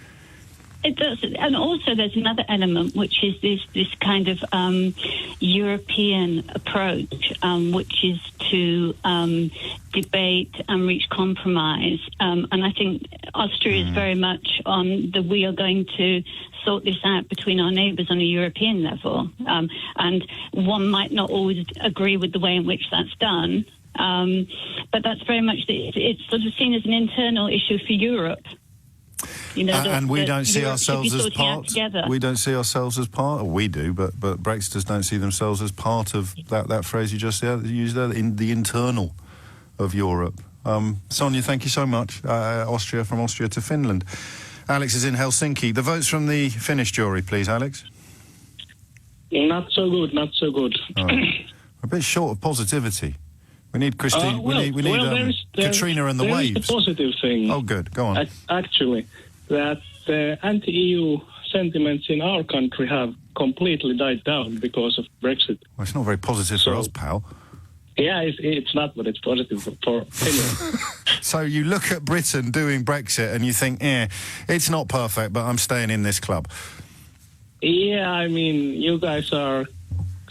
it does. And also there's another element, which is this kind of European approach, which is to debate and reach compromise. And I think Austria is very much on the we are going to sort this out between our neighbours on a European level. And one might not always agree with the way in which that's done. But that's very much it's sort of seen as an internal issue for Europe. And we don't see ourselves as part. We don't see ourselves as part. Or we do, but Brexiters don't see themselves as part of that phrase you just used there, in the internal of Europe. Sonia, thank you so much. Austria, from Austria to Finland. Alex is in Helsinki. The votes from the Finnish jury, please, Alex. Not so good. Not so good. Right. A bit short of positivity. We need Christine. We need Katrina and the waves. There is a positive thing. Oh, good. Go on. Actually, that the anti-EU sentiments in our country have completely died down because of Brexit. Well, it's not very positive for us, pal. Yeah, it's not, but it's positive for anyone. So you look at Britain doing Brexit and you think, it's not perfect, but I'm staying in this club. Yeah, I mean, you guys are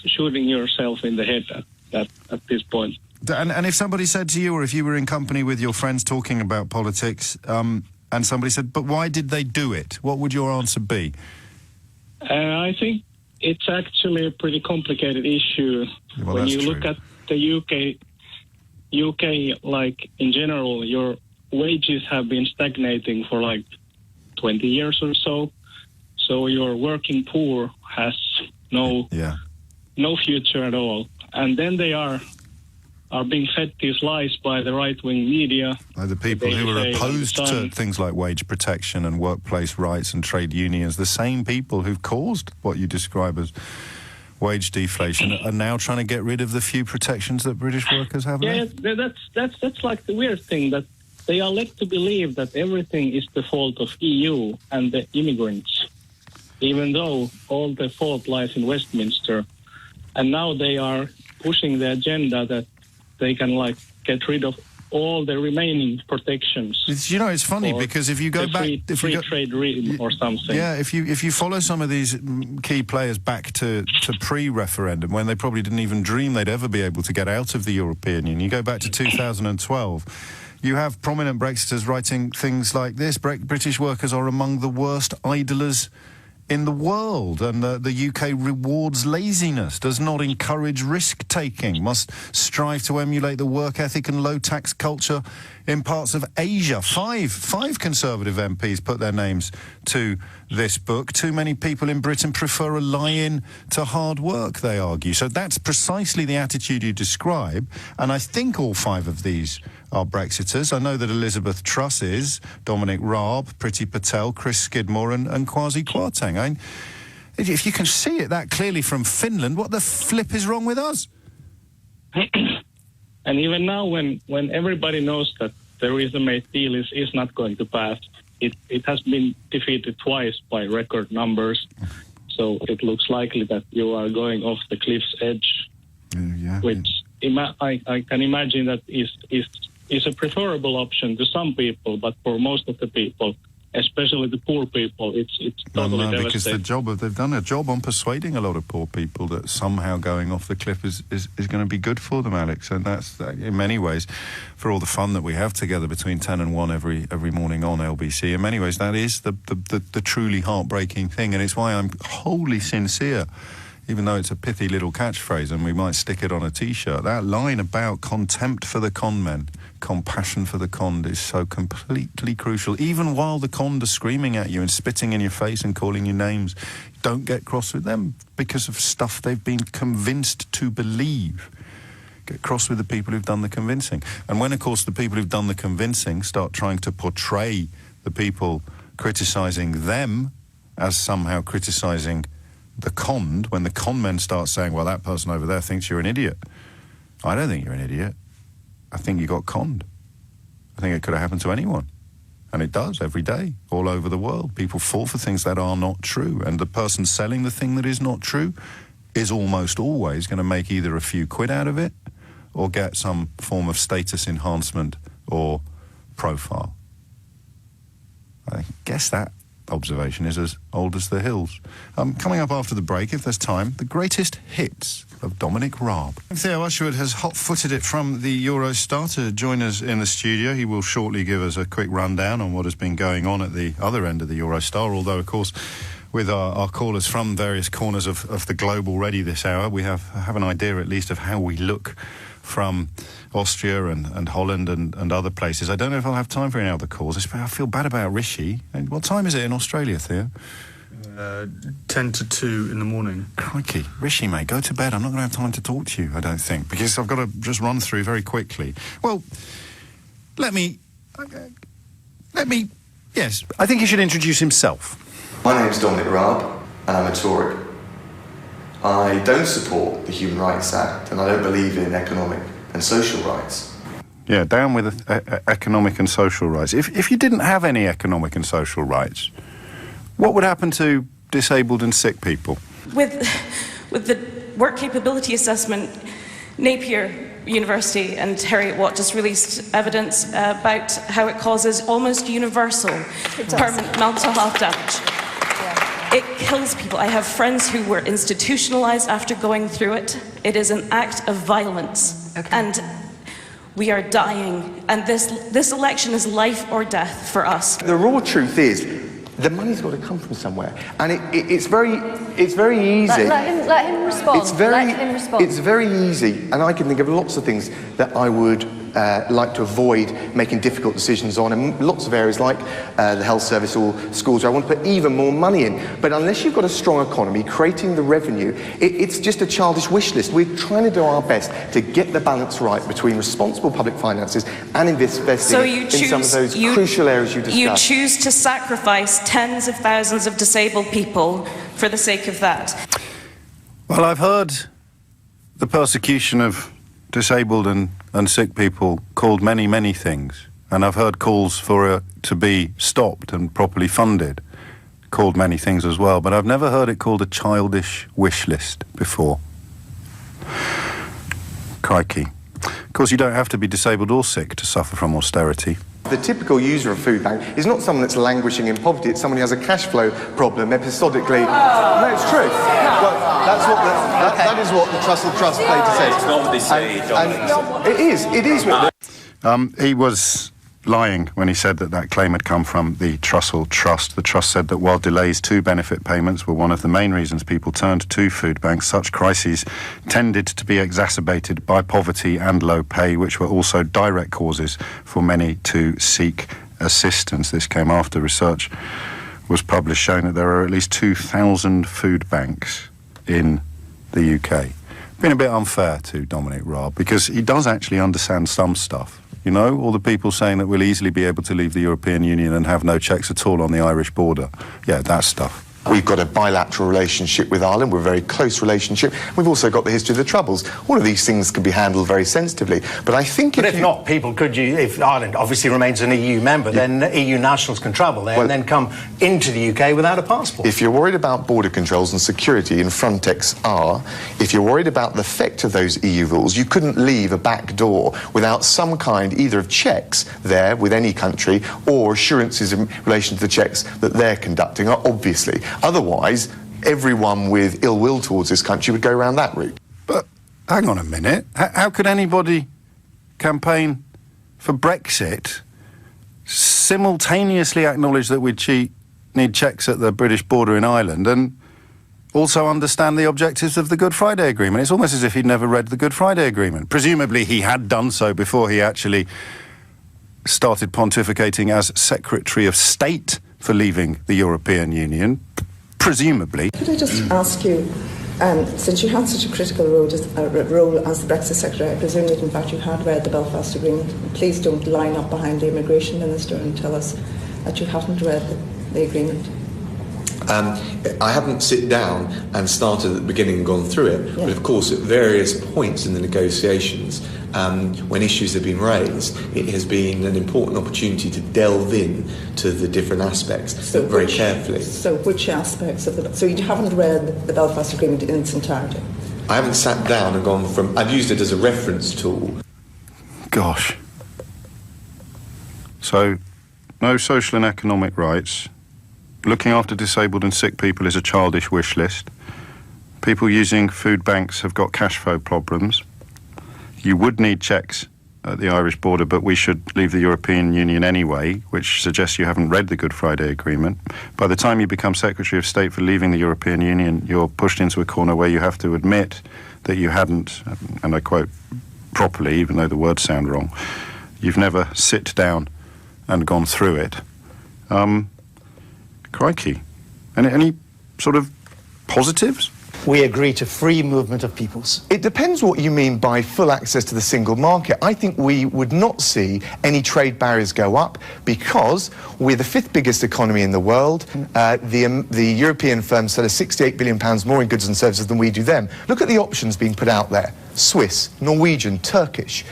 shooting yourself in the head at this point. And if somebody said to you, or if you were in company with your friends talking about politics, and somebody said, but why did they do it? What would your answer be? I think it's actually a pretty complicated issue. Well, when that's you true. look at the UK, like in general, your wages have been stagnating for like 20 years or so. So your working poor has no future at all. And then they are being fed these lies by the right-wing media. By the people who are opposed to things like wage protection and workplace rights and trade unions, the same people who've caused what you describe as wage deflation are now trying to get rid of the few protections that British workers have left. Yeah, that's like the weird thing, that they are led to believe that everything is the fault of EU and the immigrants, even though all the fault lies in Westminster. And now they are pushing the agenda that they can like get rid of all the remaining protections. It's funny because if you go back, free trade regime or something. Yeah, if you follow some of these key players back to pre-referendum, when they probably didn't even dream they'd ever be able to get out of the European Union. You go back to 2012. You have prominent Brexiters writing things like this: British workers are among the worst idlers in the world, and the UK rewards laziness, does not encourage risk-taking, must strive to emulate the work ethic and low-tax culture in parts of Asia. Five Conservative MPs put their names to this book. Too many people in Britain prefer a lie-in to hard work, they argue. So that's precisely the attitude you describe, and I think all five of these are Brexiters. I know that Elizabeth Truss is, Dominic Raab, Priti Patel, Chris Skidmore and Kwasi Kwarteng. I mean, if you can see it that clearly from Finland, what the flip is wrong with us? And even now, when everybody knows that Theresa May's deal is not going to pass, it has been defeated twice by record numbers. So it looks likely that you are going off the cliff's edge, which I can imagine that is a preferable option to some people, but for most of the people, especially the poor people, it's totally devastating. Because they've done a job on persuading a lot of poor people that somehow going off the cliff is going to be good for them, Alex. And that's, in many ways, for all the fun that we have together between 10 and 1 every morning on LBC, in many ways that is the truly heartbreaking thing. And it's why I'm wholly sincere, even though it's a pithy little catchphrase and we might stick it on a T-shirt. That line about contempt for the con men, compassion for the conned, is so completely crucial. Even while the conned are screaming at you and spitting in your face and calling you names, don't get cross with them because of stuff they've been convinced to believe. Get cross with the people who've done the convincing. And when, of course, the people who've done the convincing start trying to portray the people criticising them as somehow criticising the conned, when the con men start saying, well, that person over there thinks you're an idiot. I don't think you're an idiot. I think you got conned. I think it could have happened to anyone. And it does every day, all over the world. People fall for things that are not true. And the person selling the thing that is not true is almost always going to make either a few quid out of it or get some form of status enhancement or profile. I guess that observation is as old as the hills. Coming up after the break, if there's time, the greatest hits of Dominic Raab. Theo Usherwood has hot-footed it from the Eurostar to join us in the studio. He will shortly give us a quick rundown on what has been going on at the other end of the Eurostar, although, of course, with our callers from various corners of the globe already this hour, we have an idea at least of how we look from Austria and Holland and other places. I don't know if I'll have time for any other calls. I feel bad about Rishi. And what time is it in Australia, Theo? 10 to 2 in the morning. Crikey. Rishi, mate, go to bed. I'm not going to have time to talk to you, I don't think, because I've got to just run through very quickly. Well, yes, I think he should introduce himself. My name's Dominic Raab, and I'm a Tory. I don't support the Human Rights Act, and I don't believe in economic and social rights. Yeah, down with economic and social rights. If you didn't have any economic and social rights, what would happen to disabled and sick people? With the work capability assessment, Napier University and Heriot Watt just released evidence about how it causes almost universal permanent mental health damage. It kills people. I have friends who were institutionalized after going through it. It is an act of violence. Okay. And we are dying. And this election is life or death for us. The raw truth is, the money's got to come from somewhere, and it's very easy. Let him respond. Let him respond. It's very easy, and I can think of lots of things that I would like to avoid making difficult decisions on, and lots of areas like the health service or schools where I want to put even more money in. But unless you've got a strong economy, creating the revenue, it's just a childish wish list. We're trying to do our best to get the balance right between responsible public finances and investing in some of those crucial areas you discussed. You choose to sacrifice tens of thousands of disabled people for the sake of that. Well, I've heard the persecution of disabled and sick people called many, many things. And I've heard calls for it to be stopped and properly funded, called many things as well. But I've never heard it called a childish wish list before. Crikey. Of course, you don't have to be disabled or sick to suffer from austerity. The typical user of food bank is not someone that's languishing in poverty, it's someone who has a cash flow problem episodically. No, it's true. Well, that is what the Trussell Trust paper says. It's not what they say, and it is. He was lying when he said that claim had come from the Trussell Trust. The Trust said that while delays to benefit payments were one of the main reasons people turned to food banks, such crises tended to be exacerbated by poverty and low pay, which were also direct causes for many to seek assistance. This came after research was published showing that there are at least 2,000 food banks in the UK. Been a bit unfair to Dominic Raab, because he does actually understand some stuff. You know, all the people saying that we'll easily be able to leave the European Union and have no checks at all on the Irish border. Yeah, that stuff. We've got a bilateral relationship with Ireland. We're a very close relationship. We've also got the history of the Troubles. All of these things can be handled very sensitively. But I think if not, people could if Ireland obviously remains an EU member, then EU nationals can travel there and then come into the UK without a passport. If you're worried about border controls and security, and Frontex are, if you're worried about the effect of those EU rules, you couldn't leave a back door without some kind either of checks there with any country or assurances in relation to the checks that they're conducting, obviously. Otherwise, everyone with ill will towards this country would go around that route. But hang on a minute. How could anybody campaign for Brexit, simultaneously acknowledge that we need checks at the British border in Ireland, and also understand the objectives of the Good Friday Agreement? It's almost as if he'd never read the Good Friday Agreement. Presumably he had done so before he actually started pontificating as Secretary of State for leaving the European Union, presumably. Could I just ask you, since you had such a critical role as the Brexit Secretary, I presume that in fact you had read the Belfast Agreement. Please don't line up behind the Immigration Minister and tell us that you haven't read the agreement. I haven't sit down and started at the beginning and gone through it, but of course at various points in the negotiations, when issues have been raised, it has been an important opportunity to delve in to the different aspects very carefully. So which aspects of the... So you haven't read the Belfast Agreement in its entirety? I haven't sat down and gone from... I've used it as a reference tool. Gosh. So, no social and economic rights. Looking after disabled and sick people is a childish wish list. People using food banks have got cash flow problems. You would need checks at the Irish border, but we should leave the European Union anyway, which suggests you haven't read the Good Friday Agreement. By the time you become Secretary of State for leaving the European Union, you're pushed into a corner where you have to admit that you hadn't, and I quote properly, even though the words sound wrong, you've never sit down and gone through it. Crikey. Any sort of positives? We agree to free movement of peoples. It depends what you mean by full access to the single market. I think we would not see any trade barriers go up because we're the fifth biggest economy in the world. The European firms sell us £68 billion more in goods and services than we do them. Look at the options being put out there. Swiss, Norwegian, Turkish.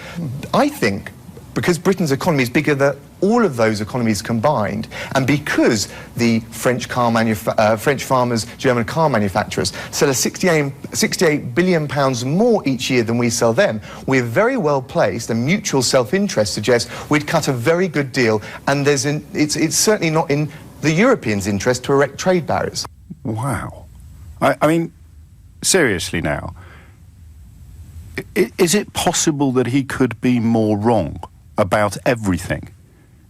I think because Britain's economy is bigger than all of those economies combined, and because the French farmers, German car manufacturers sell us £68 billion more each year than we sell them, we're very well placed, and mutual self-interest suggests we'd cut a very good deal, and it's certainly not in the Europeans' interest to erect trade barriers. Wow. I mean, seriously now, is it possible that he could be more wrong about everything?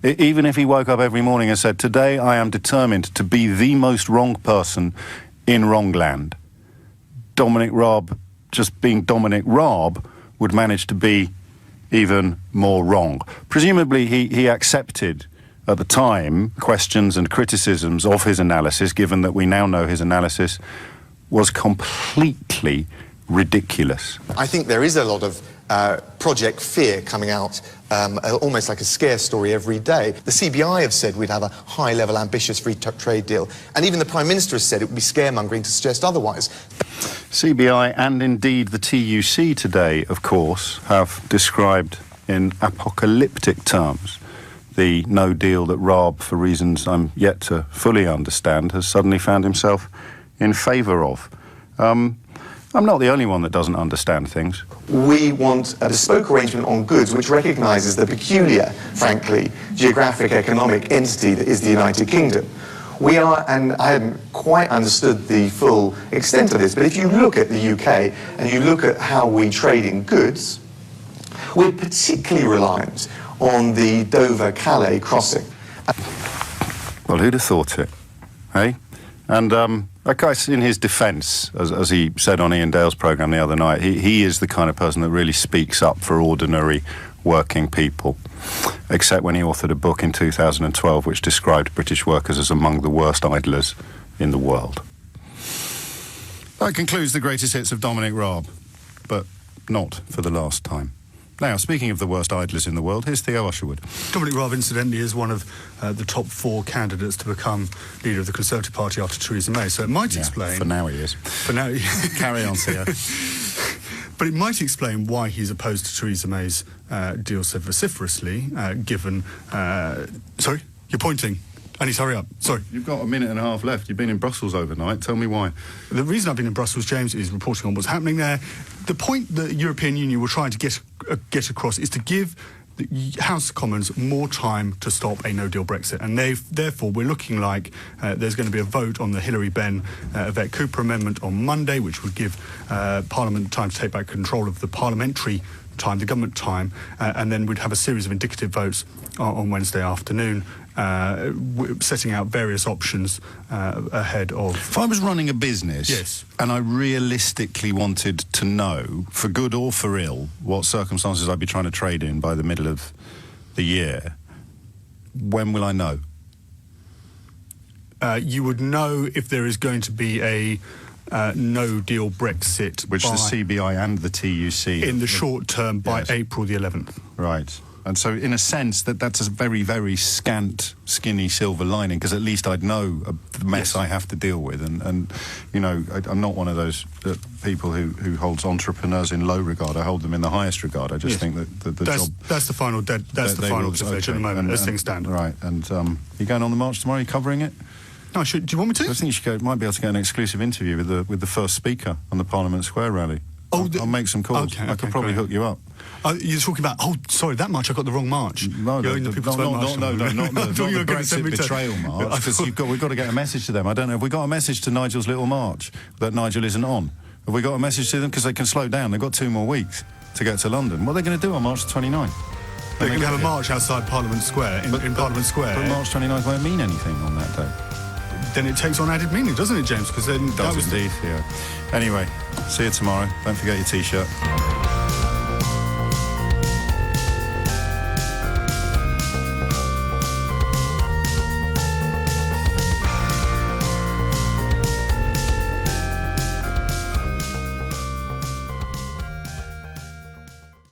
Even if he woke up every morning and said, today I am determined to be the most wrong person in Wrongland, Dominic Raab, just being Dominic Raab, would manage to be even more wrong. Presumably he accepted at the time questions and criticisms of his analysis, given that we now know his analysis was completely ridiculous. I think there is a lot of project fear coming out, almost like a scare story every day. The CBI have said we'd have a high-level, ambitious free trade deal, and even the Prime Minister has said it would be scaremongering to suggest otherwise. CBI and indeed the TUC today, of course, have described in apocalyptic terms the no deal that Raab, for reasons I'm yet to fully understand, has suddenly found himself in favour of. I'm not the only one that doesn't understand things. We want a bespoke arrangement on goods which recognises the peculiar, frankly, geographic economic entity that is the United Kingdom. We are, and I hadn't quite understood the full extent of this, but if you look at the UK and you look at how we trade in goods, we're particularly reliant on the Dover-Calais crossing. Well, who'd have thought it, eh? And that guy's in his defence, as he said on Ian Dale's programme the other night, he is the kind of person that really speaks up for ordinary working people, except when he authored a book in 2012 which described British workers as among the worst idlers in the world. That concludes the greatest hits of Dominic Raab, but not for the last time. Now, speaking of the worst idlers in the world, here's Theo Usherwood. Dominic Raab, incidentally, is one of the top 4 candidates to become leader of the Conservative Party after Theresa May, so it might explain... For now he is. For now... Carry on, Theo. But it might explain why he's opposed to Theresa May's deal so vociferously, given... sorry? You're pointing. I need to hurry up. Sorry. You've got a minute and a half left. You've been in Brussels overnight. Tell me why. The reason I've been in Brussels, James, is reporting on what's happening there. The point the European Union were trying to get across is to give the House of Commons more time to stop a no-deal Brexit. And therefore, we're looking like there's going to be a vote on the Hilary Benn Yvette Cooper amendment on Monday, which would give Parliament time to take back control of the parliamentary time, the government time, and then we'd have a series of indicative votes on Wednesday afternoon, setting out various options ahead of... If I was running a business, yes, and I realistically wanted to know, for good or for ill, what circumstances I'd be trying to trade in by the middle of the year, when will I know? You would know if there is going to be a no-deal Brexit, which the CBI and the TUC in the short term by April the 11th. Right. And so, in a sense, that's a very, very scant, skinny silver lining, because at least I'd know the mess I have to deal with. And you know, I'm not one of those people who holds entrepreneurs in low regard. I hold them in the highest regard. I just think that the job... That's the final decision at the moment, as things stand. Right. And you going on the march tomorrow? Are you covering it? No, do you want me to? I think you should might be able to get an exclusive interview with the first speaker on the Parliament Square rally. I'll make some calls. Okay, I could probably hook you up. You're talking about, sorry, that march, I got the wrong march. No, not the Brexit betrayal march, because we've got to get a message to them. I don't know, have we got a message to Nigel's little march that Nigel isn't on? Have we got a message to them? Because they can slow down. They've got 2 more weeks to get to London. What are they going to do on March 29th? They're going to have a march outside Parliament Square, in Parliament Square. But March 29th won't mean anything on that day. Then it takes on added meaning, doesn't it, James? Because then it does indeed, yeah. Anyway, see you tomorrow. Don't forget your T-shirt.